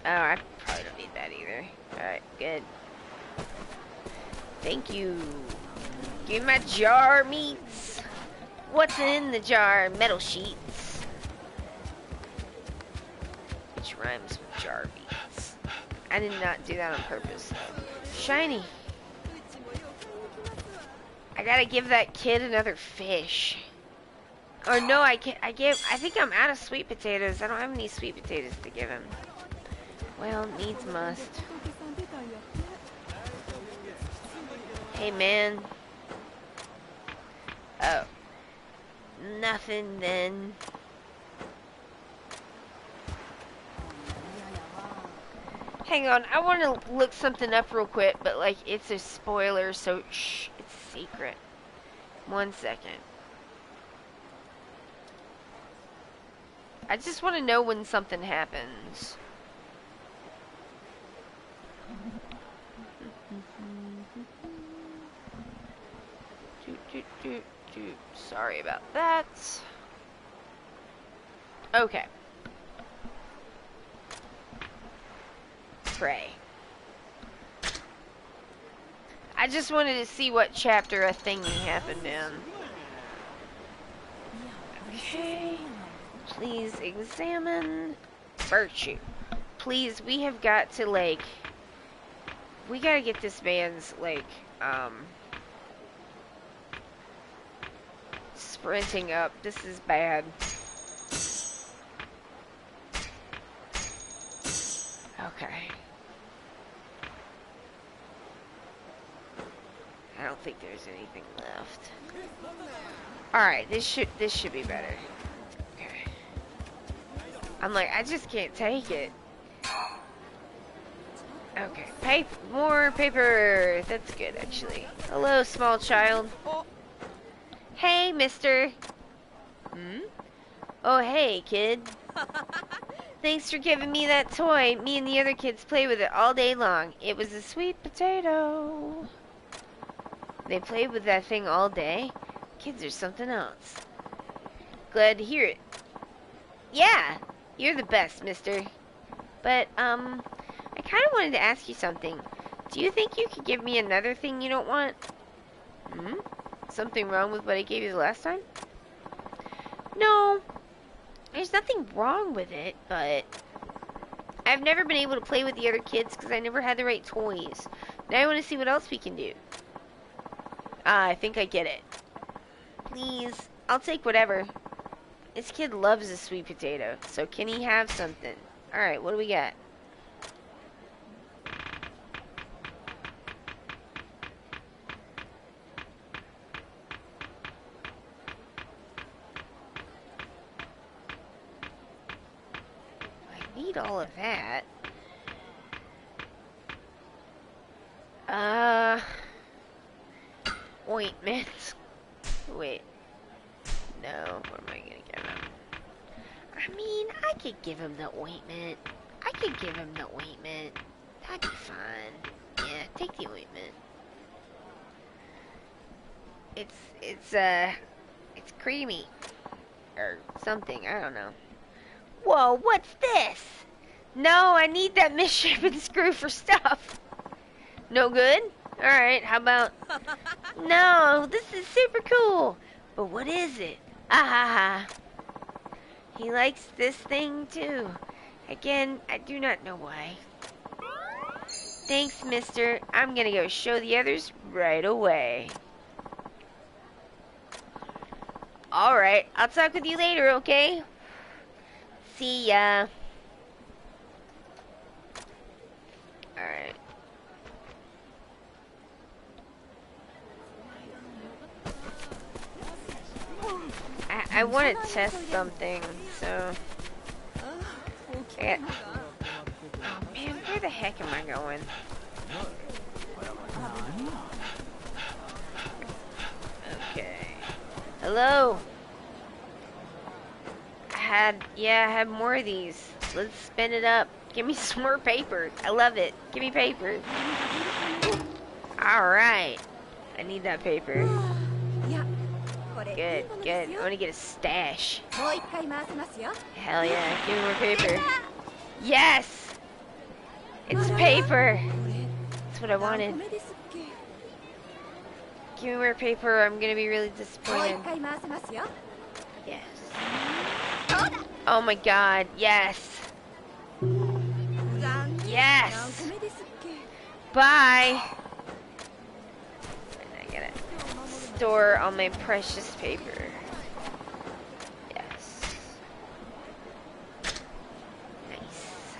S1: I probably don't need that either. Alright, good. Thank you. Give me my jar meats. What's in the jar? Metal sheets. Which rhymes with jar meats. I did not do that on purpose. Shiny. I gotta give that kid another fish. Or no, I think I'm out of sweet potatoes. I don't have any sweet potatoes to give him. Well, needs must. Hey, man. Oh. Nothing then. Hang on, I want to look something up real quick, but like, it's a spoiler, so shh, it's secret. 1 second. I just want to know when something happens. Sorry about that. Okay. Pray. I just wanted to see what chapter a thingy happened in. Okay. Please examine virtue. Please, we have got to, like, we gotta get this man's, like, sprinting up. This is bad. Okay. I don't think there's anything left. Alright, this should be better. Okay. I'm like, I just can't take it. Okay, more paper. That's good, actually. Hello, small child. Hey, mister. Oh, hey, kid. Thanks for giving me that toy. Me and the other kids play with it all day long. It was a sweet potato. They played with that thing all day? Kids are something else. Glad to hear it. Yeah, you're the best, mister. But, I kind of wanted to ask you something. Do you think you could give me another thing you don't want? Something wrong with what I gave you the last time? No, there's nothing wrong with it, but I've never been able to play with the other kids because I never had the right toys. Now I want to see what else we can do. I think I get it. Please, I'll take whatever. This kid loves a sweet potato, so can he have something? Alright, what do we got? I need all of that. Ointment. Wait. No, what am I gonna give him? I mean, I could give him the ointment. That'd be fine. Yeah, take the ointment. It's creamy. Or something, I don't know. Whoa, what's this? No, I need that misshapen screw for stuff. No good? Alright, how about... No, this is super cool. But what is it? Ah, he likes this thing too. Again, I do not know why. Thanks, mister. I'm gonna go show the others right away. Alright, I'll talk with you later, okay? See ya. Alright. I want to test something, so... Yeah. Oh man, where the heck am I going? Okay. Hello? I had more of these. Let's spin it up. Give me some more paper. I love it. Give me paper. Alright. I need that paper. Good, good. I want to get a stash. Hell yeah, give me more paper. Yes! It's paper! That's what I wanted. Give me more paper, I'm gonna be really disappointed. Yes. Oh my god, yes! Yes! Bye! I gotta store all my precious paper. Yes. Nice.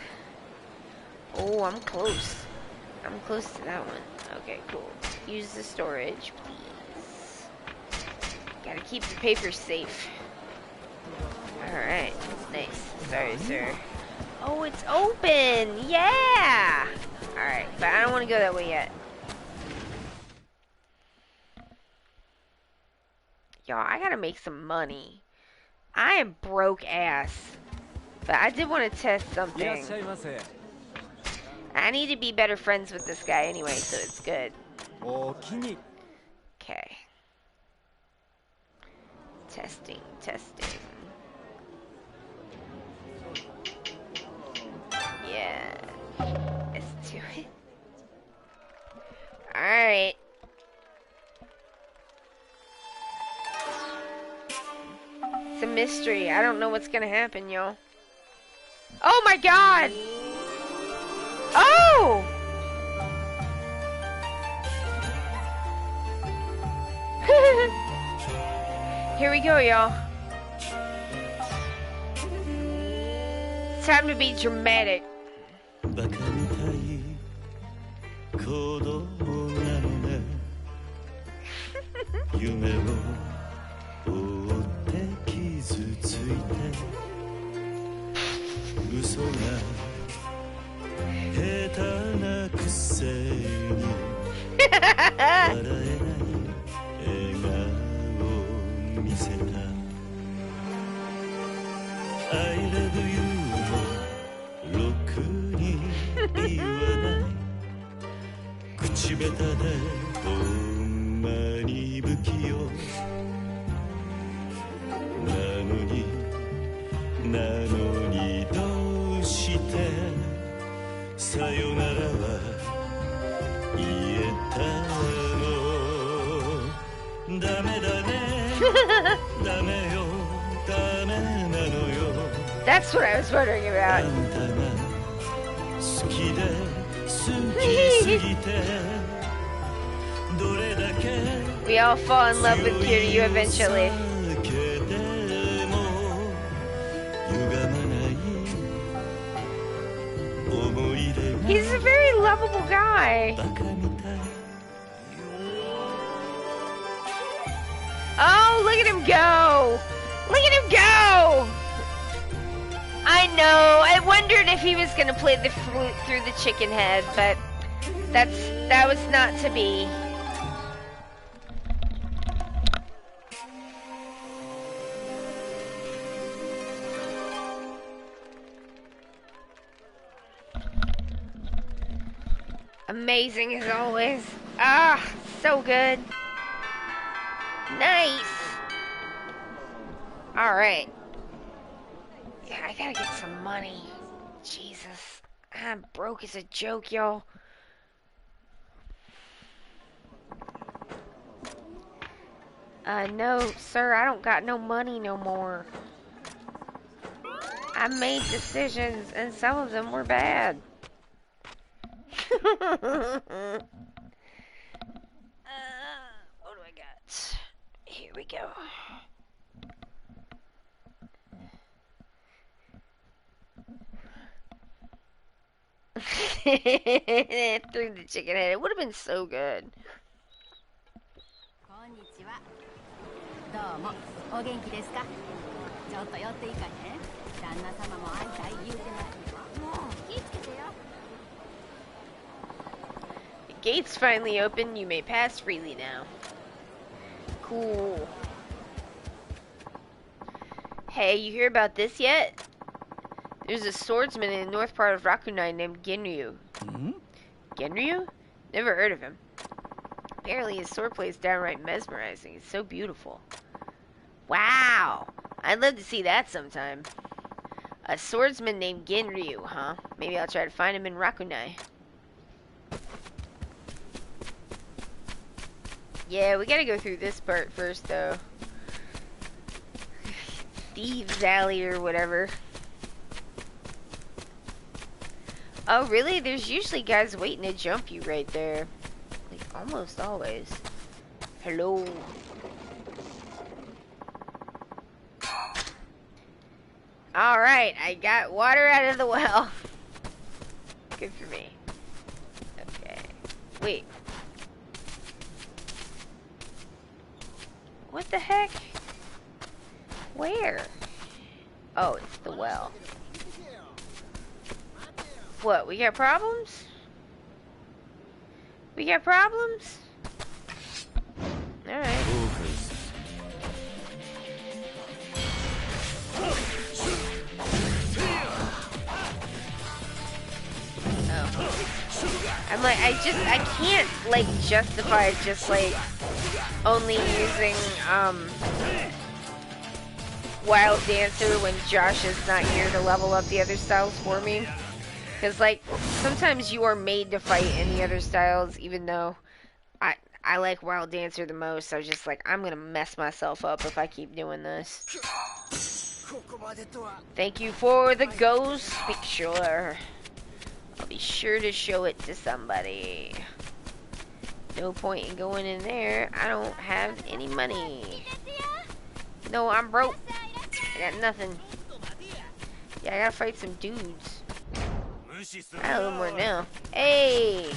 S1: Oh, I'm close. I'm close to that one. Okay, cool. Use the storage, please. Gotta keep the paper safe. Alright, nice. Sorry, sir. Oh, it's open! Yeah! Alright, but I don't want to go that way yet. Y'all, I gotta make some money. I am broke ass. But I did want to test something. I need to be better friends with this guy anyway, so it's good. Okay. Testing, testing. Yeah. Let's do it. Alright. It's a mystery. I don't know what's gonna happen, y'all. Oh my god! Oh! Here we go, y'all. It's time to be dramatic.
S3: いはない口下手でほんまに不器用なのにどうしてさよならは言えたのダメだねダメよダメなのよ
S1: That's what I was wondering
S3: あ
S1: about.
S3: んたが好きで好きすぎてどれだけ
S1: We all fall in love with Kiryu eventually. He's a very lovable guy. Oh, look at him go! Look at him go! I know. I wondered if he was gonna play the flute through the chicken head, but that was not to be. Amazing as always. Ah, so good. Nice. Alright. Yeah, I gotta get some money. Jesus. I'm broke as a joke, y'all. No, sir, I don't got no money no more. I made decisions, and some of them were bad. What do I got? Here we go. Through the chicken head. It would have been so good.
S6: こんにちは。どうも、お元気ですか？ちょっと寄っていいかね？旦那様も会いたい言うてますよ。もう気ぃつけてよ。
S1: The gates finally open. You may pass freely now. Cool. Hey, you hear about this yet? There's a swordsman in the north part of Rakunai named Genryu. Genryu? Never heard of him. Apparently his swordplay is downright mesmerizing. It's so beautiful. Wow! I'd love to see that sometime. A swordsman named Genryu, huh? Maybe I'll try to find him in Rakunai. Yeah, we gotta go through this part first, though. Thieves Alley or whatever. Oh, really? There's usually guys waiting to jump you right there. Like, almost always. Hello. Alright, I got water out of the well. Good for me. Okay. Wait. What the heck? Where? Oh, it's the well. What, we got problems? We got problems? Alright. I'm like, I can't, like, justify just, like, only using, Wild Dancer when Josh is not here to level up the other styles for me. Because, like, sometimes you are made to fight in the other styles, even though I like Wild Dancer the most. So I was just like, I'm gonna mess myself up if I keep doing this. Thank you for the ghost picture. I'll be sure to show it to somebody. No point in going in there. I don't have any money. No, I'm broke. I got nothing. Yeah, I gotta fight some dudes. I got a little more now. Hey!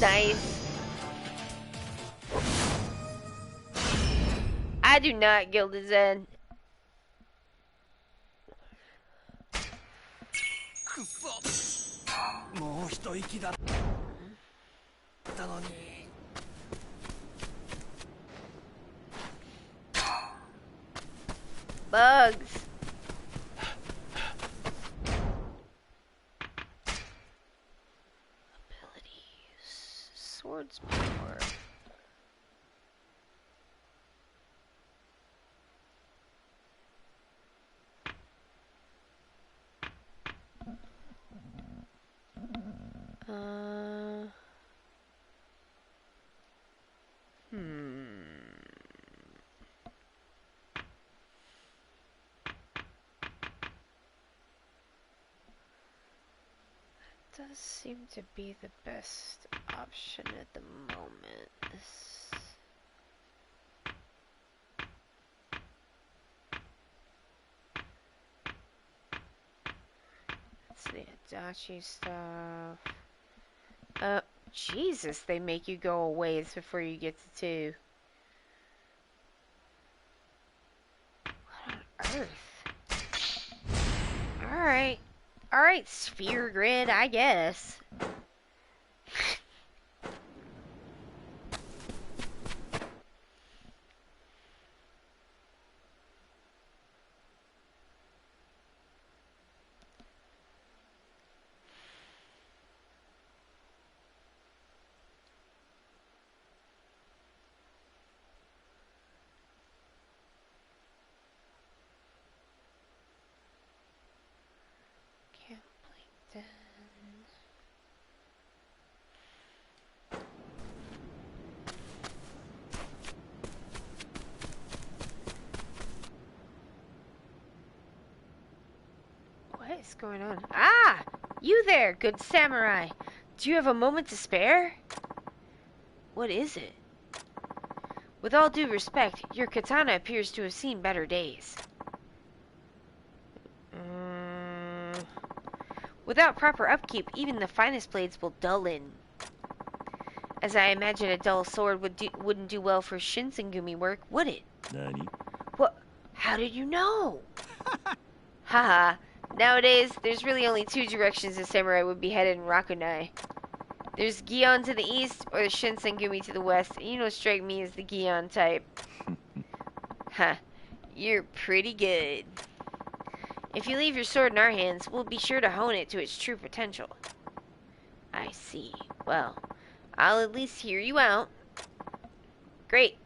S1: Nice. I do not Gilded Zen.
S3: もう一息だったのに。
S1: Bugs. Abilities. Swords power. Does seem to be the best option at the moment. That's the Adachi stuff. Jesus, they make you go a ways before you get to 2. What on earth? Alright. Alright, Sphere Grid, I guess. What is going on? Ah! You there, good samurai! Do you have a moment to spare? What is it? With all due respect, your katana appears to have seen better days. Without proper upkeep, even the finest blades will dull in. As I imagine a dull sword wouldn't do well for shinsengumi work, would it?
S3: Nani?
S1: What? How did you know? Haha. Nowadays, there's really only 2 directions a samurai would be headed in Rakunai. There's Gion to the east, or the Shinsengumi to the west, and you don't strike me as the Gion type. Huh. You're pretty good. If you leave your sword in our hands, we'll be sure to hone it to its true potential. I see. Well, I'll at least hear you out. Great.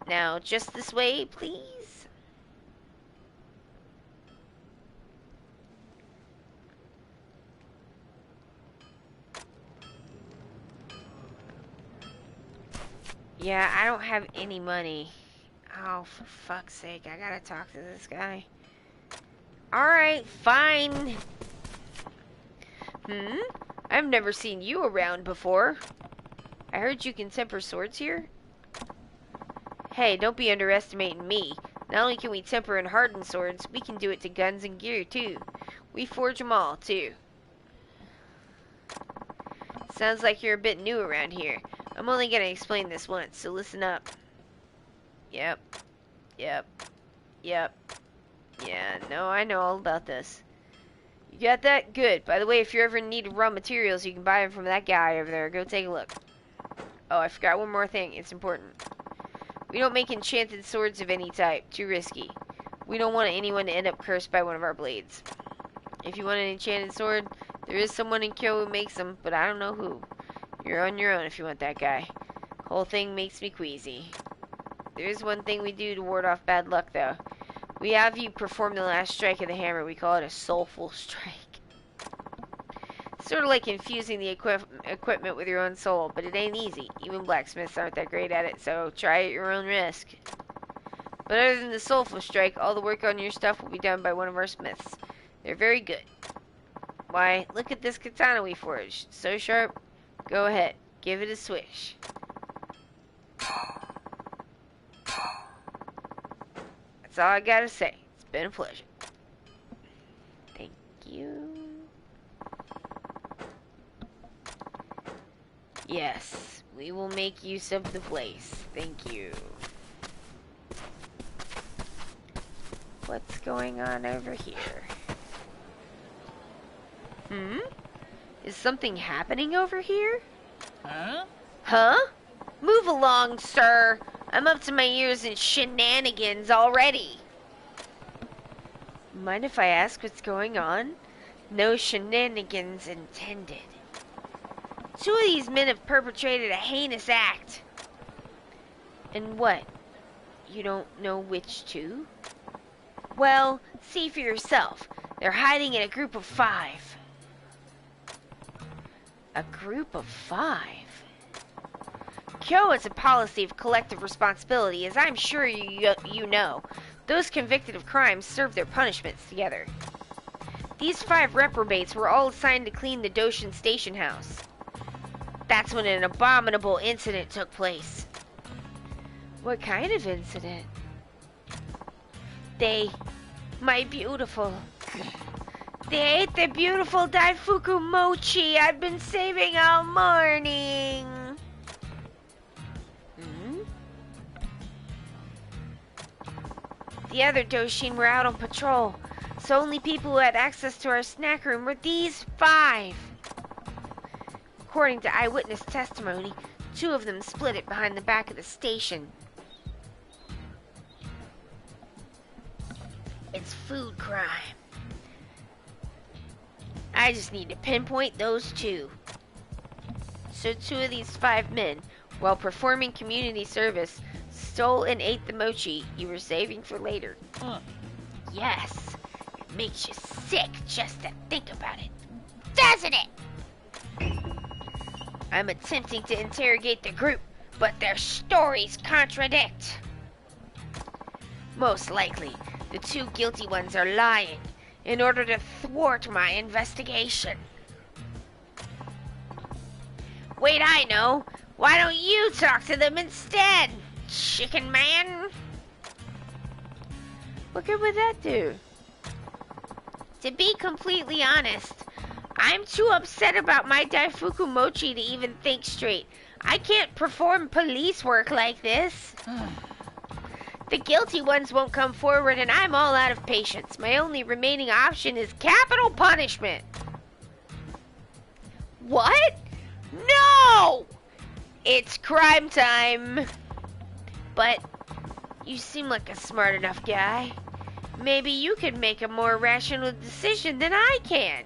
S1: Now, just this way, please. Yeah, I don't have any money. Oh, for fuck's sake, I gotta talk to this guy. Alright, fine. I've never seen you around before. I heard you can temper swords here? Hey, don't be underestimating me. Not only can we temper and harden swords, we can do it to guns and gear, too. We forge them all, too. Sounds like you're a bit new around here. I'm only gonna explain this once, so listen up. Yep. Yeah, no, I know all about this. You got that? Good. By the way, if you ever need raw materials, you can buy them from that guy over there. Go take a look. Oh, I forgot one more thing. It's important. We don't make enchanted swords of any type. Too risky. We don't want anyone to end up cursed by one of our blades. If you want an enchanted sword, there is someone in Kyo who makes them, but I don't know who. You're on your own if you want that guy. Whole thing makes me queasy. There is one thing we do to ward off bad luck, though. We have you perform the last strike of the hammer. We call it a soulful strike. Sort of like infusing the equipment with your own soul, but it ain't easy. Even blacksmiths aren't that great at it, so try at your own risk. But other than the soulful strike, all the work on your stuff will be done by one of our smiths. They're very good. Why, look at this katana we forged. So sharp. Go ahead. Give it a swish. That's all I gotta say. It's been a pleasure. Thank you. Yes, we will make use of the place. Thank you. What's going on over here? Is something happening over here?
S7: Huh?
S1: Huh? Move along, sir. I'm up to my ears in shenanigans already. Mind if I ask what's going on? No shenanigans intended. Two of these men have perpetrated a heinous act. And what? You don't know which two? Well, see for yourself. They're hiding in a group of 5. A group of 5? Kyo is a policy of collective responsibility, as I'm sure you know. Those convicted of crimes serve their punishments together. These 5 reprobates were all assigned to clean the Doshin station house. That's when an abominable incident took place. What kind of incident? My beautiful. They ate the beautiful Daifuku mochi I've been saving all morning. The other Doshin were out on patrol, so only people who had access to our snack room were these 5. According to eyewitness testimony, 2 of them split it behind the back of the station. It's food crime. I just need to pinpoint those 2. So 2 of these 5 men, while performing community service, stole and ate the mochi you were saving for later. Yes, it makes you sick just to think about it, doesn't it? I'm attempting to interrogate the group, but their stories contradict. Most likely, the 2 guilty ones are lying in order to thwart my investigation. Wait, I know. Why don't you talk to them instead, chicken man? What good would that do? To be completely honest, I'm too upset about my Daifuku mochi to even think straight. I can't perform police work like this. The guilty ones won't come forward and I'm all out of patience. My only remaining option is capital punishment. What? No! It's crime time. But you seem like a smart enough guy. Maybe you could make a more rational decision than I can.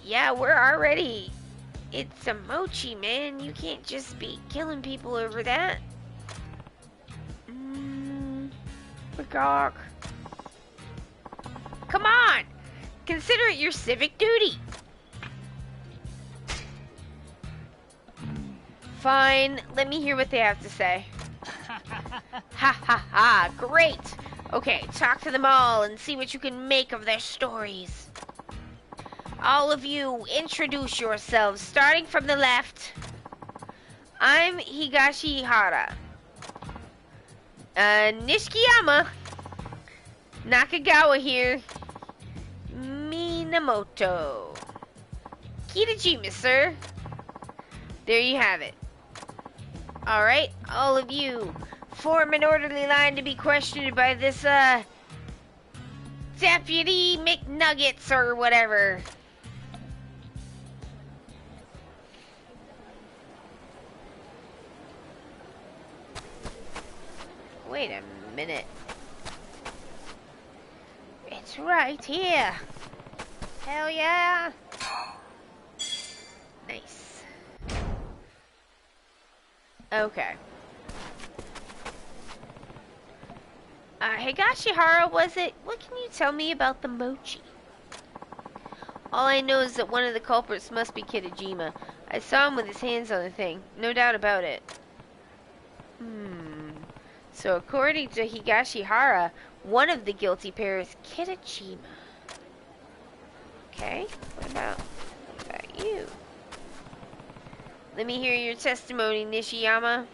S1: Yeah, we're already... It's a mochi, man. You can't just be killing people over that. Gawk. Come on! Consider it your civic duty. Fine, let me hear what they have to say. Ha ha ha, great! Okay, talk to them all and see what you can make of their stories. All of you, introduce yourselves, starting from the left. I'm Higashihara. Nishikiyama. Nakagawa here. Minamoto. Kitajima, sir. There you have it. Alright, all of you, form an orderly line to be questioned by this, Deputy McNuggets or whatever. Wait a minute. It's right here. Hell yeah. Nice. Okay. Higashihara, was it? What can you tell me about the mochi? All I know is that one of the culprits must be Kitajima. I saw him with his hands on the thing. No doubt about it. So according to Higashihara, one of the guilty pair is Kitajima. Okay, what about you? Let me hear your testimony, Nishiyama.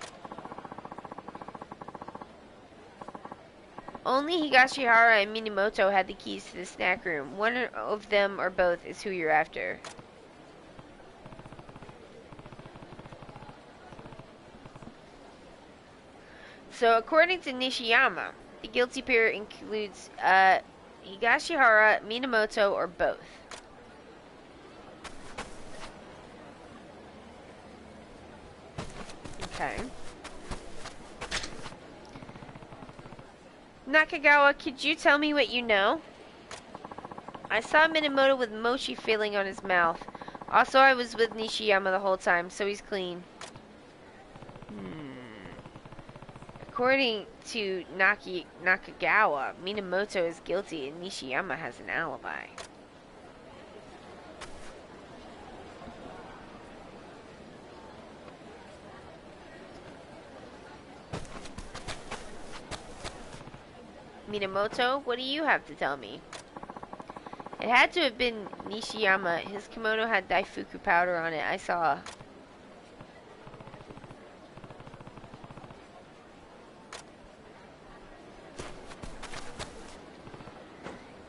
S1: Only Higashihara and Minamoto had the keys to the snack room. One of them or both is who you're after. So according to Nishiyama, the guilty pair includes Higashihara, Minamoto, or both. Okay. Nakagawa, could you tell me what you know? I saw Minamoto with mochi filling on his mouth. Also, I was with Nishiyama the whole time, so he's clean. According to Nakagawa, Minamoto is guilty and Nishiyama has an alibi. Minamoto, what do you have to tell me? It had to have been Nishiyama. His kimono had daifuku powder on it. I saw.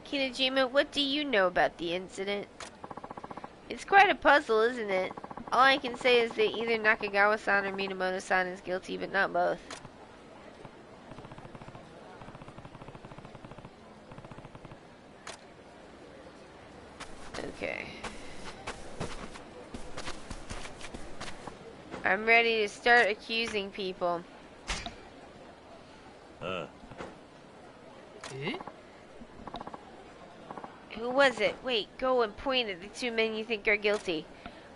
S1: Kinejima, what do you know about the incident? It's quite a puzzle, isn't it? All I can say is that either Nakagawa-san or Minamoto-san is guilty, but not both. Okay. I'm ready to start accusing people. Who was it? Wait, go and point at the two men you think are guilty.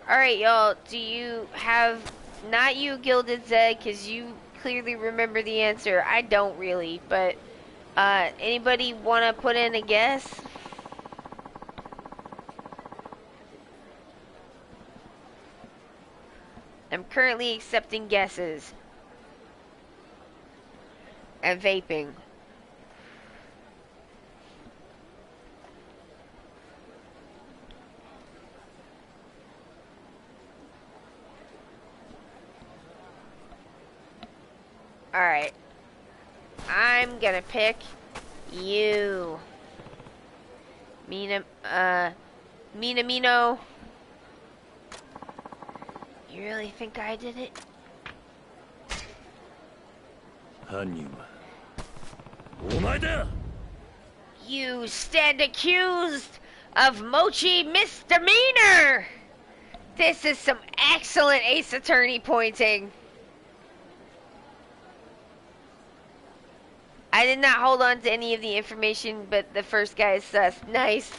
S1: Alright, y'all, do you have... Not you, Gilded Zed, because you clearly remember the answer. I don't really, but... anybody want to put in a guess? I'm currently accepting guesses. And vaping. Alright. I'm gonna pick you. Minamino. You really think I did it? You stand accused of mochi misdemeanor! This is some excellent Ace Attorney pointing. I did not hold on to any of the information, but the first guy is sus. Nice.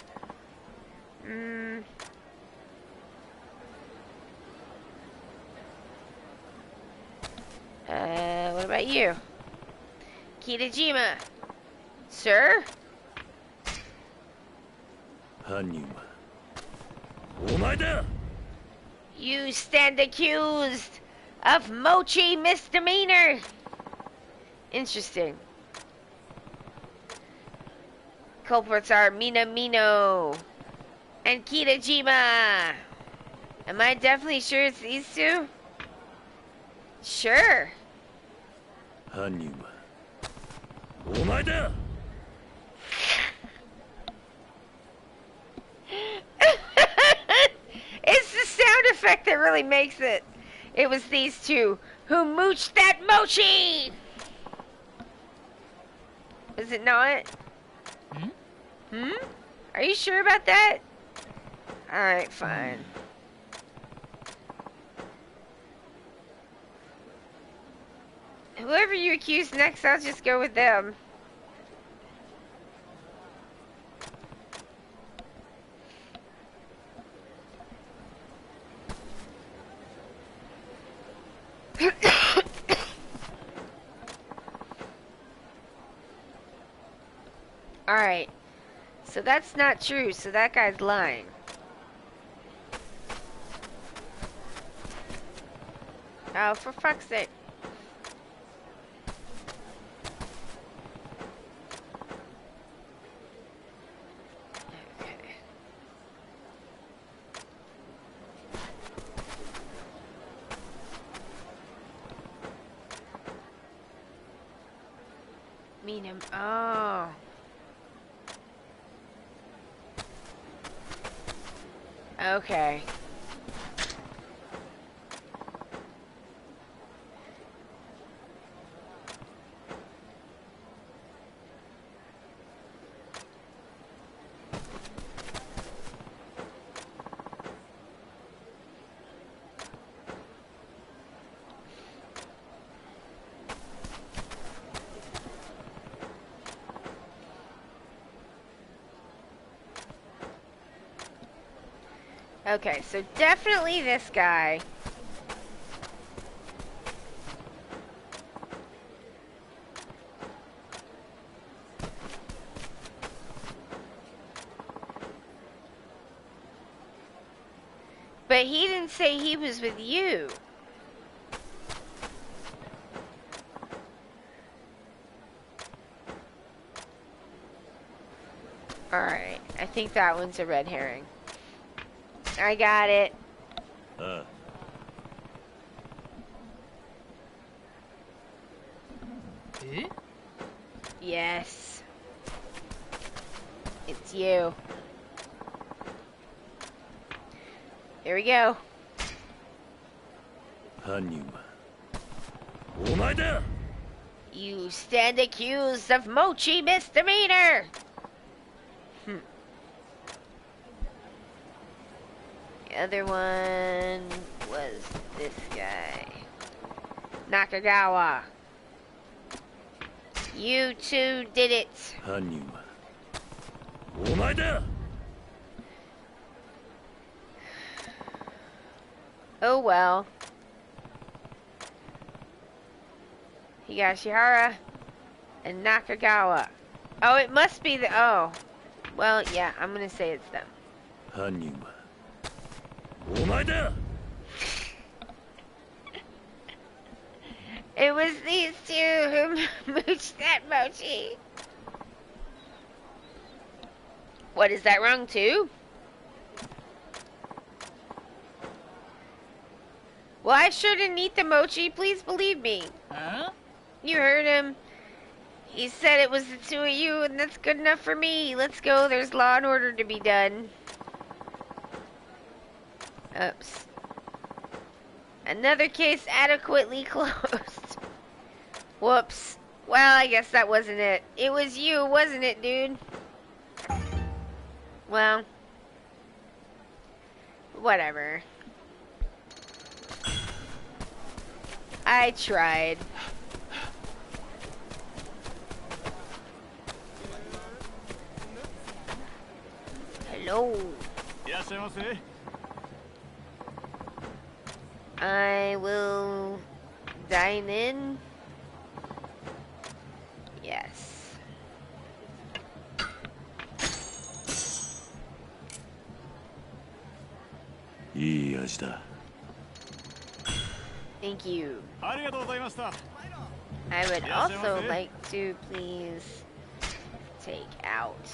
S1: What about you? Kitajima. Sir? You stand accused of mochi misdemeanor. Interesting. Culprits are Minamino and Kitajima. Am I definitely sure it's these two? Sure. It's the sound effect that really makes it. It was these two who mooched that mochi. Is it not? Are you sure about that? Alright, fine. Whoever you accuse next, I'll just go with them. Alright. So that's not true, so that guy's lying. Oh, for fuck's sake. Okay. Mean him. Oh. Okay. Okay, so definitely this guy. But he didn't say he was with you. Alright, I think that one's a red herring. I got it. Yes. It's you. Here we go. You stand accused of mochi misdemeanor. The other one was this guy. Nakagawa. You two did it. Oh well. Higashihara and Nakagawa. Oh, it must be the... Oh. Well, yeah, I'm gonna say it's them. It was these two who mooched that mochi. What, is that wrong too? Well, I sure didn't eat the mochi, please believe me.
S7: Huh?
S1: You heard him. He said it was the two of you, and that's good enough for me. Let's go, there's law and order to be done. Oops. Another case adequately closed. Whoops. Well, I guess that wasn't it. It was you, wasn't it, dude? Well. Whatever. I tried. Hello. I will dine in. Yes. Thank you. I would also like to please take out.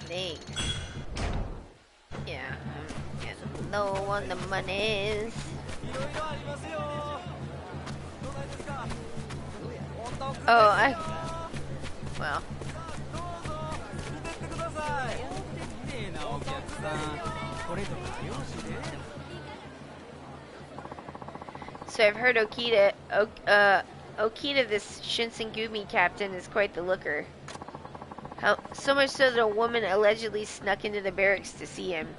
S1: Thanks. Yeah, I'm getting low on the monies. Oh, well. So I've heard Okita, this Shinsengumi captain, is quite the looker. So much so that a woman allegedly snuck into the barracks to see him.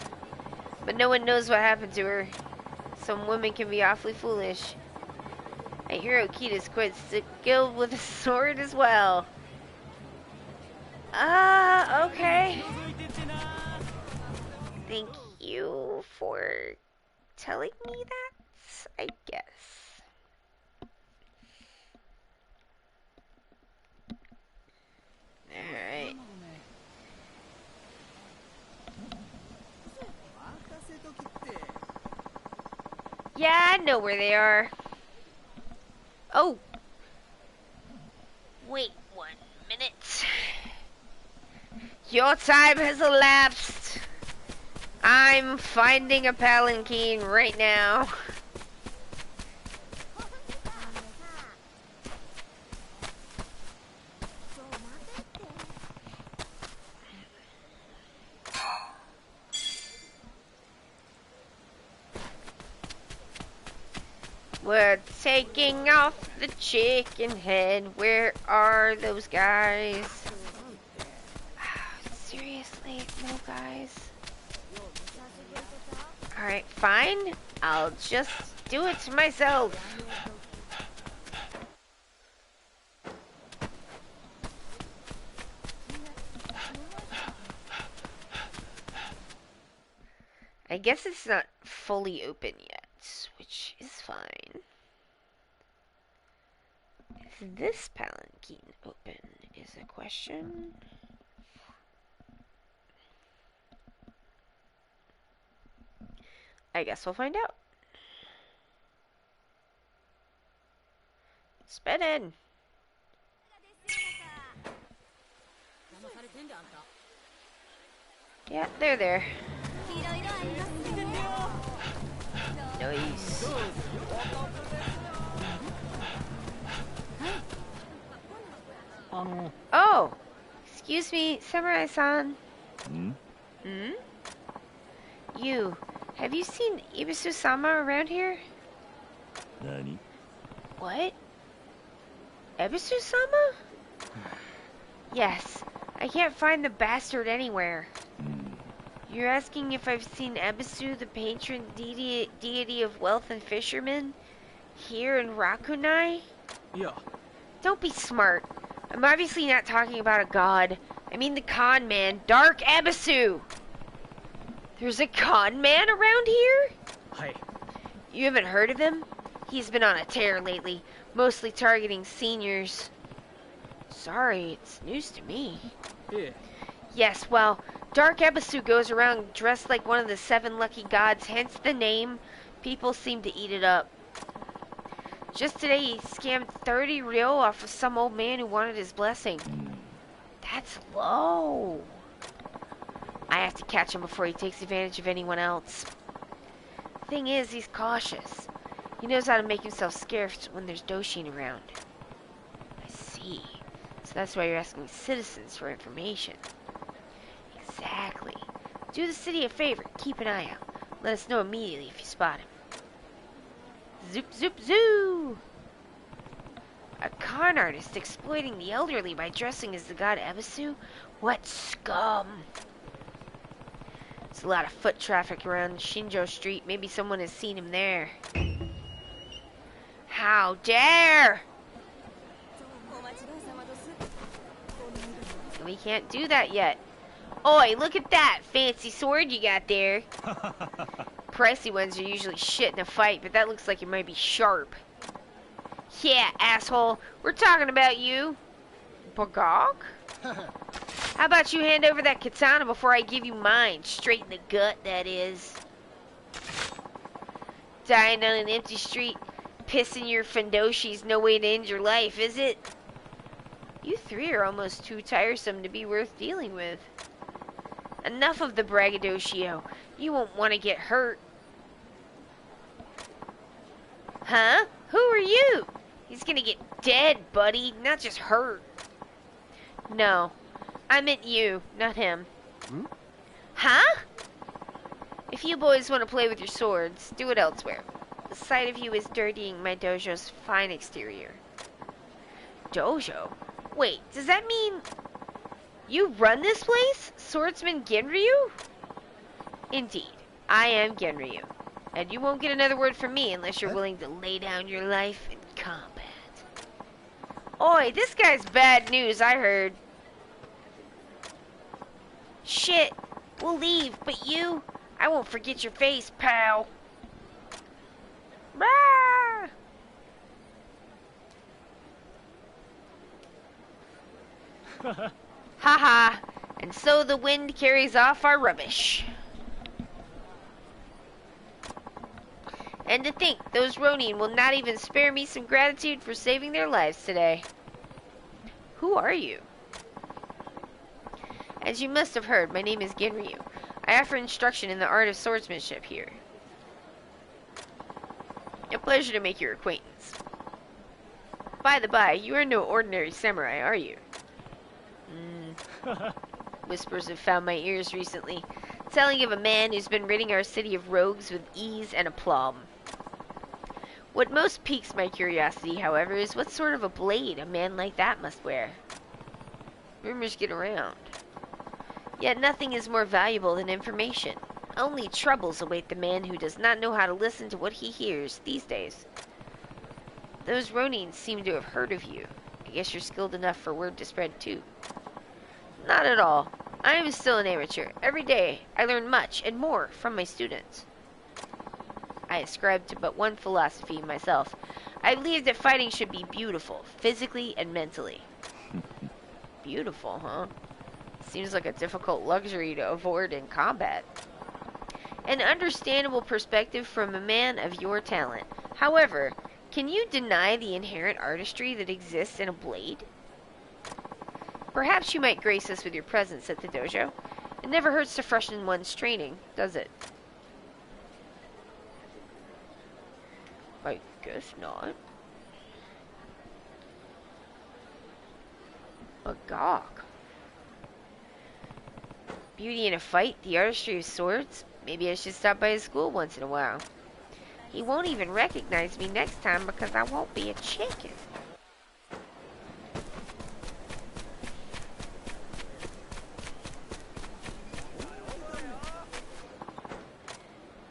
S1: But no one knows what happened to her. Some women can be awfully foolish. I hear Okita's quite skilled with a sword as well. Okay. Thank you for telling me that, I guess. Alright. Yeah, I know where they are. Oh. Wait 1 minute. Your time has elapsed. I'm finding a palanquin right now. We're taking off the chicken head. Where are those guys? Seriously, no guys. Alright, fine. I'll just do it to myself. I guess it's not fully open yet, which is fine. Is this palanquin open is a question. I guess we'll find out. Spin in. Yeah, they're there. Nice. Oh! Excuse me, Samurai-san.
S3: Hmm?
S1: Hmm? Have you seen Ibisu-sama around here?
S3: Nani?
S1: What? Ebisu-sama? Yes. I can't find the bastard anywhere. You're asking if I've seen Ebisu, the patron deity of wealth and fishermen, here in Rakunai?
S7: Yeah.
S1: Don't be smart. I'm obviously not talking about a god. I mean the con man, Dark Ebisu! There's a con man around here?
S7: Hi.
S1: You haven't heard of him? He's been on a tear lately, mostly targeting seniors. Sorry, it's news to me.
S7: Yeah.
S1: Yes, well, Dark Ebisu goes around dressed like one of the 7 lucky gods, hence the name. People seem to eat it up. Just today, he scammed 30 ryo off of some old man who wanted his blessing. That's low. I have to catch him before he takes advantage of anyone else. Thing is, he's cautious. He knows how to make himself scarce when there's Doshin around. I see. So that's why you're asking citizens for information. Exactly. Do the city a favor. Keep an eye out. Let us know immediately if you spot him. Zoop, zoop, zoo! A con artist exploiting the elderly by dressing as the god Ebisu? What scum! There's a lot of foot traffic around Shinjo Street. Maybe someone has seen him there. How dare! We can't do that yet. Oi, look at that fancy sword you got there. Pricey ones are usually shit in a fight, but that looks like it might be sharp. Yeah, asshole. We're talking about you. Bagog? How about you hand over that katana before I give you mine? Straight in the gut, that is. Dying on an empty street, pissing your Fendoshi's no way to end your life, is it? You 3 are almost too tiresome to be worth dealing with. Enough of the braggadocio. You won't want to get hurt. Huh? Who are you? He's gonna get dead, buddy, not just hurt. No, I meant you, not him.
S2: Hmm?
S1: Huh? If you boys want to play with your swords, do it elsewhere. The sight of you is dirtying my dojo's fine exterior. Dojo? Wait, does that mean you run this place? Swordsman Genryu? Indeed, I am Genryu. And you won't get another word from me unless you're willing to lay down your life in combat. Oi, this guy's bad news, I heard. Shit, we'll leave, but you, I won't forget your face, pal. Rah! Haha, and so the wind carries off our rubbish. And to think, those Ronin will not even spare me some gratitude for saving their lives today. Who are you? As you must have heard, my name is Genryu. I offer instruction in the art of swordsmanship here. A pleasure to make your acquaintance. By the by, you are no ordinary samurai, are you? Whispers have found my ears recently, telling of a man who's been ridding our city of rogues with ease and aplomb. What most piques my curiosity, however, is what sort of a blade a man like that must wear. Rumors get around. Yet nothing is more valuable than information. Only troubles await the man who does not know how to listen to what he hears these days. Those Ronins seem to have heard of you. I guess you're skilled enough for word to spread too. Not at all. I am still an amateur. Every day I learn much and more from my students. I ascribe to but one philosophy myself. I believe that fighting should be beautiful, physically and mentally. Beautiful, huh? Seems like a difficult luxury to avoid in combat. An understandable perspective from a man of your talent. However, can you deny the inherent artistry that exists in a blade? Perhaps you might grace us with your presence at the dojo. It never hurts to freshen one's training, does it? I guess not. A gawk. Beauty in a fight, the artistry of swords. Maybe I should stop by his school once in a while. He won't even recognize me next time because I won't be a chicken.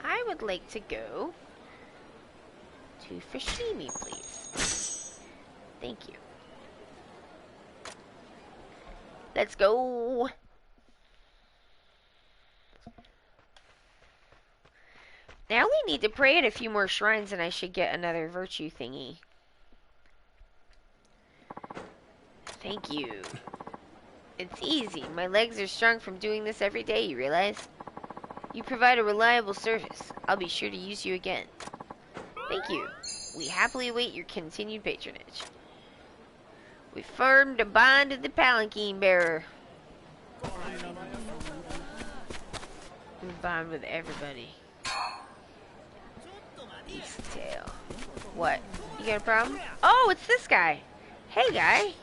S1: I would like to go to Fushimi, please. Thank you. Let's go. I only need to pray at a few more shrines and I should get another virtue thingy. Thank you. It's easy. My legs are strong from doing this every day, you realize? You provide a reliable service. I'll be sure to use you again. Thank you. We happily await your continued patronage. We formed a bond with the palanquin bearer. We bond with everybody. Tail. What? You got a problem? Oh, it's this guy. Hey, guy.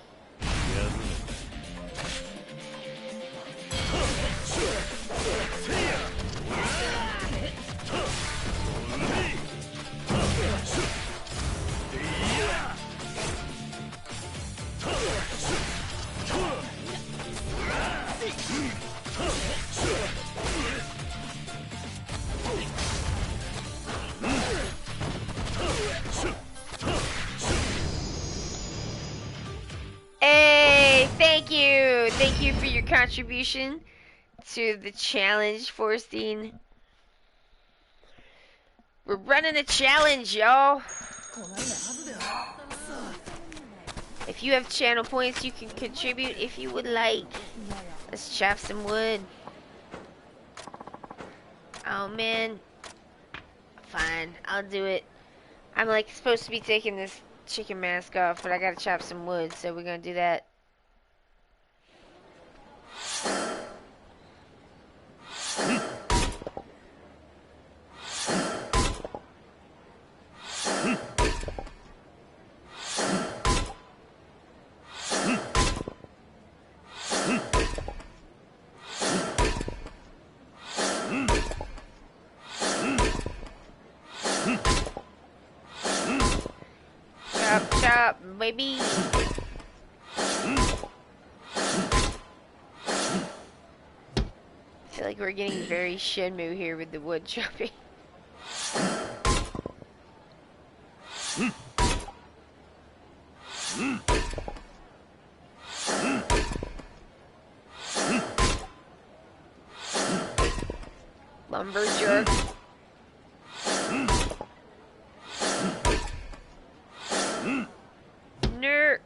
S1: Hey, thank you. Thank you for your contribution to the challenge, Forstein. We're running a challenge, y'all. If you have channel points, you can contribute if you would like. Let's chop some wood. Oh, man. Fine, I'll do it. I'm like supposed to be taking this chicken mask off, but I gotta chop some wood, so we're gonna do that. Chop, chop, baby. I feel like we're getting very Shenmue here with the wood chopping. Lumberjack. Nerd.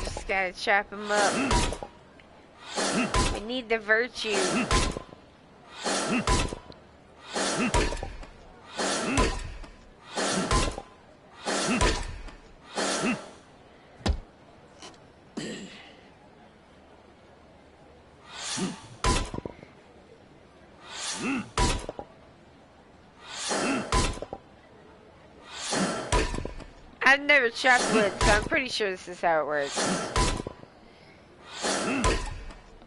S1: Just gotta chop him up. We need the virtue. I've never chopped wood, so I'm pretty sure this is how it works.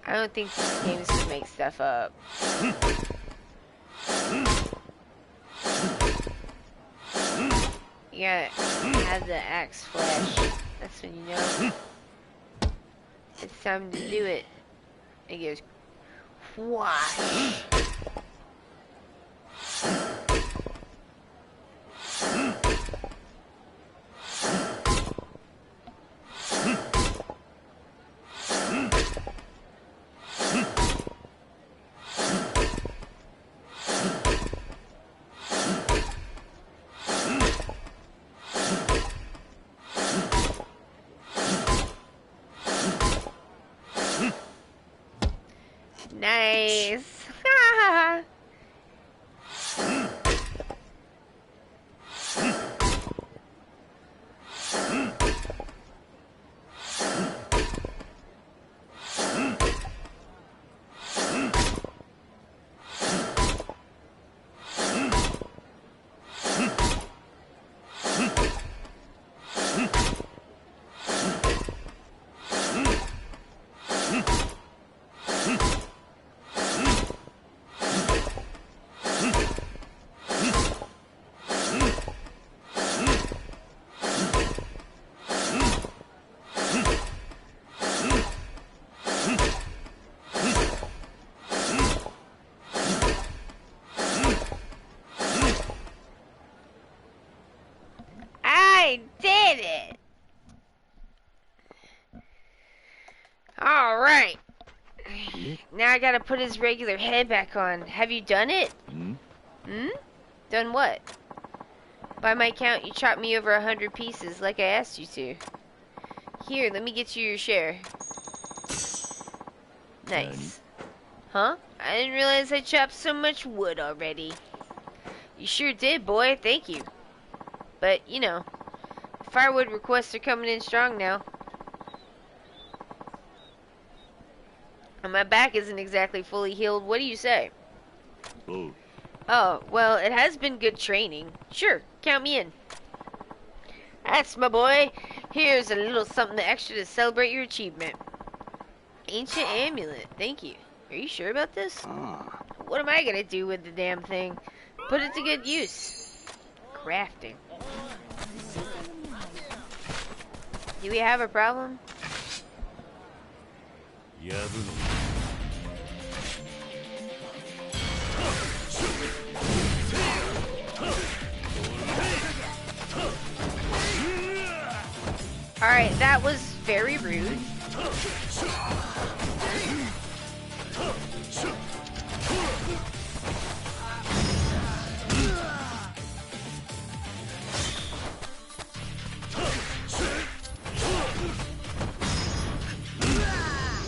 S1: I don't think these games can make stuff up. You gotta have the axe flash. That's when you know it's time to do it. It goes whoosh. Nice. I did it! Alright. Now I gotta put his regular head back on. Have you done it? Hmm? Done what? By my count, you chopped me over 100 pieces like I asked you to. Here, let me get you your share. Nice. Huh? I didn't realize I chopped so much wood already. You sure did, boy. Thank you. But, you know, firewood requests are coming in strong now. And my back isn't exactly fully healed. What do you say? Oh, well, it has been good training. Sure, count me in. That's my boy. Here's a little something extra to celebrate your achievement. Ancient amulet. Thank you. Are you sure about this? What am I gonna do with the damn thing? Put it to good use. Crafting. Do we have a problem? Alright, that was very rude.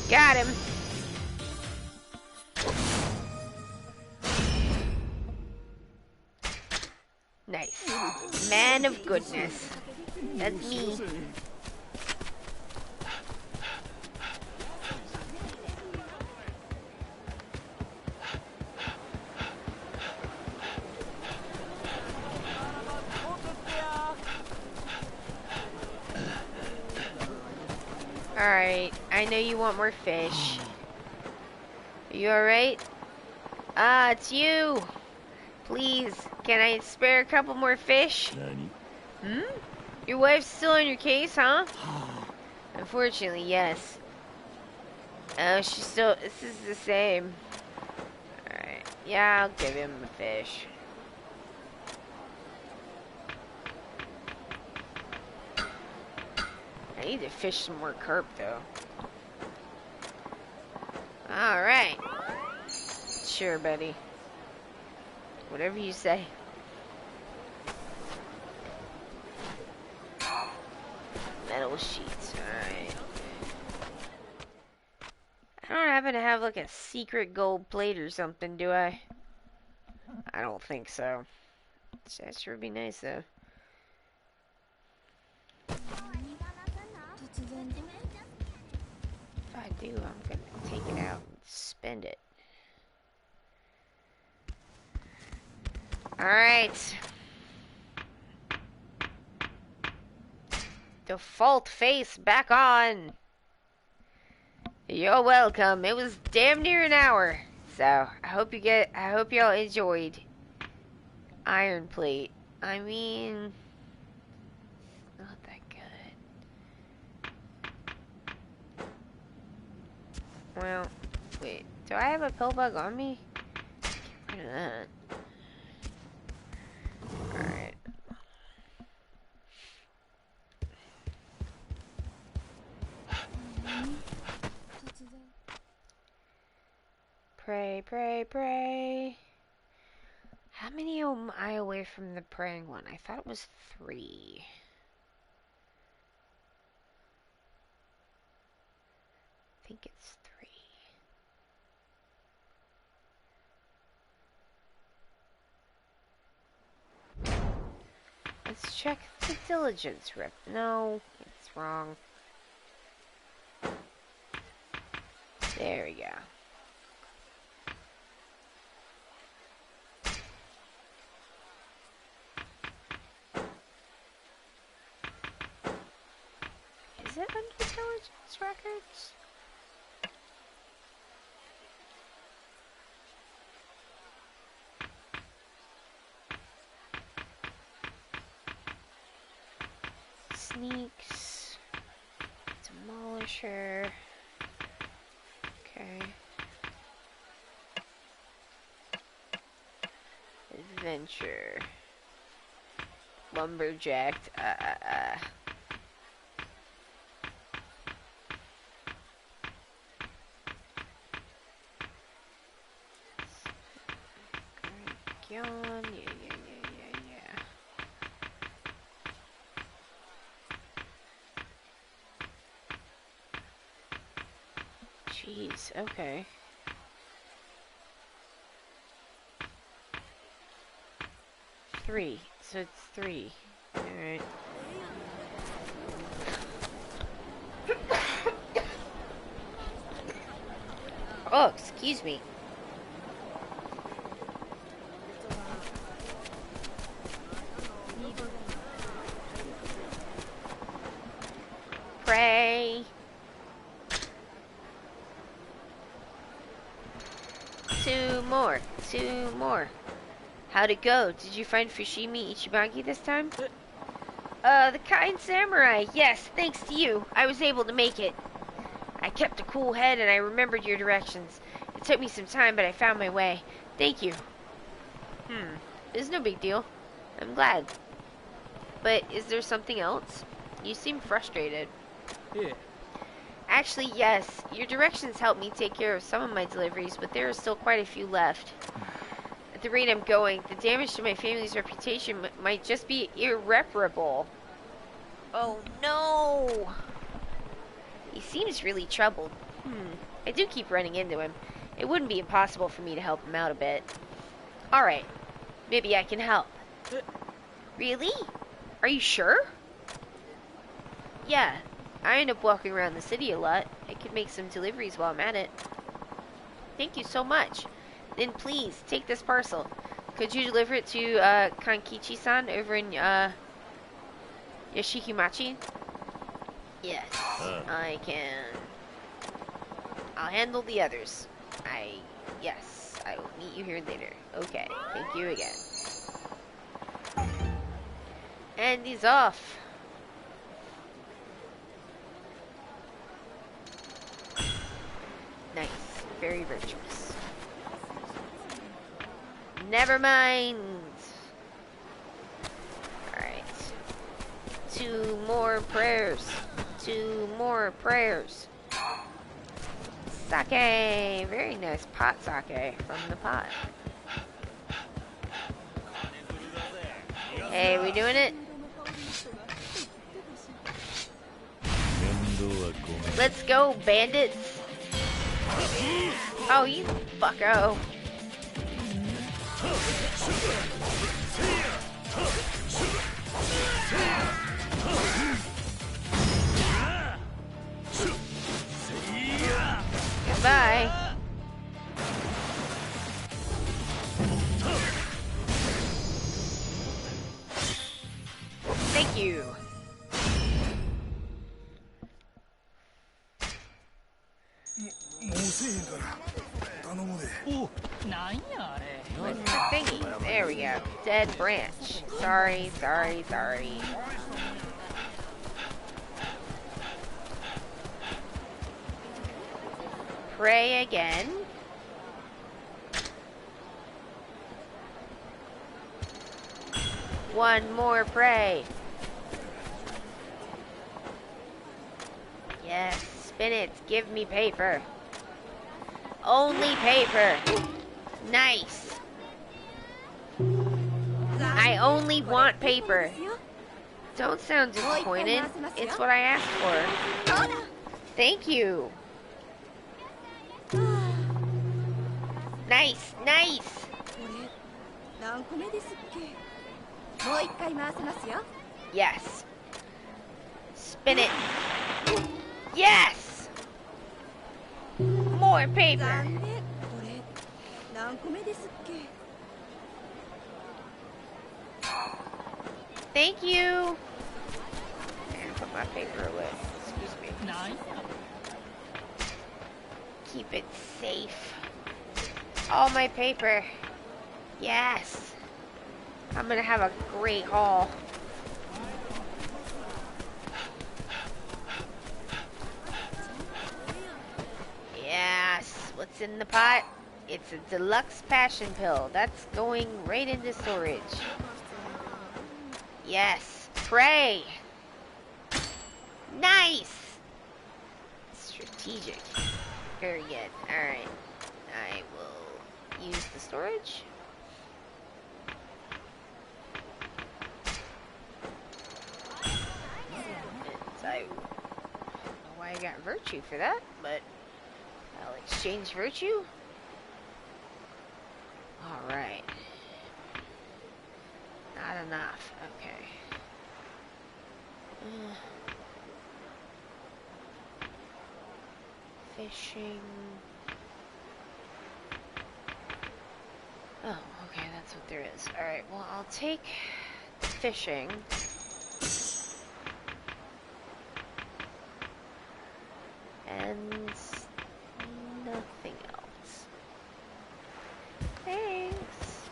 S1: Got him. Nice. Man of goodness. That's me. Alright, I know you want more fish. Are you alright? Ah, it's you! Please, can I spare a couple more fish? Hmm? Your wife's still on your case, huh? Unfortunately, yes. Oh, she's still... This is the same. Alright, yeah, I'll give him a fish. I need to fish some more carp, though. Alright. Sure, buddy. Whatever you say. Metal sheets, alright. I don't happen to have like a secret gold plate or something, do I? I don't think so. That sure would be nice, though. If I do, I'm gonna take it out and spend it. Alright. Default face back on. You're welcome. It was damn near an hour. So, I hope y'all enjoyed Iron Plate. I mean, not that good. Well, wait. Do I have a pill bug on me? Get rid of that. Alright. Pray, pray, pray. How many am I away from the praying one? I thought it was 3. I think it's 3. Let's check the diligence rip. No, it's wrong. There we go. Is it under diligence records? Sneaks. Demolisher. Okay. Adventure. Lumberjack. Yeah. Jeez, okay. Three. So it's 3. Alright. Oh, excuse me. Pray. 2 more. 2 more. How'd it go? Did you find Fushimi Ichibangi this time? The kind samurai. Yes, thanks to you. I was able to make it. I kept a cool head and I remembered your directions. It took me some time, but I found my way. Thank you. It's no big deal. I'm glad. But is there something else? You seem frustrated.
S7: Yeah.
S1: Actually, yes. Your directions helped me take care of some of my deliveries, but there are still quite a few left. At the rate I'm going, the damage to my family's reputation might just be irreparable. Oh no! He seems really troubled. I do keep running into him. It wouldn't be impossible for me to help him out a bit. Alright. Maybe I can help. Really? Are you sure? Yeah. I end up walking around the city a lot. I could make some deliveries while I'm at it. Thank you so much. Then please, take this parcel. Could you deliver it to Kankichi-san over in Yoshikimachi? Yes, I can. I'll handle the others. Yes, I will meet you here later. Okay, thank you again. And he's off. Nice, very virtuous. Never mind. Alright. 2 more prayers. 2 more prayers. Sake. Very nice pot sake from the pot. Hey, we doing it? Let's go, bandits. Oh, you fucko. Goodbye. Thank you.
S7: もうせえへんから頼むで。
S8: お、なんやあれ。
S1: Where's the thingy? There we go. Dead branch. Sorry, sorry, sorry. Pray again. One more pray. Yes, spin it. Give me paper. Only paper. Nice. I only want paper. Don't sound disappointed. It's what I asked for. Thank you. Nice, nice. Yes. Spin it. Yes. More paper. Thank you. And put my paper away. Excuse me. Keep it safe. All my paper. Yes. I'm gonna have a great haul. Yes. What's in the pot? It's a deluxe passion pill. That's going right into storage. Yes. Pray. Nice. Strategic. Very good. Alright. I will use the storage. And I don't know why I got virtue for that, but I'll exchange virtue. Alright. Not enough. Okay. Fishing. Oh, okay, that's what there is. Alright, well, I'll take fishing. And nothing else. Thanks.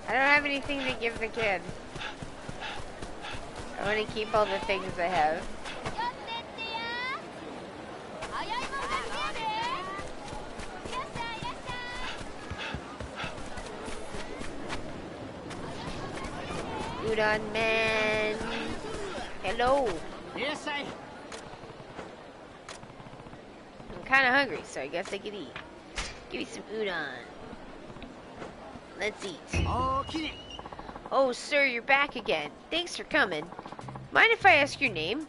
S1: I don't have anything to give the kid. I want to keep all the things I have. Udon man. Hello.
S8: Yes, I.
S1: I'm kind of hungry, so I guess I could eat. Give me some udon. Let's eat.
S8: Okay.
S1: Oh, sir, you're back again. Thanks for coming. Mind if I ask your name?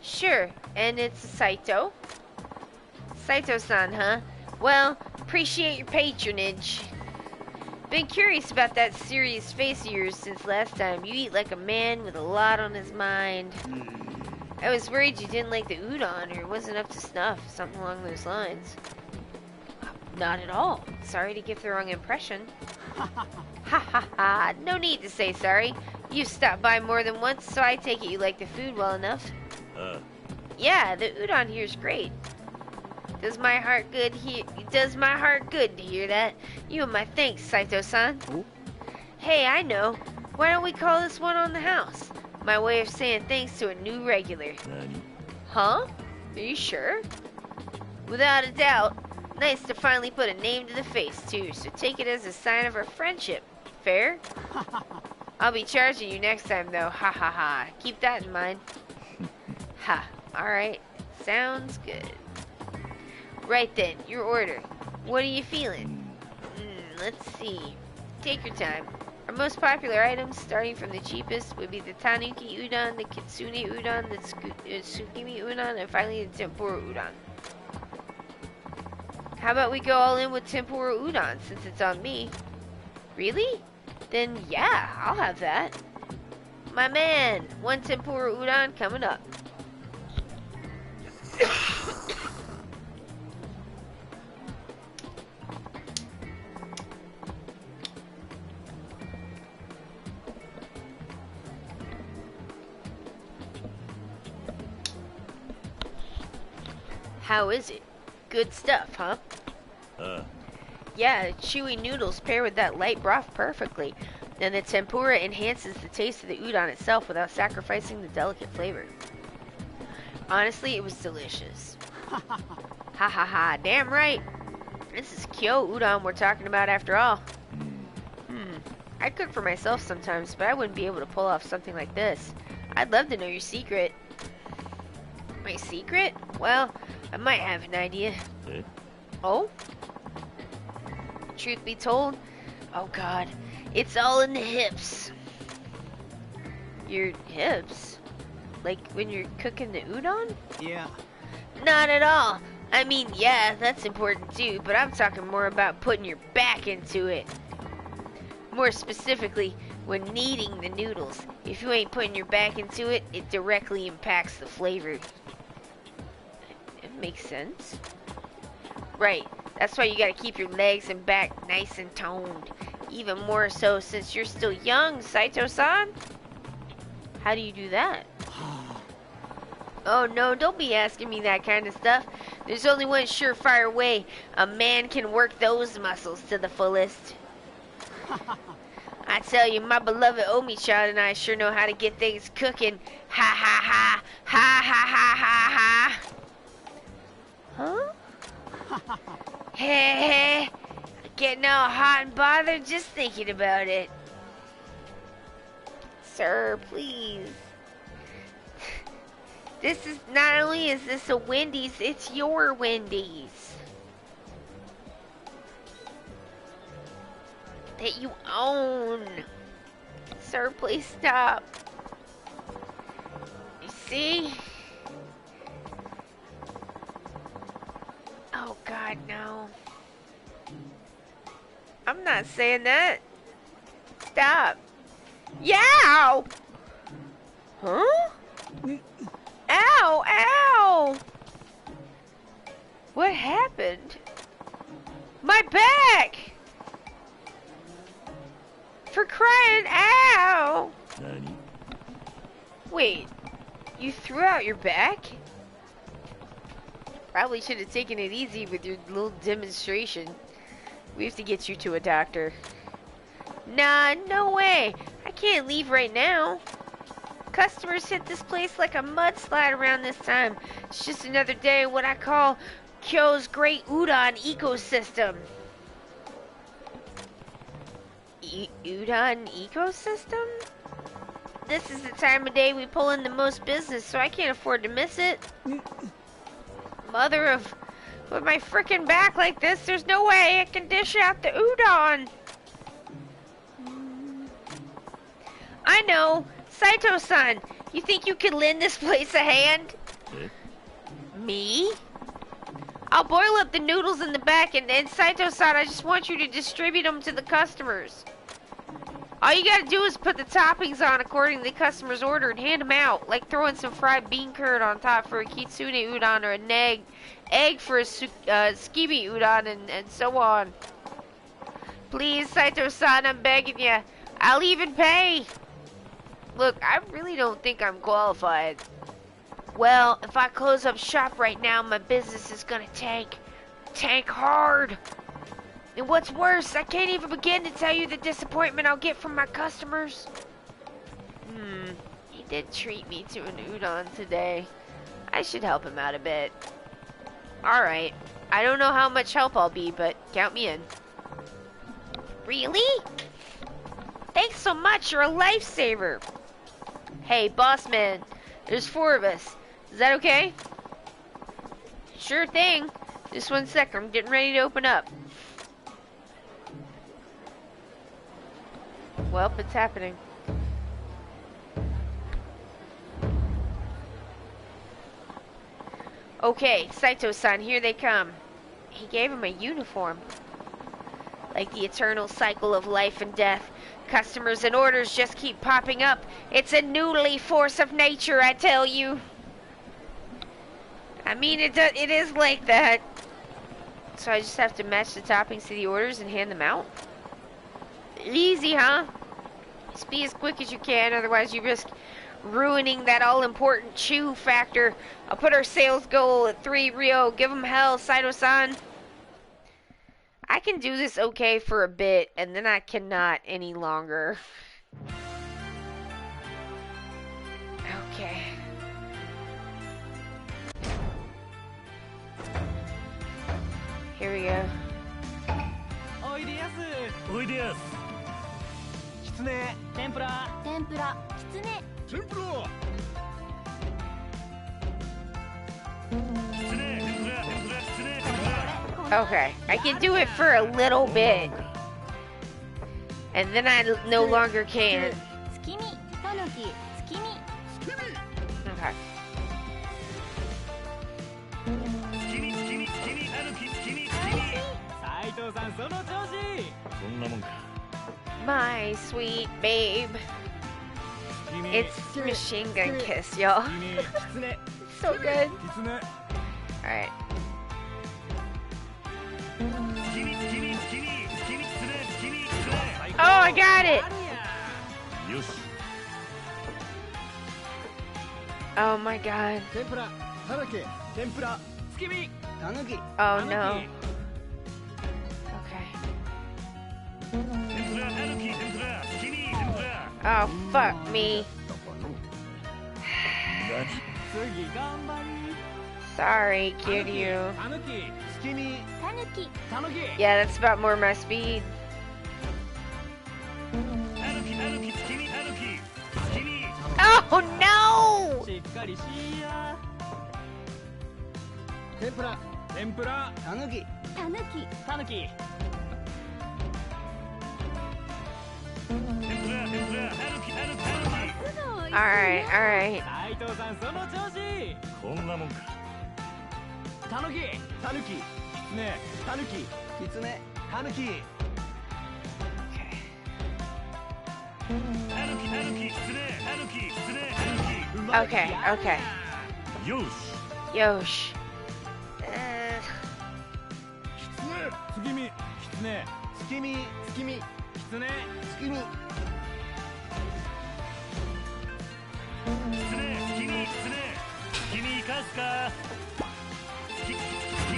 S1: Sure, and it's Saito. Saito-san, huh? Well, appreciate your patronage. Been curious about that serious face of yours since last time. You eat like a man with a lot on his mind. I was worried you didn't like the udon or wasn't up to snuff, something along those lines. Not at all. Sorry to give the wrong impression. Ha ha ha. No need to say sorry. You've stopped by more than once, so I take it you like the food well enough. Yeah, the udon here's great. Does my heart good to hear that? You and my thanks, Saito-san. Hey, I know. Why don't we call this one on the house? My way of saying thanks to a new regular. Huh? Are you sure? Without a doubt. Nice to finally put a name to the face, too, so take it as a sign of our friendship. Fair? I'll be charging you next time, though. Ha ha ha. Keep that in mind. Ha. Alright. Sounds good. Right then, your order. What are you feeling? Let's see. Take your time. Our most popular items, starting from the cheapest, would be the tanuki udon, the kitsune udon, the tsukimi udon, and finally the tempura udon. How about we go all in with tempura udon, since it's on me? Really? Then yeah, I'll have that. My man, one tempura udon coming up. How is it? Good stuff, huh? Yeah, chewy noodles pair with that light broth perfectly. And the tempura enhances the taste of the udon itself without sacrificing the delicate flavor. Honestly, it was delicious. Ha ha ha, damn right. This is Kyo udon we're talking about after all. I cook for myself sometimes, but I wouldn't be able to pull off something like this. I'd love to know your secret. My secret? Well, I might have an idea. Oh? Truth be told, oh god, it's all in the hips. Your hips? Like when you're cooking the udon?
S8: Yeah.
S1: Not at all. I mean, yeah, that's important too, but I'm talking more about putting your back into it. More specifically, when kneading the noodles. If you ain't putting your back into it, it directly impacts the flavor. It makes sense. Right, that's why you gotta keep your legs and back nice and toned. Even more so since you're still young, Saito-san. How do you do that? Oh no, don't be asking me that kind of stuff. There's only one surefire way a man can work those muscles to the fullest. I tell you, my beloved Omi-chan and I sure know how to get things cooking. Ha ha ha, ha ha ha ha ha. Huh? Hey, getting all hot and bothered just thinking about it. Sir, please. This is, not only is this a Wendy's, it's your Wendy's. That you own. Sir, please stop. You see? Oh god, no. I'm not saying that. Stop. Yow! Huh? Ow! Ow! What happened? My back! For crying out!
S3: Nani?
S1: Wait, you threw out your back? Probably should have taken it easy with your little demonstration. We have to get you to a doctor. Nah, no way. I can't leave right now. Customers hit this place like a mudslide around this time. It's just another day in what I call Kyo's great udon ecosystem. Udon ecosystem? This is the time of day we pull in the most business, so I can't afford to miss it. Mother of... With my frickin' back like this, there's no way I can dish out the udon. I know. Saito-san, you think you could lend this place a hand? Me? I'll boil up the noodles in the back, and Saito-san, I just want you to distribute them to the customers. All you gotta do is put the toppings on according to the customer's order and hand them out, like throwing some fried bean curd on top for a kitsune udon or an egg for a tsukimi udon, and so on. Please, Saito-san, I'm begging you. I'll even pay. Look, I really don't think I'm qualified. Well, if I close up shop right now, my business is gonna tank hard. And what's worse, I can't even begin to tell you the disappointment I'll get from my customers. He did treat me to an udon today. I should help him out a bit. Alright, I don't know how much help I'll be, but count me in. Really? Thanks so much, you're a lifesaver. Hey, boss man, there's 4 of us. Is that okay? Sure thing. Just 1 sec, I'm getting ready to open up. Well, it's happening. Okay, Saito-san, here they come. He gave him a uniform. Like the eternal cycle of life and death, customers and orders just keep popping up. It's a noodly force of nature, I tell you. I mean, it is like that. So I just have to match the toppings to the orders and hand them out? Easy, huh? Just be as quick as you can, otherwise you risk ruining that all-important chew factor. I'll put our sales goal at 3 Rio. Give them hell, Saito-san. I can do this okay for a bit, and then I cannot any longer. Okay. Here we go.
S8: おいでやす。
S3: おいでやす。
S8: きつね。天ぷら。
S6: 天ぷらきつね
S7: 天ぷら
S3: きつね、天ぷら、天ぷら、きつね、天ぷら。
S1: Okay, I can do it for a little bit, and then I no longer can.
S6: 月見たぬき月見
S1: Okay.
S3: 月見、月見、月見、たぬき、月見、月見。
S8: 斉藤さんその調子。
S3: こんなもんか。
S1: My sweet babe.
S8: 月見
S1: It's Machine Gun Kiss, y'all.
S8: 月見きつね
S1: So good.
S8: きつね
S1: Alright.
S3: 月見、月見、月見、月見、きつね、月見、きつね。
S1: Oh, I got it.
S8: あるやん。
S3: よし。
S1: Oh my god.
S8: 天ぷらたぬき天ぷら月見たぬき
S1: Oh no. Okay.
S3: 天ぷら、たぬき、天ぷら、月見、天ぷら。
S1: Oh, fuck me.
S8: 次頑張り
S1: Sorry, Kiryu.
S8: たぬき月見
S6: たぬき
S8: たぬき
S1: Yeah, that's about more my speed.
S3: たぬき、たぬき、月見、たぬき、月見。
S1: Oh no!
S8: しっかりしや天ぷら天ぷらたぬき
S6: たぬき
S8: たぬき
S3: 天ぷら、天ぷら、たぬき、たぬき、たぬき。
S1: Alright, alright.
S8: 斉藤さんその調子
S3: こんなもんか。
S8: たぬきたぬききつねたぬききつねたぬき
S3: たぬき、たぬき、きつね、たぬき、きつね、たぬき。
S1: Okay, okay.
S3: よし。
S1: Yosh.
S8: 月見きつね月見月見きつね月見
S3: きつね、月見、きつね。月見生かすか。月見。
S8: う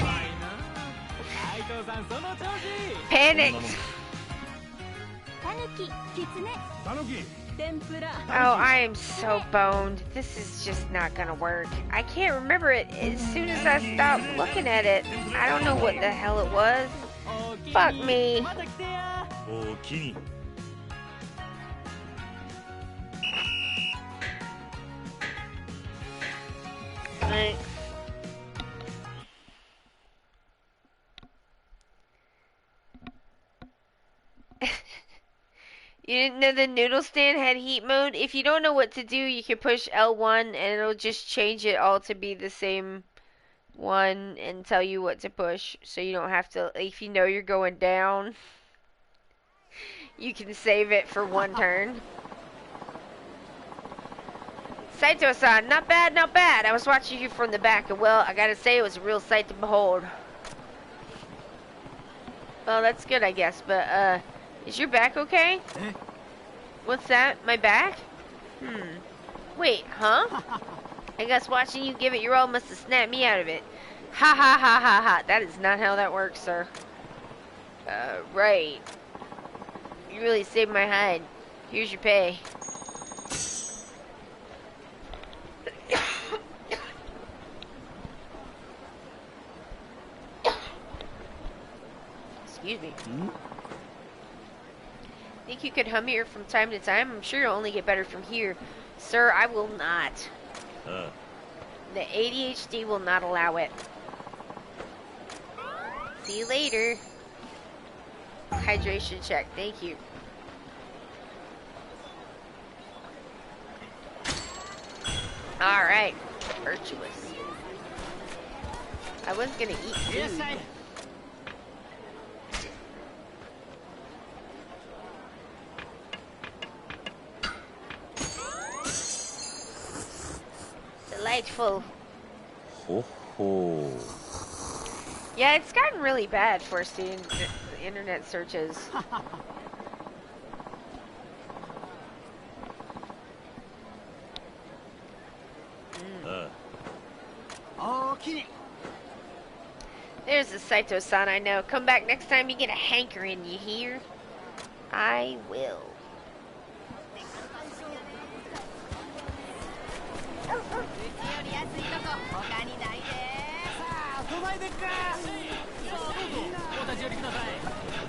S8: まいな斉藤さんその調子
S1: Panicked.
S6: たぬききつね
S8: たぬき
S6: 天ぷら
S1: Oh, I am so boned. This is just not gonna work. I can't remember it as soon as I stopped looking at it. I don't know what the hell it was.
S8: おおきに
S1: Fuck me.
S8: また来てや
S3: おおきに。
S1: Thanks. You didn't know the noodle stand had heat mode? If you don't know what to do, you can push L1 and it'll just change it all to be the same one and tell you what to push. So you don't have to, if you know you're going down, you can save it for one turn. Saito-san, not bad, not bad. I was watching you from the back and well, I gotta say it was a real sight to behold. Well, that's good, I guess, but, is your back okay? What's that? My back? Wait, huh? I guess watching you give it your all must have snapped me out of it. Ha ha ha ha ha. That is not how that works, sir. Right. You really saved my hide. Here's your pay. Excuse me. Think you could hum here from time to time? I'm sure you'll only get better from here. Sir, I will not. The ADHD will not allow it. See you later. Hydration check. Thank you. Alright. Virtuous. I was gonna eat food. Delightful.
S3: Ho ho.
S1: Yeah, it's gotten really bad for seeing the internet searches. is Saito-san, I know. Come back next time you get a hankering, you hear? I will.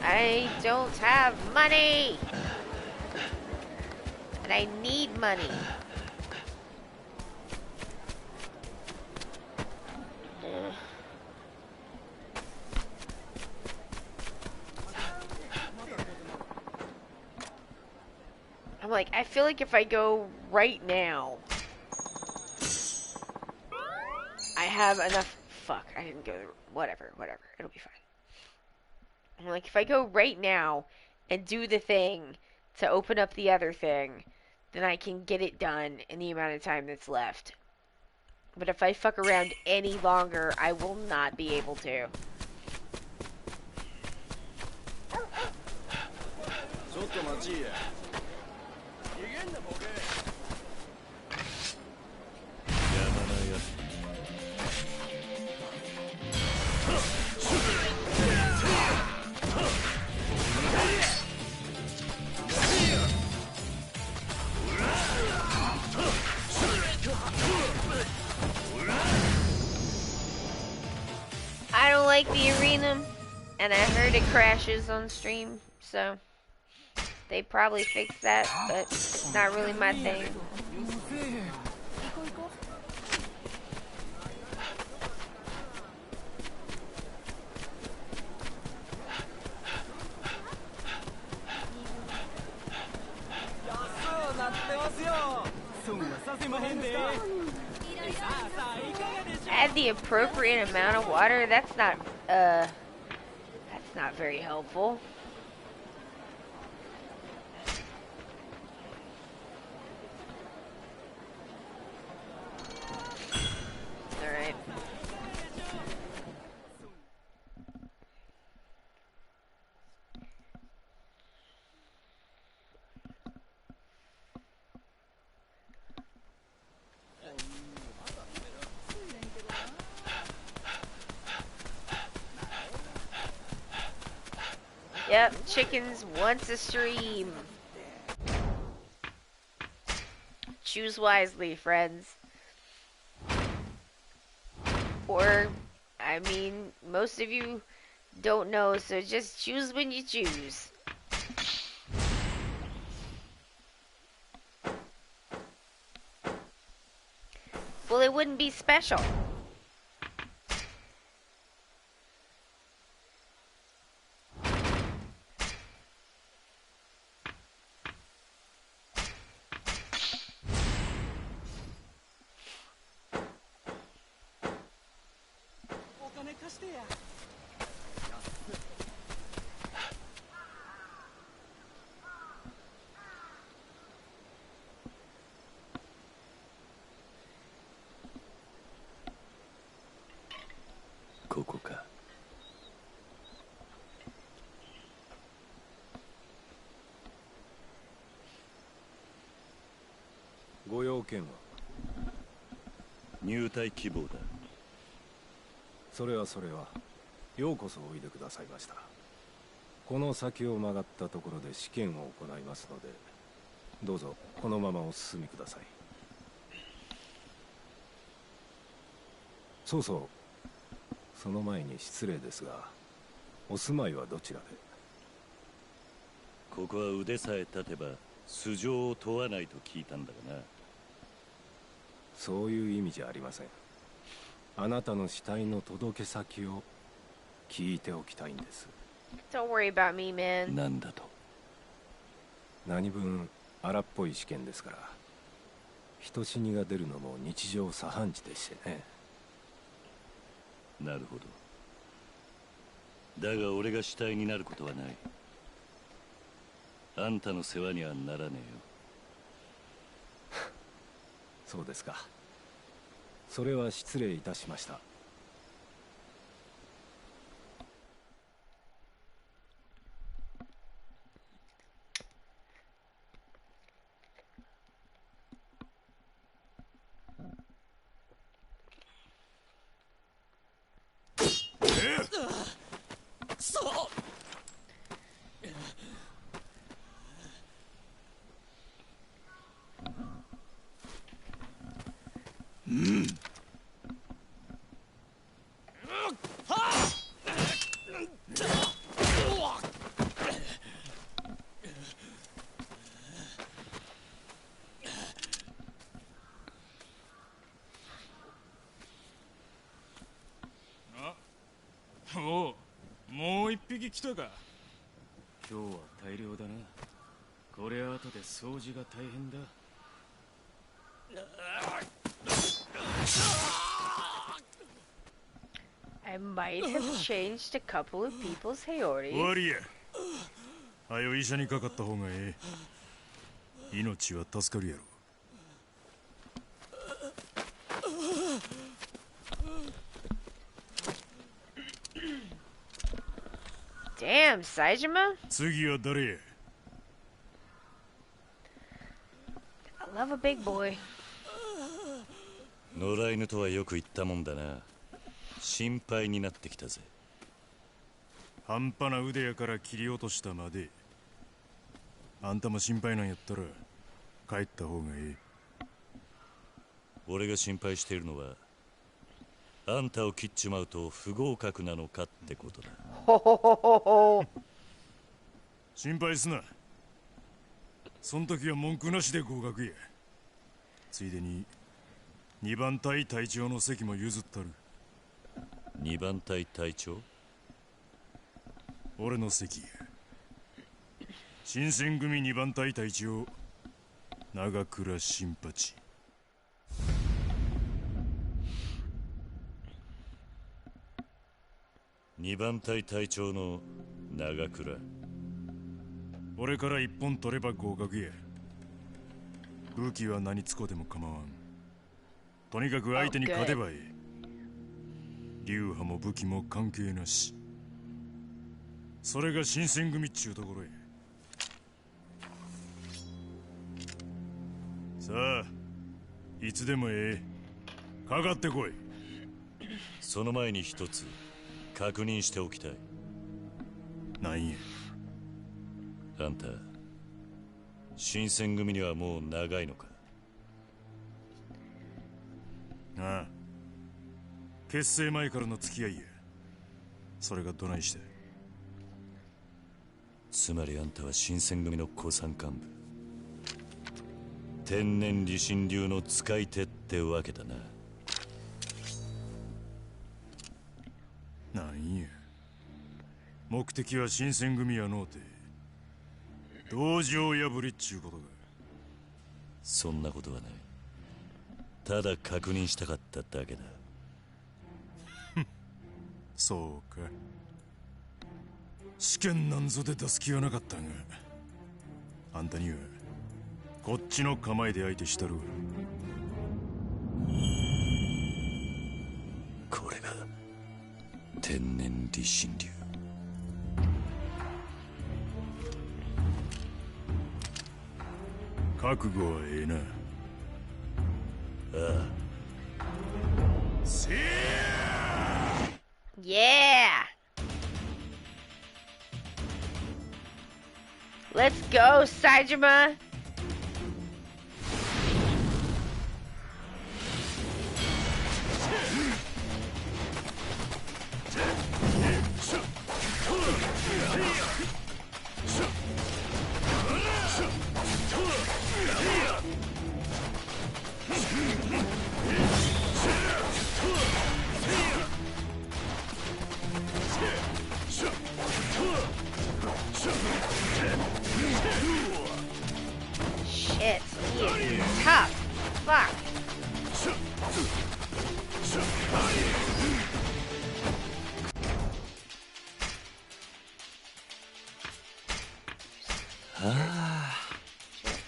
S1: I don't have money! And I need money. I'm like, I feel like if I go right now, I have enough. Fuck, I didn't go. Whatever, it'll be fine. I'm like, if I go right now and do the thing to open up the other thing, then I can get it done in the amount of time that's left. But if I fuck around any longer, I will not be able to. I don't like the arena, and I heard it crashes on stream, so they probably fixed that, but it's not really my thing. Add the appropriate amount of water. That's not very helpful. All right. Yep, chickens once a stream. Choose wisely, friends. Or, I mean, most of you don't know, so just choose when you choose. Well, it wouldn't be special.
S3: 入隊希望だ。
S9: それはようこそおいでくださいました。この先を曲がったところで試験を行いますので、どうぞこのままお進みください。そうそう、その前に失礼ですが、お住まいはどちらで？
S3: ここは腕さえ立てば素性を問わないと聞いたんだがな。
S9: そういう意味じゃありません。あなたの死体の届け先を聞いておきたいんです。
S1: Don't worry about me, man.
S3: なんだと？
S9: 何分荒っぽい試験ですから、人死にが出るのも日常茶飯事でしてね。
S3: なるほど。だが俺が死体になることはない。あんたの世話にはならねえよ。
S9: そうですか。それは失礼いたしました。
S7: 来たか。
S9: 今日は大量だな。これ後で掃除が大変だ。
S1: I might have changed a couple of people's
S7: 終
S1: priorities.
S7: わりや。はよ医者にかかった方がええ。命は助かるやろ。
S1: Damn, Saijima?
S7: 次は誰や。
S1: I love a big boy.
S3: 野良犬とはよく言ったもんだな。心配になってきたぜ。
S7: 半端な腕やから切り落としたまで。あんたも心配なんやったら帰った方がええ。
S3: 俺が心配しているのは、あんたを切っちまうと不合格なのかってことだ。
S1: Ho ho ho ho ho.
S7: 心配すな。そん時は文句なしで合格や。ついでに2番隊隊長の席も譲ったる。
S3: 2番隊隊長？
S7: 俺の席や。新選組2番隊隊長長倉新八。
S3: 2番隊隊長の長倉。
S7: 俺から1本取れば合格や。武器は何つこでも構わん。とにかく相手に勝てばええ。流派も武器も関係なし。それが新選組っちゅうところや。さあ、いつでもええ。かかってこい。
S3: その前に一つ確認しておきたい。
S7: なんや。
S3: あんた、新選組にはもう長いのか？
S7: ああ、結成前からの付き合いや。それがどないして。
S3: つまりあんたは新選組の古参幹部、天然理心流の使い手ってわけだな。
S7: なんや、目的は新選組やのうて道場破りっちゅうことか。
S3: そんなことはない。ただ確認したかっただけだ。
S7: そうか。試験なんぞで出す気はなかったが、あんたにはこっちの構えで相手したるわ。
S3: これが天然理心流。
S7: 覚悟はええな。
S3: ああ。
S7: せー
S1: Yeah! Let's go, Saijima! Shit, he is tough. Fuck.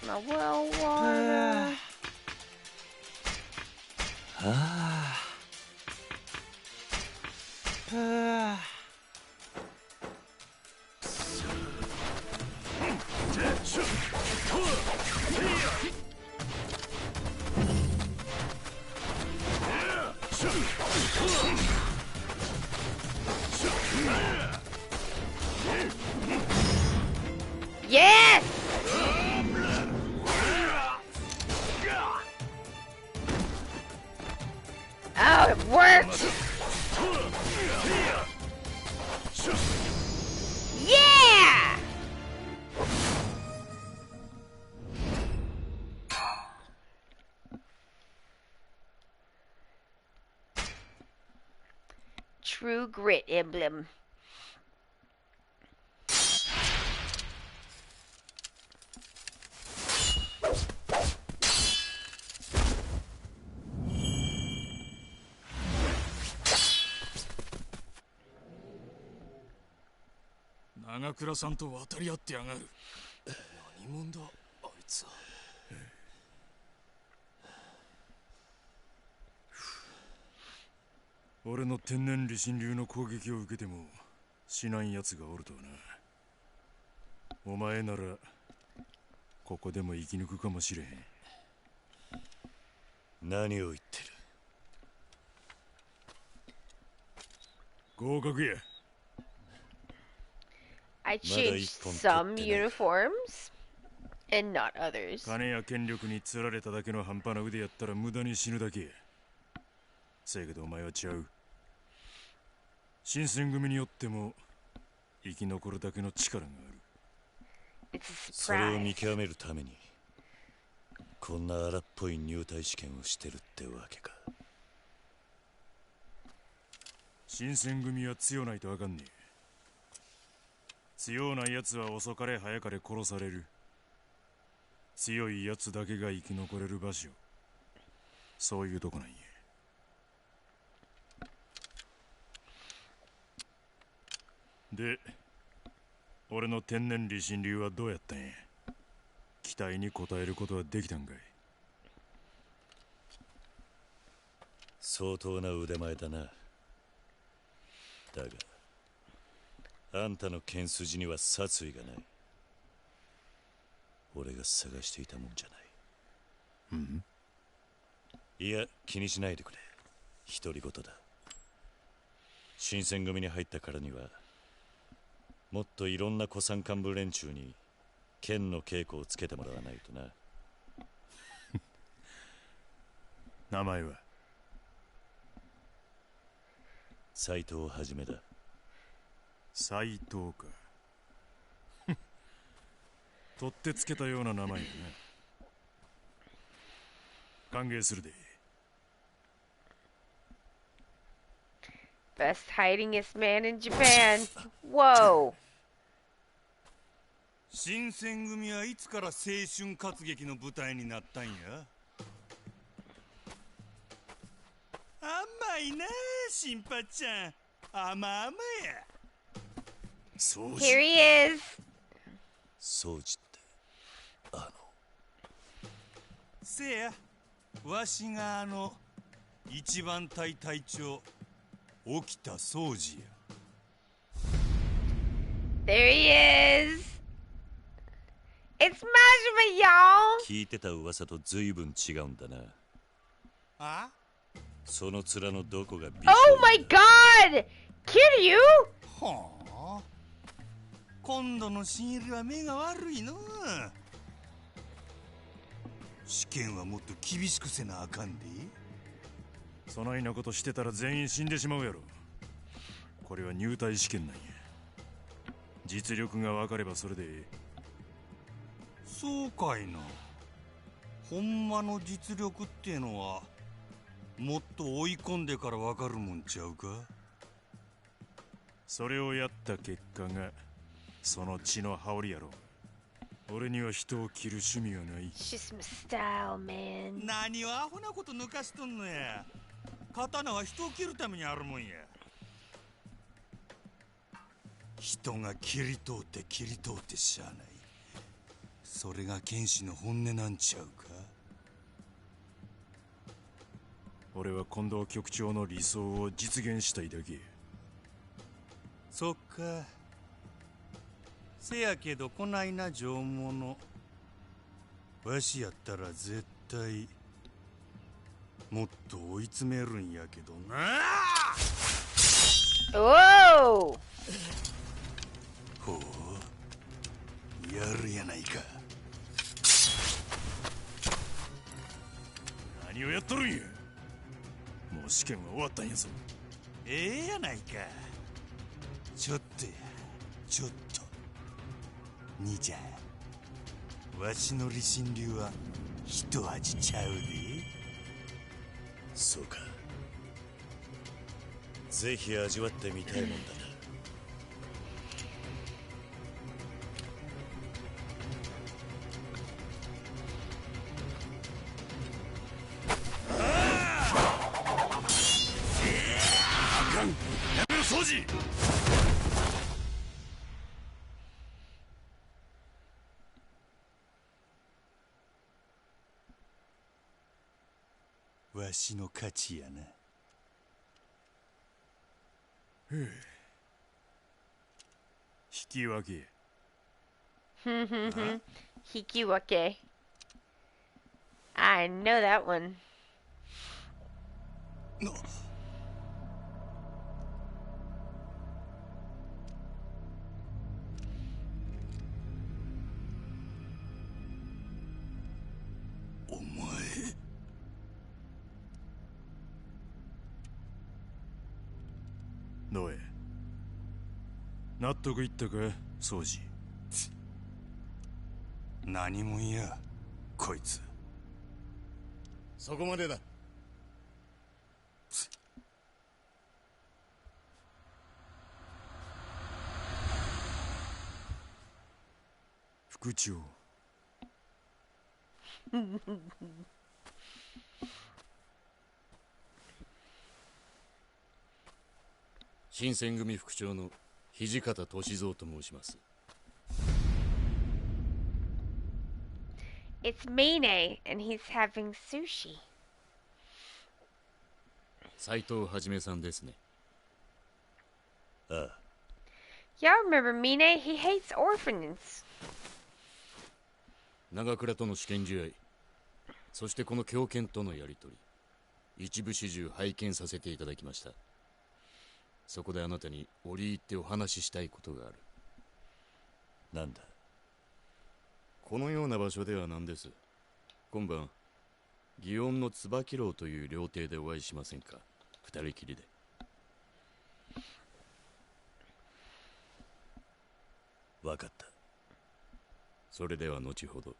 S1: My well water. Yes! Oh, it worked! Yeah! True Grit emblem.
S7: 長倉さんと渡り合ってやがる。何者だあいつは。俺の天然理心流の攻撃を受けても死なんやつがおるとはな。お前ならここでも生き抜くかもしれへん。
S3: 何を言ってる。
S7: 合格や。
S1: I changed some uniforms and not others.
S7: 金や権力に釣られただけの半端な腕やったら無駄に死ぬだけや。せやけどお前は違う。新選組によっても生き残るだけの力がある。
S3: それを見極めるためにこんな荒っぽい入隊試験をしてるってわけか。
S7: 新選組は強ないとあかんねえ。強ないやつは遅かれ早かれ殺される。強いやつだけが生き残れる場所、そういうとこなんや。で、俺の天然理心流はどうやったんや。期待に応えることはできたんかい。
S3: 相当な腕前だな。だがあんたの剣筋には殺意がない。俺が探していたもんじゃない。
S7: うん。
S3: いや、気にしないでくれ。独り言だ。新選組に入ったからにはもっといろんな古参幹部連中に剣の稽古をつけてもらわないとな。
S7: 名前は
S3: 斎藤はじめだ。
S7: 斎藤か。取ってつけたような名前やな。歓迎するで。
S1: Best hidingest man in Japan. Whoa.
S10: 新選組はいつから青春活劇の舞台になったんや。甘いなあ、新八ちゃん。甘々や。
S1: Here he is.
S3: 掃除って
S10: せや、わしが一番隊隊長沖田総司や。
S1: There he is. It's Majima, y'all.
S3: 聞いてた噂と随分違うんだな。
S10: あ？
S3: その面のどこが美少
S1: Oh my god! Kiryu?
S10: はあ、今度の新入りは目が悪いの。試験はもっと厳しくせなあかんで。
S7: そないなことしてたら全員死んでしまうやろ。これは入隊試験なんや。実力が分かればそれでええ。
S10: そうかいな。ほんまの実力ってのはもっと追い込んでから分かるもんちゃうか。
S7: それをやった結果がその血の羽織やろ。俺には人を切る趣味はない。
S1: It's just my style, man.
S10: 何をアホなこと抜かしとんのや。刀は人を切るためにあるもんや。人が切り通って切り通ってしゃあない。それが剣士の本音なんちゃうか。
S7: 俺は近藤局長の理想を実現したいだけ。
S10: そっか。せやけどこないな上物。わしやったら絶対もっと追い詰めるんやけどな。
S1: Whoa!
S10: ほう、やるやないか。
S7: 何をやっとるんや。もう試験は終わったんやぞ。
S10: ええやないか。ちょっとや、ちょっと。兄ちゃん、わしの理心流は一味ちゃうで。
S3: そうか。ぜひ味わってみたいもんだな。
S7: あかん、やめろ、掃除。
S3: お
S10: わしの勝ちやな。
S7: 引き分け。
S1: Hikiwake. I know that one.
S2: お前。
S7: どうや、納得いったか、掃除。
S10: 何もんやこいつ。
S2: そこまでだ。
S7: 副長。
S11: 新選組副長の土方歳三と申します。
S1: It's Mine, and he's having sushi.
S11: 斉藤はじめさんですね。
S10: ああ。
S1: Y'all remember Mine? He hates orphans.
S11: 長倉との試験試合、そしてこの狂犬とのやりとり、一部始終拝見させていただきました。そこであなたに折り入ってお話ししたいことがある。
S10: なんだ。
S11: このような場所ではなんです。今晩祇園の椿楼という料亭でお会いしませんか。二人きりで。
S10: わかった。
S11: それでは後ほど。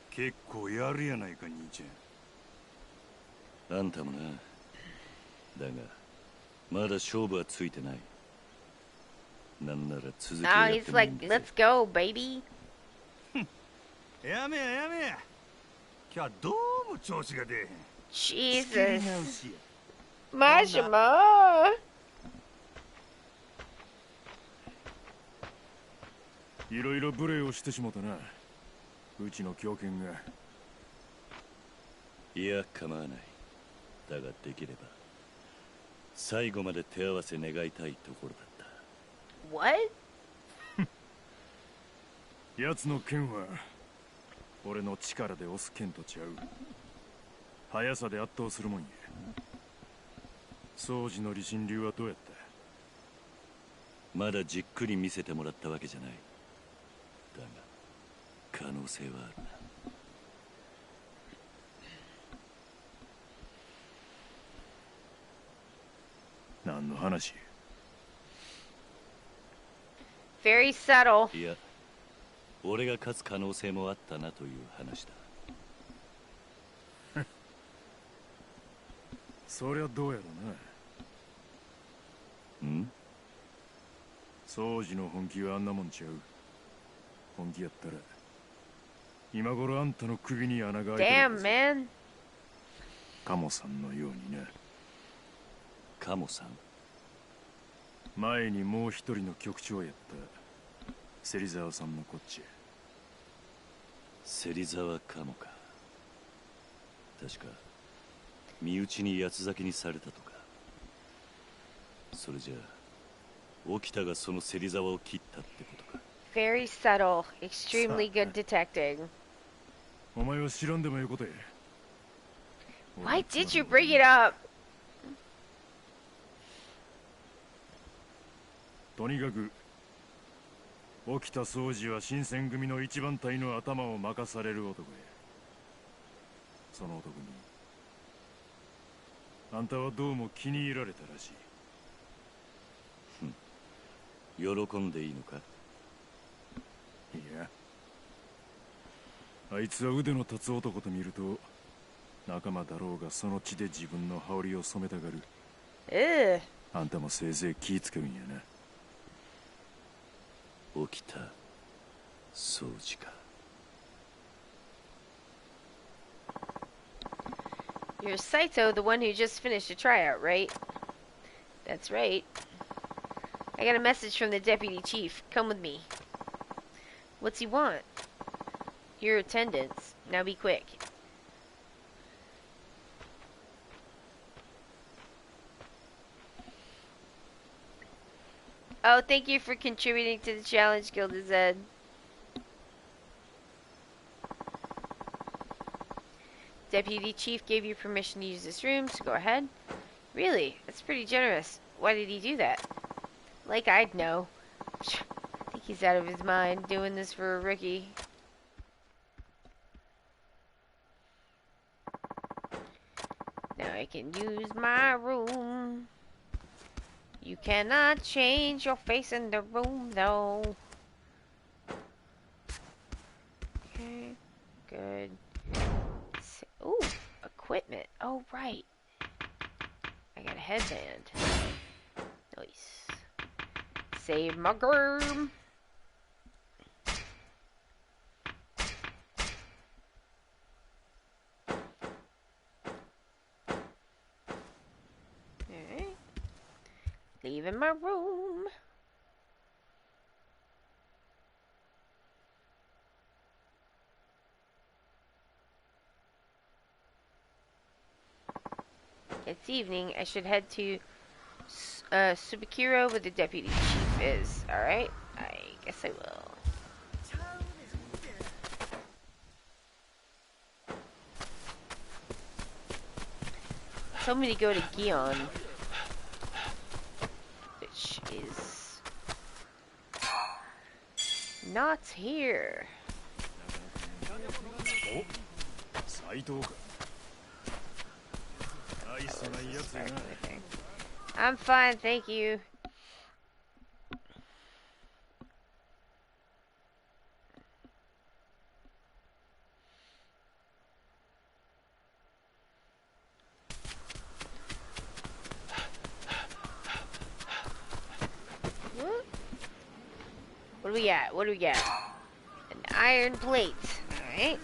S10: 結構やるやないか兄ち
S3: ゃん。あんたもな。だがまだ勝負はついてない。なんなら続けやってもいいんだぜ。
S1: Now he's like, let's go, baby.
S10: やめやめ。今日はどうも調子が出えへん。
S1: Jesus. Majima.
S7: いろいろ無礼をしてしもたな。うちの狂犬が。
S3: いや構わない。だができれば最後まで手合わせ願いたいところだった。
S1: What?
S7: 奴の剣は俺の力で押す剣とちゃう。速さで圧倒するもんや。掃除の理心流はどうやった。
S3: まだじっくり見せてもらったわけじゃない。だが可能性はあるな。
S7: 何の話。
S1: Very subtle.
S3: いや、俺が勝つ可能性もあったなという話だ。
S7: そりゃどうやろな。
S3: ん？
S7: 掃除の本気はあんなもんちゃう。本気やったら今頃あんたの首に穴が開いてる。
S1: Damn, man.
S7: カモさんのようにな。
S3: カモさん？
S7: 前にもう一人の局長やった芹沢さんのこっち。
S3: 芹沢カモか。確か身内に八つ裂きにされたとか。それじゃあ沖田がその芹沢を切ったってことか。
S1: Very subtle. Extremely good detecting.
S7: お前は知らんでもよことや。
S1: Why did you bring it up?
S7: とにかく沖田総司は新選組の一番隊の頭を任される男や。その男にあんたはどうも気に入られたらしい。
S3: 喜んでいいのか。
S7: いや、あいつは腕の立つ男と見ると仲間だろうがその血で自分の羽織を染めたがる。
S1: Ugh.
S7: あんたもせいぜい気ぃつけるんやな。
S3: 起きた掃除か。
S1: You're Saito, the one who just finished a tryout, right? That's right. I got a message from the deputy chief. Come with me. What's he want? Your attendance. Now be quick. Oh, thank you for contributing to the challenge, Gilda Zed. Deputy Chief gave you permission to use this room, so go ahead. Really? That's pretty generous. Why did he do that? Like I'd know. I think he's out of his mind doing this for a rookie. Now I can use my room. You cannot change your face in the room, though. Okay, good. Ooh, equipment. Oh, right. I got a headband. Nice. Save my germ. Alright. Leaving my room. It's evening. I should head to Subakiro where the deputy chief is. Alright? I guess I will. Told me to go to Gion, which is not here.
S7: Oh, Saitoか。愛想ないやつやな。
S1: I'm fine, thank you. What do we got? What do we got? An iron plate. Alright.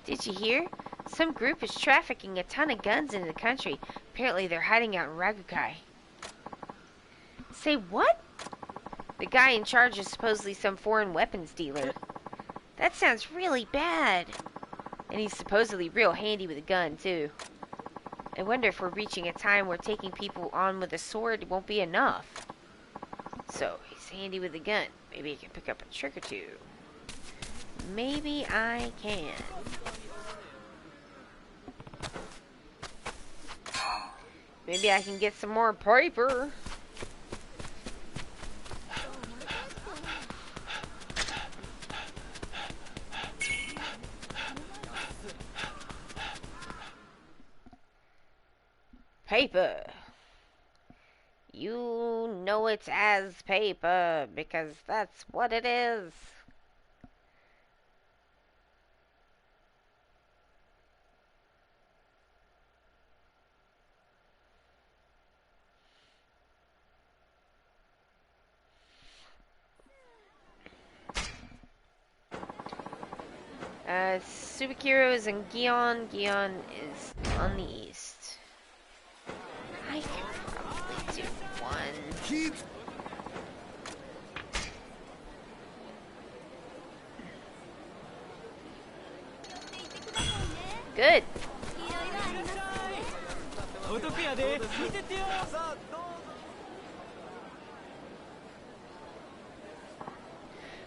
S1: Did you hear? Some group is trafficking a ton of guns into the country. Apparently they're hiding out in Ragukai. Say what? The guy in charge is supposedly some foreign weapons dealer. That sounds really bad. And he's supposedly real handy with a gun, too. I wonder if we're reaching a time where taking people on with a sword won't be enough. So, he's handy with a gun. Maybe I can pick up a trick or two. Maybe I can. Maybe I can get some more paper. Paper. You know it's as paper because that's what it is. Subakiro is in Gion. Gion is on the east. I can probably do one. Good.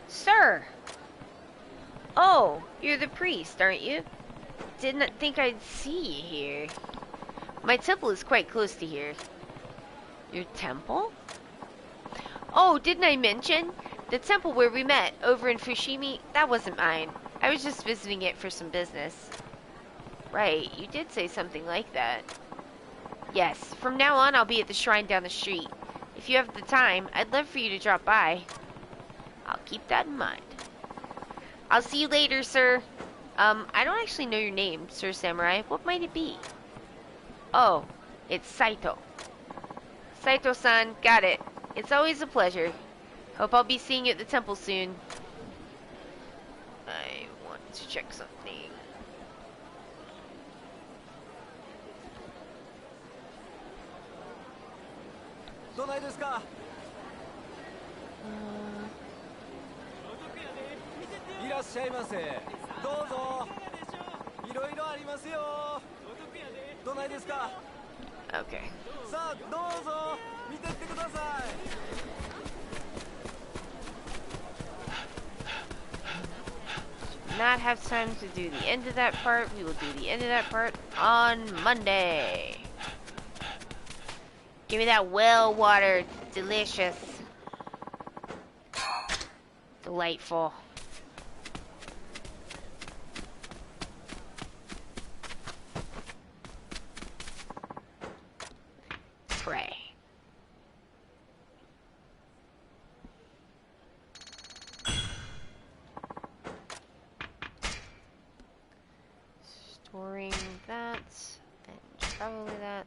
S1: Sir. Oh, you're the priest, aren't you? Didn't think I'd see you here. My temple is quite close to here. Your temple? Oh, didn't I mention? The temple where we met, over in Fushimi, that wasn't mine. I was just visiting it for some business. Right, you did say something like that. Yes, from now on I'll be at the shrine down the street. If you have the time, I'd love for you to drop by. I'll keep that in mind. I'll see you later, sir. I don't actually know your name, Sir Samurai. What might it be? Oh, It's Saito. Saito-san, got it. It's always a pleasure. Hope I'll be seeing you at the temple soon. I want to check something. Okay. Not have time to do the end of that part. We will do the end of that part on Monday. Give me that well water. Delicious. Delightful. Pray. Storing that, and probably that.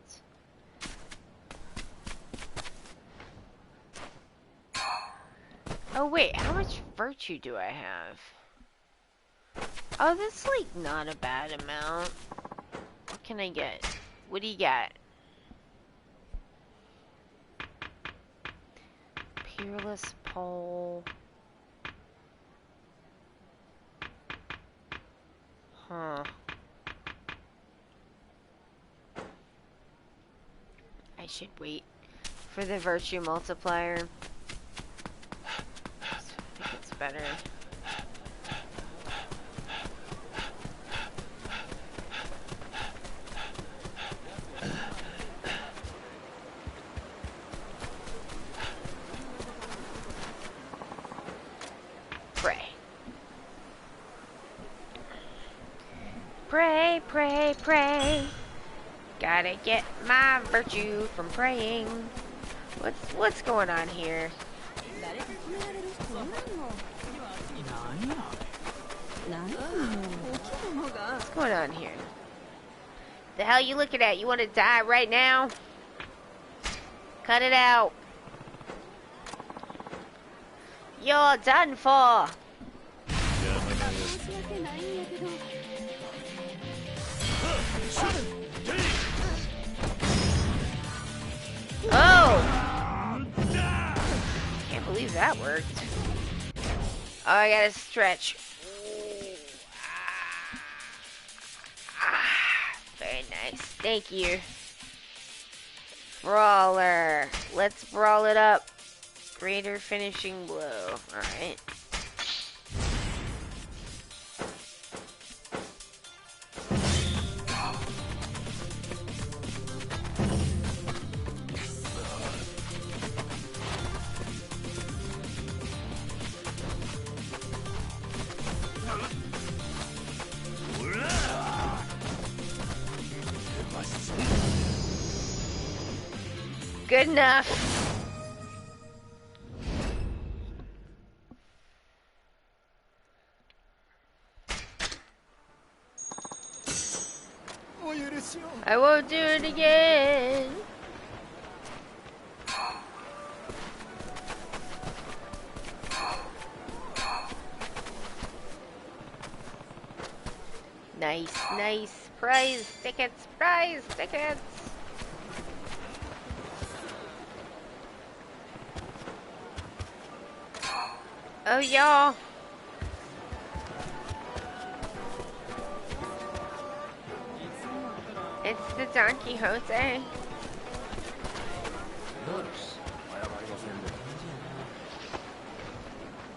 S1: Oh wait, how much virtue do I have? Oh, that's like not a bad amount. What can I get? What do you got? Peerless pole. Huh. I should wait for the virtue multiplier. I think it's better. Pray. Pray, pray, pray. Gotta get my virtue from praying. What's going on here? What's going on here? The hell you looking at? You want to die right now? Cut it out. You're done for. Oh! Can't believe that worked. Oh, I gotta stretch. Very nice. Thank you. Brawler. Let's brawl it up. Greater finishing blow. Alright. Good enough. I won't do it again. Nice, nice. Prize tickets, prize tickets. Oh, y'all. It's the Don Quixote.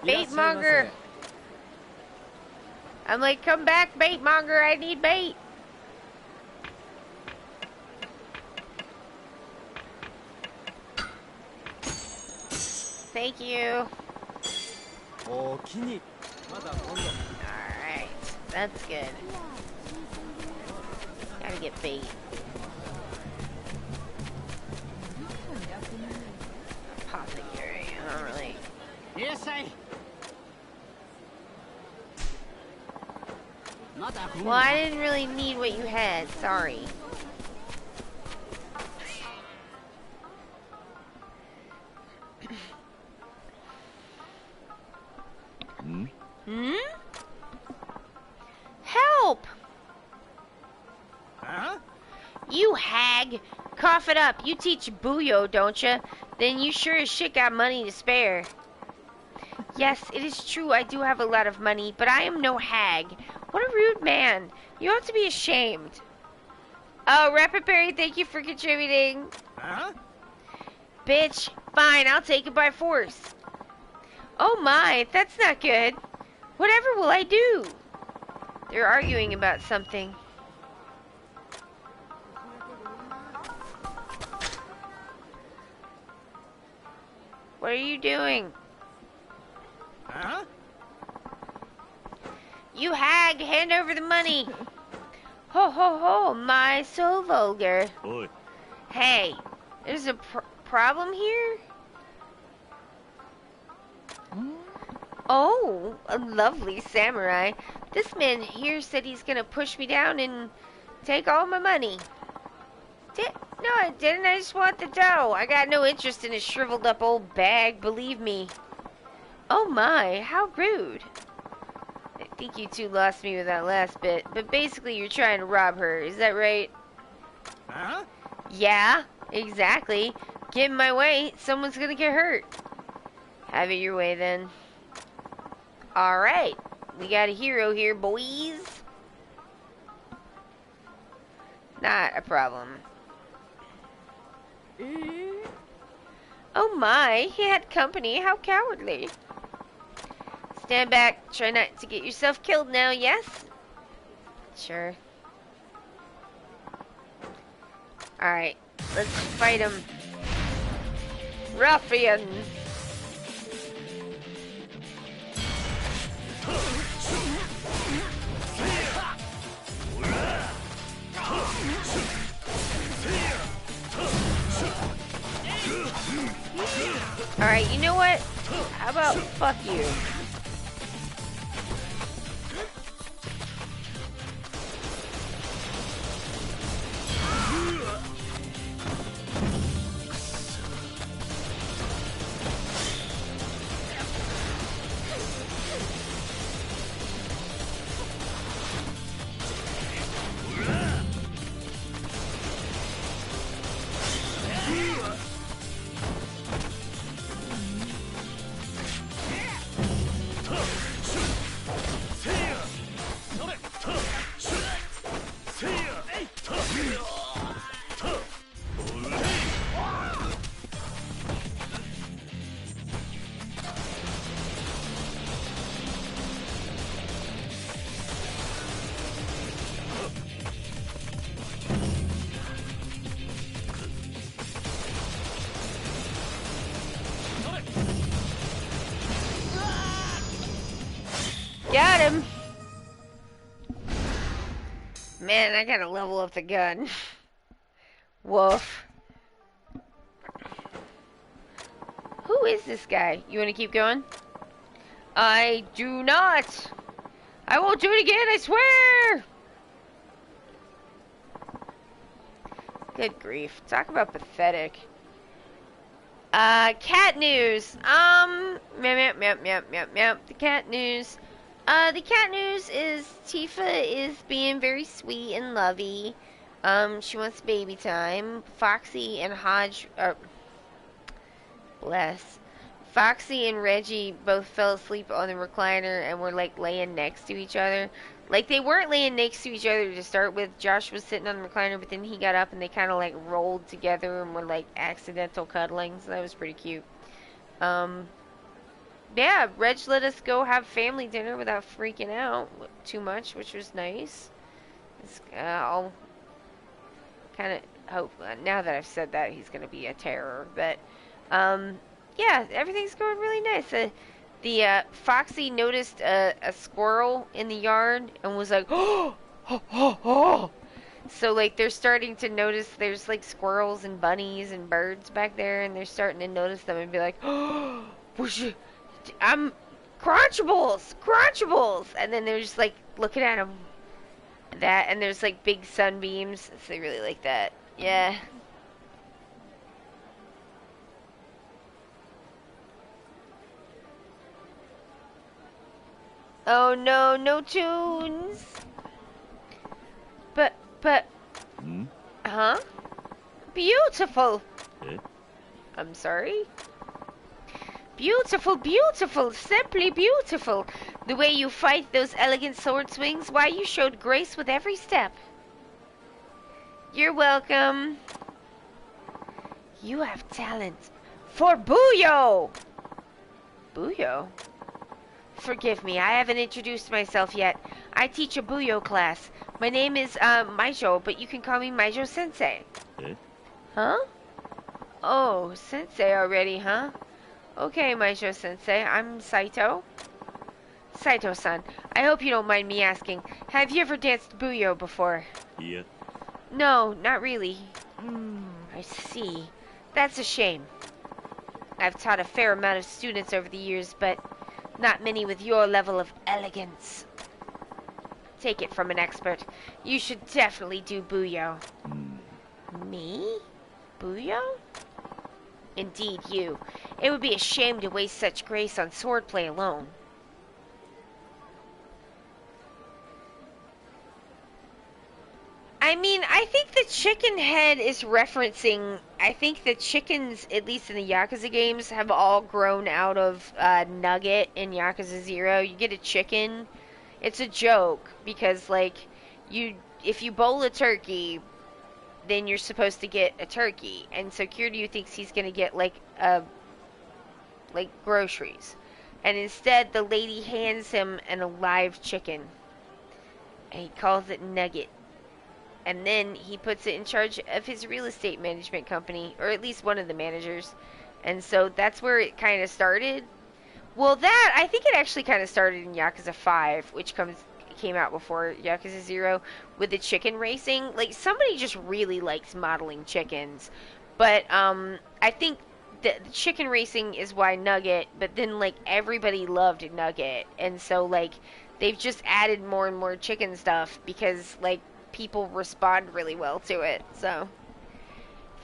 S1: Baitmonger. I'm like, come back, baitmonger. I need bait. Thank you. Alright, that's good. Gotta get bait. Apothecary, I don't really. Yes, well, I didn't really need what you had, sorry. You hag! Cough it up. You teach Booyo, don't ya? Then you sure as shit got money to spare. Yes, it is true I do have a lot of money, but I am no hag. What a rude man. You ought to be ashamed. Oh, Rapid Berry, thank you for contributing.
S8: Huh?
S1: Bitch, fine, I'll take it by force. Oh my, that's not good. Whatever will I do? They're arguing about something. What are you doing?
S8: Huh?
S1: You hag, hand over the money. Ho ho ho, my so vulgar.
S3: Oi.
S1: Hey, there's a problem here? Oh, a lovely samurai. This man here said he's gonna push me down and take all my money. No, I didn't. I just want the dough. I got no interest in a shriveled up old bag, believe me. Oh my, how rude. I think you two lost me with that last bit, but basically you're trying to rob her, is that right?
S8: Huh?
S1: Yeah, exactly. Get in my way, someone's gonna get hurt. Have it your way then. Alright, we got a hero here, boys. Not a problem. Oh my, he had company, how cowardly. Stand back, try not to get yourself killed now, yes? Sure. Alright, let's fight him. Ruffian! Alright, you know what? How about fuck you? Got him! Man, I gotta level up the gun. Woof. Who is this guy? You wanna keep going? I do not! I won't do it again, I swear! Good grief. Talk about pathetic. Cat news. The cat news. The cat news is Tifa is being very sweet and lovey. She wants baby time. Foxy and Hodge, bless. Foxy and Reggie both fell asleep on the recliner and were like laying next to each other. Like they weren't laying next to each other to start with. Josh was sitting on the recliner, but then he got up and they kind of like rolled together and were like accidental cuddling. So that was pretty cute. Yeah, Reg let us go have family dinner without freaking out too much, which was nice. I'll kind of hope, now that I've said that, he's going to be a terror. But, yeah, everything's going really nice. Foxy noticed a squirrel in the yard and was like, oh, oh, oh, oh. So, like, they're starting to notice there's, like, squirrels and bunnies and birds back there, and they're starting to notice them and be like, oh, I'm Crunchables, and then they're just like looking at them. That and there's like big sunbeams, so they really like that. Yeah. Oh no, no tunes. But. Huh? Beautiful.
S3: Eh?
S1: I'm sorry? Beautiful, beautiful, simply beautiful. The way you fight those elegant sword swings, why you showed grace with every step. You're welcome. You have talent for Buyo! Buyo? Forgive me, I haven't introduced myself yet. I teach a Buyo class. My name is, Maijo, but you can call me Maijo-sensei.
S3: Eh?
S1: Huh? Oh, sensei already, huh? Okay, Maijo-sensei, I'm Saito. Saito-san, I hope you don't mind me asking, have you ever danced Buyo before?
S3: Yeah.
S1: No, not really. I see. That's a shame. I've taught a fair amount of students over the years, but not many with your level of elegance. Take it from an expert. You should definitely do Buyo. Me? Buyo? Indeed, you. It would be a shame to waste such grace on swordplay alone. I mean, I think the chicken head is referencing... I think the chickens, at least in the Yakuza games, have all grown out of Nugget in Yakuza 0. You get a chicken. It's a joke, because, like, if you bowl a turkey, then you're supposed to get a turkey. And so Kiryu thinks he's going to get, like groceries. And instead, the lady hands him an alive chicken. And he calls it Nugget. And then he puts it in charge of his real estate management company, or at least one of the managers. And so that's where it kind of started. Well, I think it actually kind of started in Yakuza 5, which came out before Yakuza 0, with the chicken racing. Like, somebody just really likes modeling chickens. But I think the chicken racing is why Nugget, but then, like, everybody loved Nugget. And so, like, they've just added more and more chicken stuff because, like, people respond really well to it. So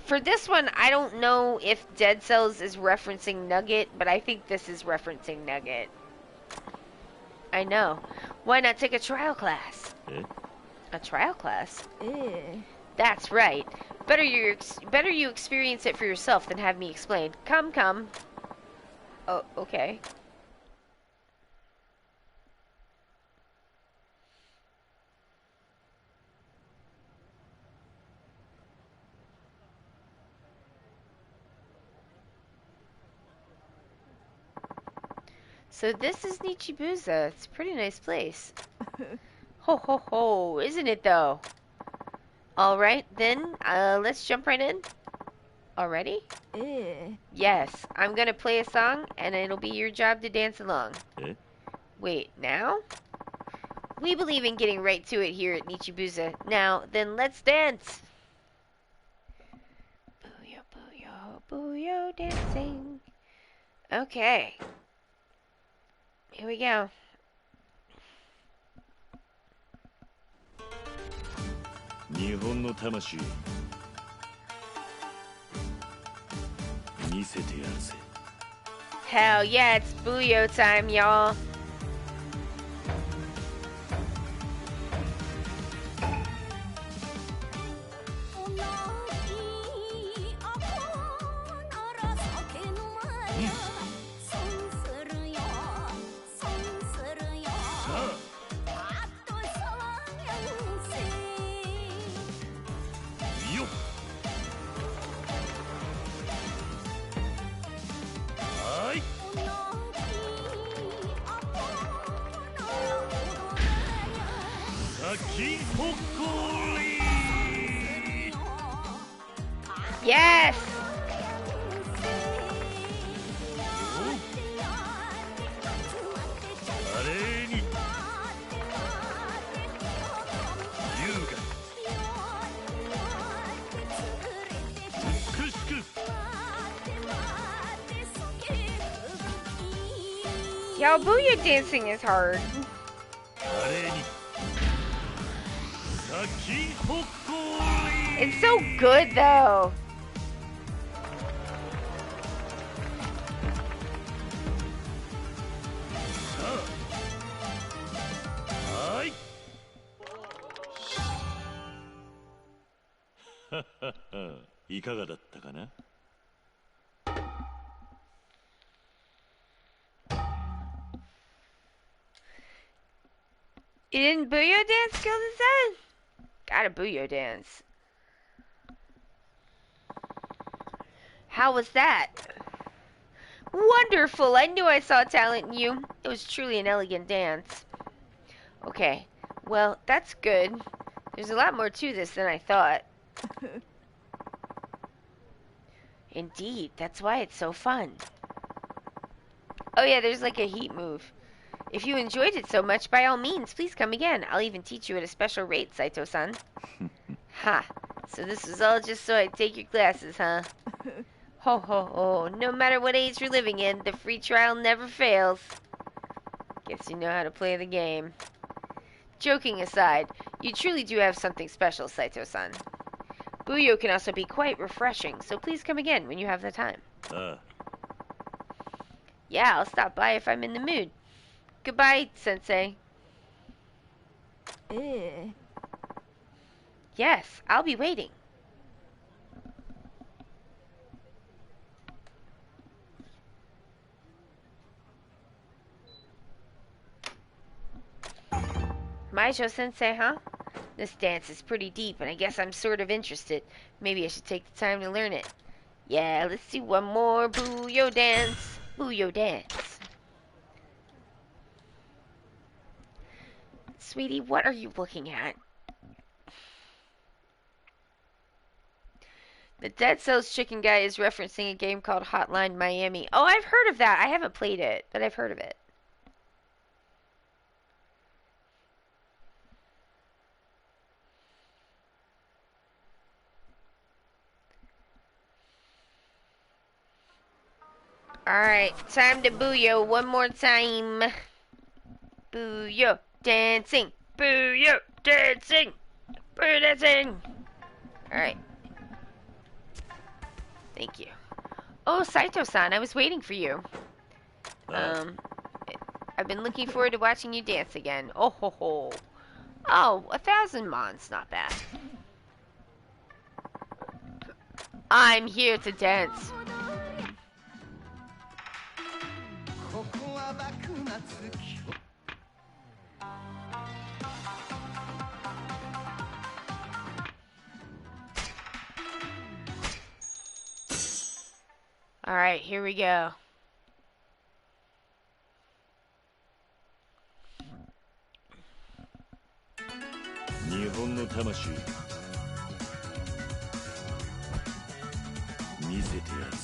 S1: for this one, I don't know if Dead Cells is referencing Nugget, but I think this is referencing Nugget. I know. Why not take a trial class?
S3: Eh?
S1: A trial class? That's right. Better you experience it for yourself than have me explain. Come. Oh, okay. So this is Nichibusa. It's a pretty nice place. Ho ho ho, isn't it though? Alright, then, let's jump right in. Already? Yes, I'm gonna play a song, and it'll be your job to dance along.
S3: Eh?
S1: Wait, now? We believe in getting right to it here at Nichibusa. Now, then let's dance! Booyo, booyo, booyo, dancing. Okay. Here we go.
S3: Nihon no tamashi. 見せてやるぜ。
S1: Hell yeah, it's Booyo time, y'all. Yes! Y'all, Booyah dancing is hard. It's so good, though.
S3: いかがだったかな?
S1: You didn't booyah dance, Gilda-san? Got a booyah dance. How was that? Wonderful! I knew I saw talent in you. It was truly an elegant dance. Okay, well, that's good. There's a lot more to this than I thought. Indeed, that's why it's so fun. Oh yeah, there's like a heat move. If you enjoyed it so much, by all means, please come again. I'll even teach you at a special rate, Saito-san. Ha! So this was all just so I'd take your classes, huh? Ho ho ho. No matter what age you're living in, the free trial never fails. Guess you know how to play the game. Joking aside, you truly do have something special, Saito-san. Booyo can also be quite refreshing, so please come again when you have the time. Yeah, I'll stop by if I'm in the mood. Goodbye, Sensei. Yes, I'll be waiting. Maisho Sensei, huh? This dance is pretty deep, and I guess I'm sort of interested. Maybe I should take the time to learn it. Yeah, let's see one more Booyo dance. Booyo dance. Sweetie, what are you looking at? The Dead Cells Chicken guy is referencing a game called Hotline Miami. Oh, I've heard of that. I haven't played it, but I've heard of it. Alright, time to booyo one more time. Booyo dancing. Booyo dancing. Booyo dancing. Alright. Thank you. Oh, Saito-san, I was waiting for you. I've been looking forward to watching you dance again. Oh ho ho. Oh, 1,000 mons, not bad. I'm here to dance. Alright, here we go.
S3: Nihon no tamashi. Misete yaru.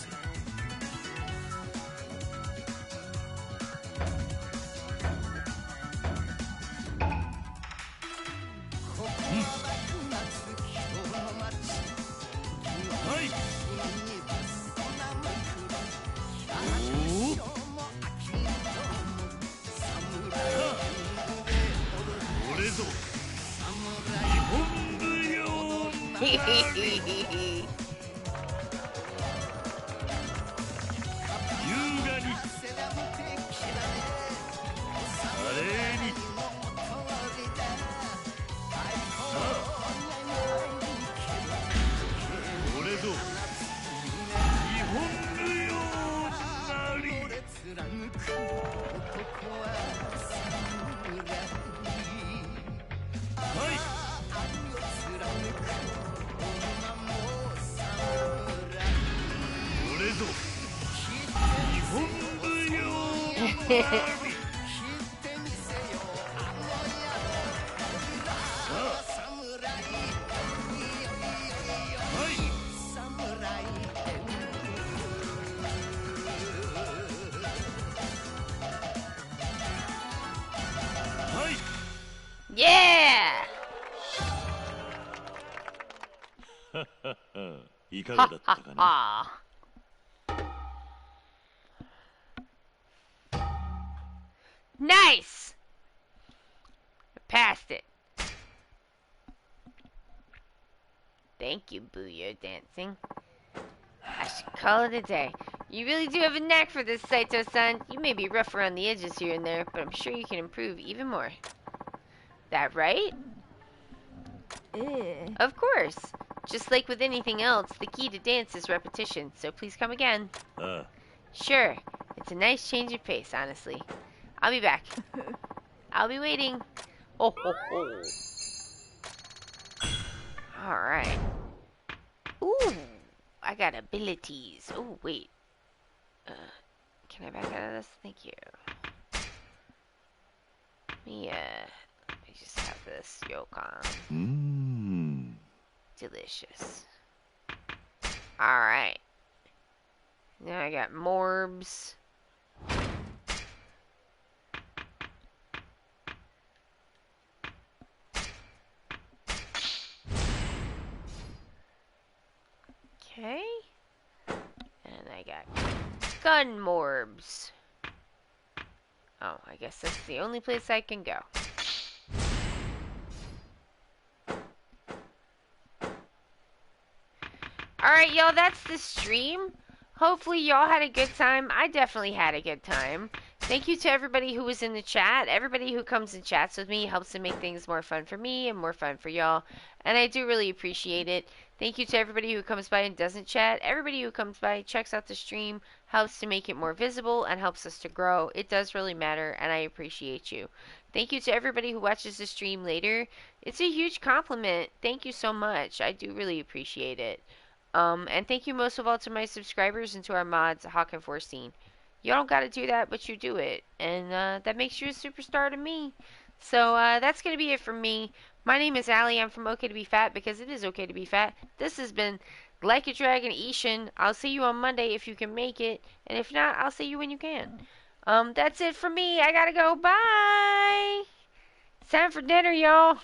S1: Yeah!
S3: いかがだったかな?
S1: Nice! I passed it. Thank you, Booyo dancing. I should call it a day. You really do have a knack for this, Saito-san. You may be rough around the edges here and there, but I'm sure you can improve even more. That right? Of course. Just like with anything else, the key to dance is repetition, so please come again. Sure. It's a nice change of pace, honestly. I'll be back. I'll be waiting. Oh, ho, ho. Alright. Ooh, I got abilities. Oh, wait. Can I back out of this? Thank you. Let me just have this yolk on. Delicious. Alright. Now I got morbs. Okay. And I got gun morbs. Oh, I guess that's the only place I can go. Alright, y'all, that's the stream. Hopefully y'all had a good time. I definitely had a good time. Thank you to everybody who was in the chat. Everybody who comes and chats with me helps to make things more fun for me and more fun for y'all. And I do really appreciate it. Thank you to everybody who comes by and doesn't chat. Everybody who comes by, checks out the stream, helps to make it more visible and helps us to grow. It does really matter, and I appreciate you. Thank you to everybody who watches the stream later. It's a huge compliment. Thank you so much. I do really appreciate it. And thank you most of all to my subscribers and to our mods, Hawk and 14. You don't gotta do that, but you do it. And that makes you a superstar to me. So that's gonna be it from me. My name is Allie. I'm from Ok2BeFat because it is okay to be fat. This has been Like a Dragon Ishin. I'll see you on Monday if you can make it. And if not, I'll see you when you can. That's it from me. I gotta go. Bye! It's time for dinner, y'all.